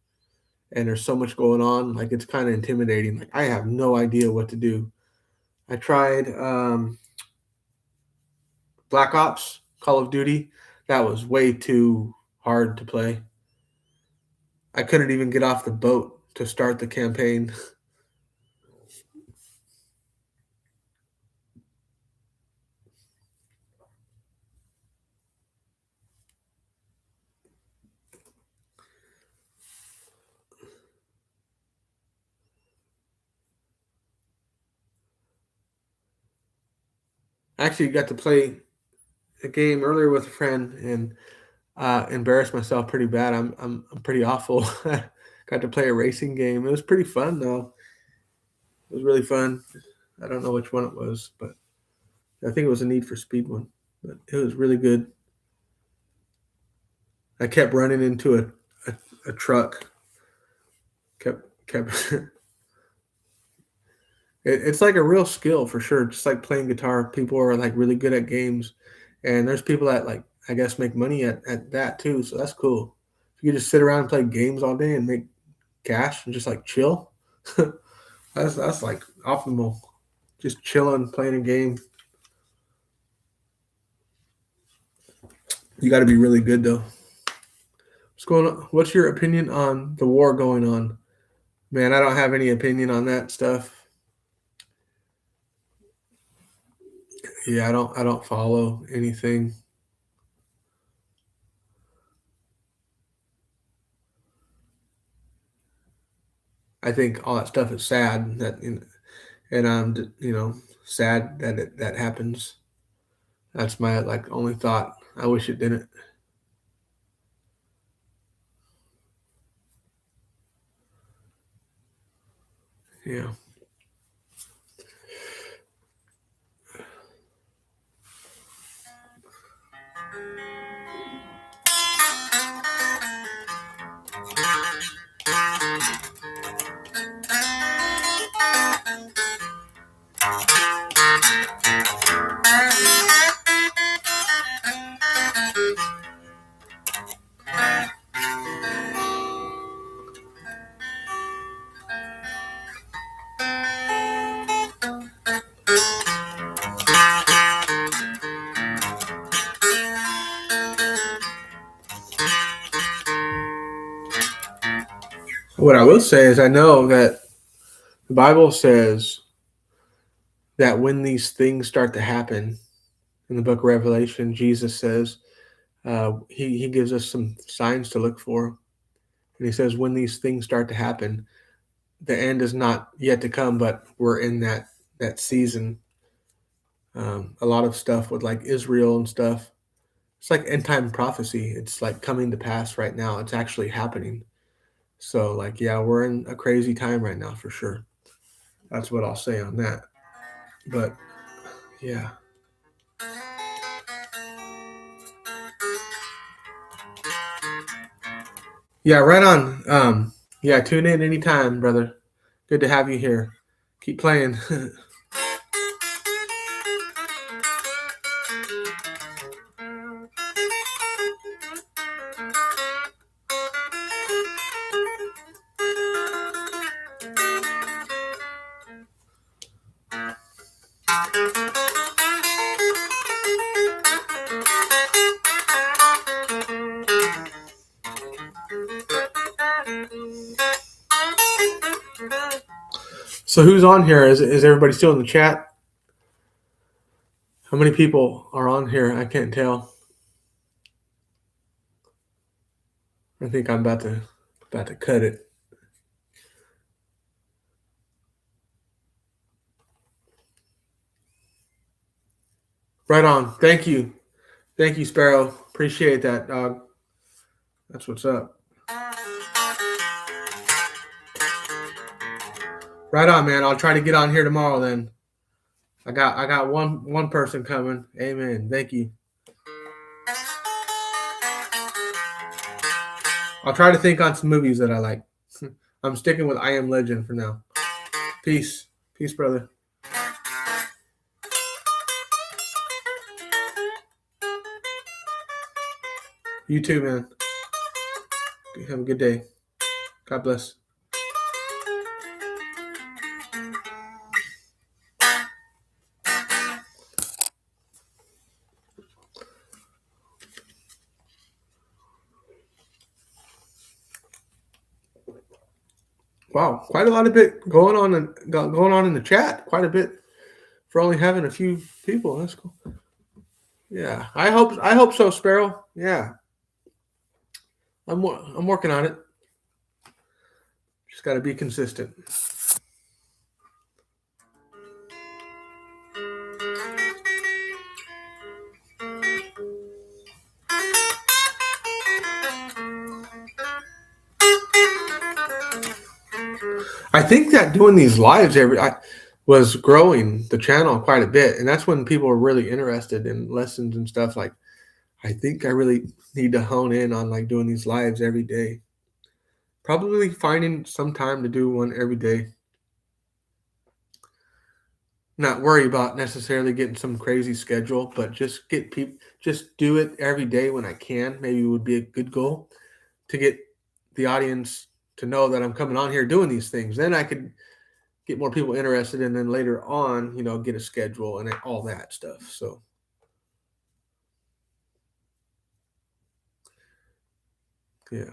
and there's so much going on. Like it's kind of intimidating. Like I have no idea what to do. I tried Black Ops, Call of Duty. That was way too hard to play. I couldn't even get off the boat to start the campaign. I actually got to play a game earlier with a friend and embarrassed myself pretty bad. I'm pretty awful. Got to play a racing game. It was pretty fun though. It was really fun. I don't know which one it was, but I think it was a Need for Speed one. But it was really good. I kept running into a truck. Kept. It's like a real skill for sure. Just like playing guitar, people are like really good at games, and there's people that like I guess make money at that too. So that's cool. If you could just sit around and play games all day and make cash and just like chill, that's like optimal. Just chilling, playing a game. You got to be really good though. What's going on? What's your opinion on the war going on? Man, I don't have any opinion on that stuff. Yeah, I don't follow anything. I think all that stuff is sad that and I'm sad that that happens. That's my like only thought. I wish it didn't. Yeah. What I will say is I know that the Bible says that when these things start to happen in the book of Revelation, Jesus says he gives us some signs to look for, and he says when these things start to happen, the end is not yet to come, but we're in that season. A lot of stuff with like Israel and stuff. It's like end time prophecy. It's like coming to pass right now. It's actually happening. So like yeah, we're in a crazy time right now for sure. That's what I'll say on that. But yeah. Yeah, right on. Yeah, tune in anytime, brother. Good to have you here. Keep playing. So who's on here? Is everybody still in the chat? How many people are on here? I can't tell. I think I'm about to cut it. Right on. Thank you. Thank you, Sparrow. Appreciate that, dog. That's what's up. Right on, man. I'll try to get on here tomorrow then. I got one person coming. Amen. Thank you. I'll try to think on some movies that I like. I'm sticking with I Am Legend for now. Peace. Peace, brother. You too, man. Have a good day. God bless. Wow, quite a lot of bit going on in the chat. Quite a bit for only having a few people. That's cool. Yeah, I hope so, Sparrow. Yeah, I'm working on it. Just got to be consistent. I think that doing these lives was growing the channel quite a bit, and that's when people were really interested in lessons and stuff. Like, I think I really need to hone in on like doing these lives every day. Probably finding some time to do one every day. Not worry about necessarily getting some crazy schedule, but just just do it every day when I can. Maybe it would be a good goal to get the audience to know that I'm coming on here doing these things. Then I could get more people interested, and then later on, get a schedule and all that stuff. So yeah.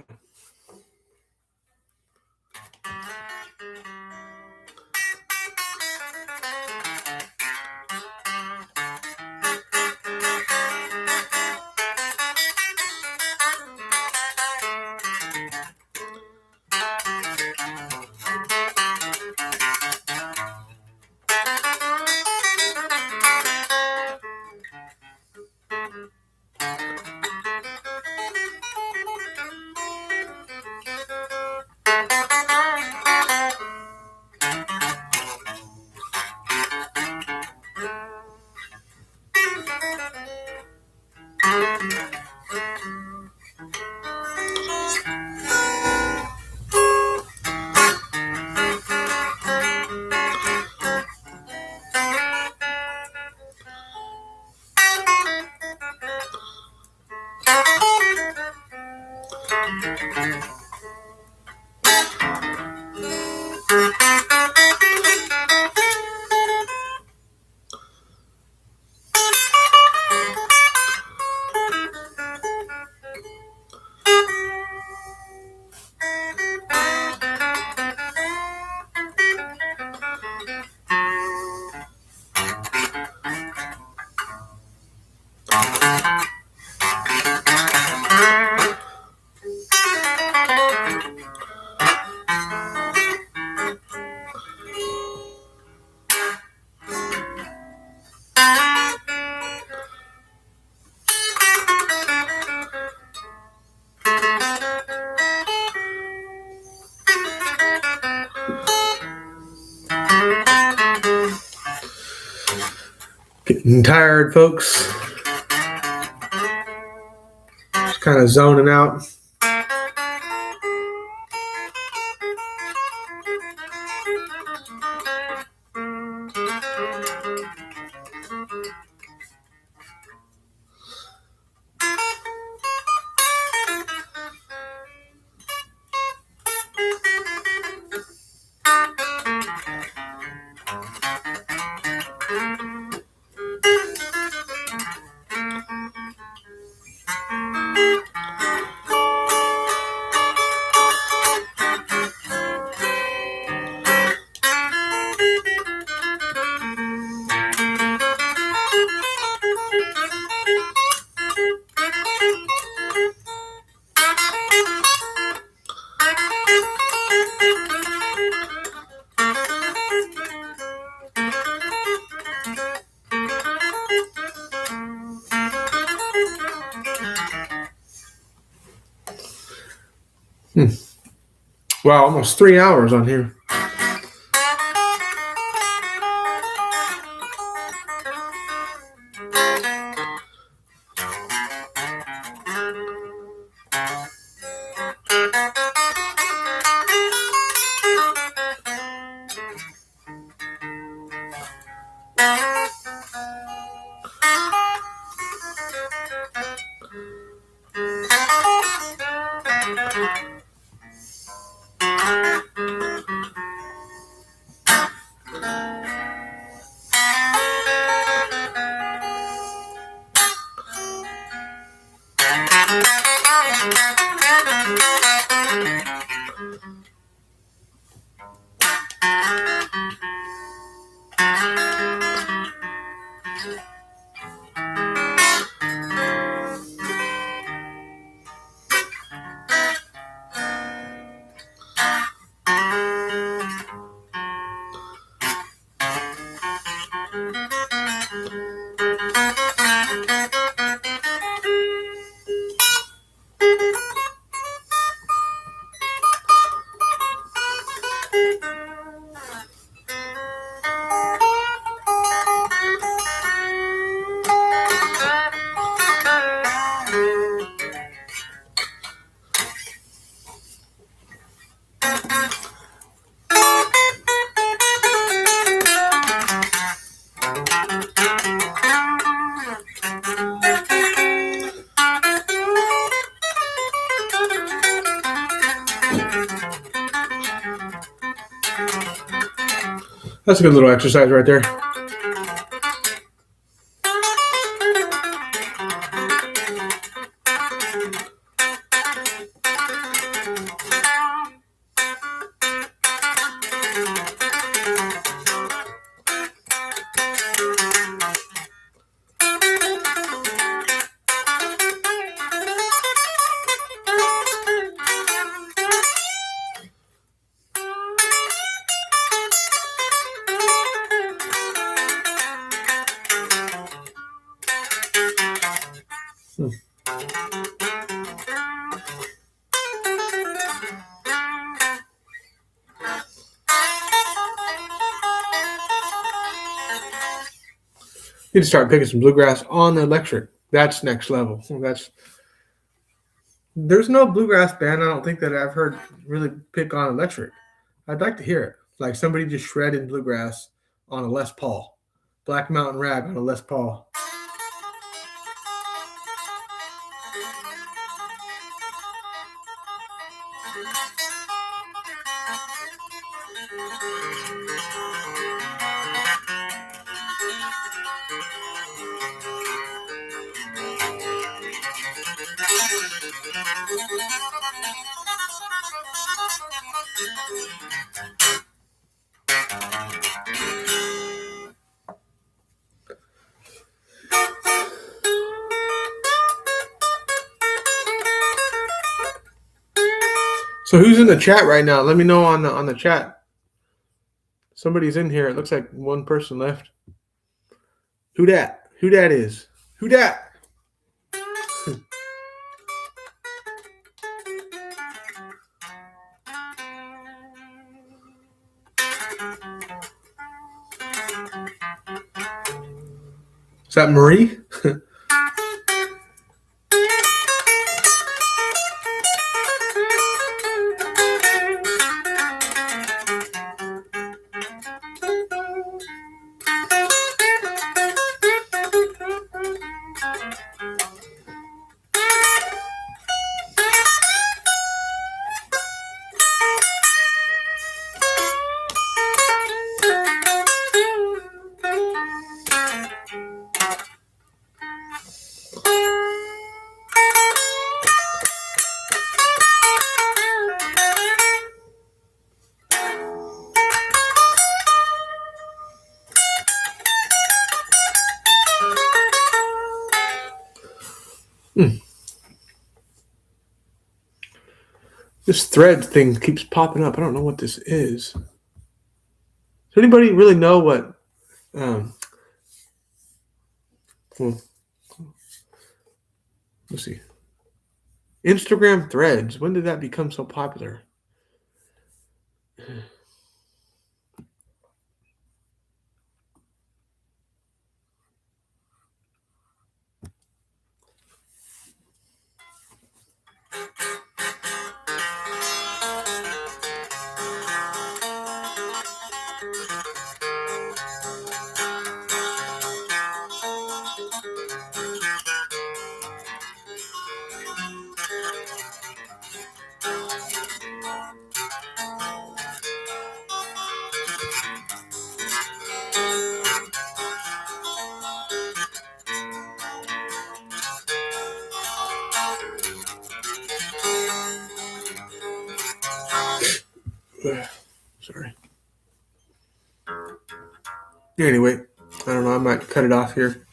Getting tired, folks. Just kind of zoning out. Wow, almost 3 hours on here. That's a good little exercise right there. You need to start picking some bluegrass on the electric. That's next level. There's no bluegrass band I don't think that I've heard really pick on electric. I'd like to hear it. Like somebody just shredding bluegrass on a Les Paul. Black Mountain Rag on a Les Paul. So who's in the chat right now? Let me know on the chat. Somebody's in here. It looks like one person left. Who that? Who that is? Who that? Is that Marie? This thread thing keeps popping up. I don't know what this is. Does anybody really know what? Let's see. Instagram threads. When did that become so popular? Sorry. Anyway, I don't know. I might cut it off here.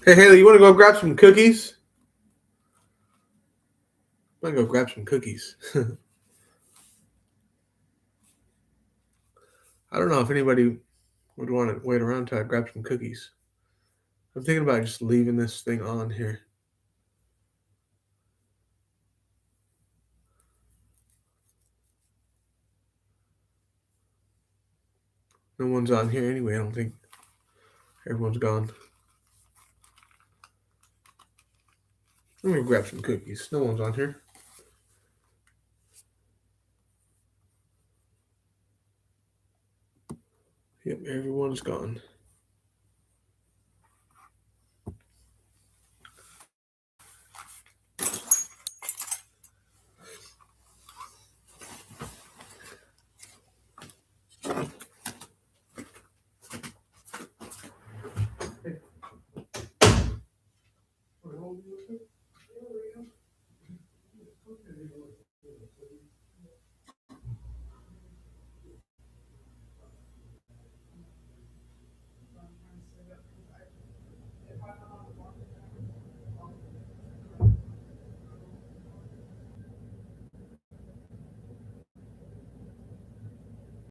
Hey, Haley, you want to go grab some cookies? I'm going to go grab some cookies. I don't know if anybody would want to wait around until I grab some cookies. I'm thinking about just leaving this thing on here. No one's on here anyway. I don't think everyone's gone. I'm going to grab some cookies. No one's on here. Yep, everyone's gone.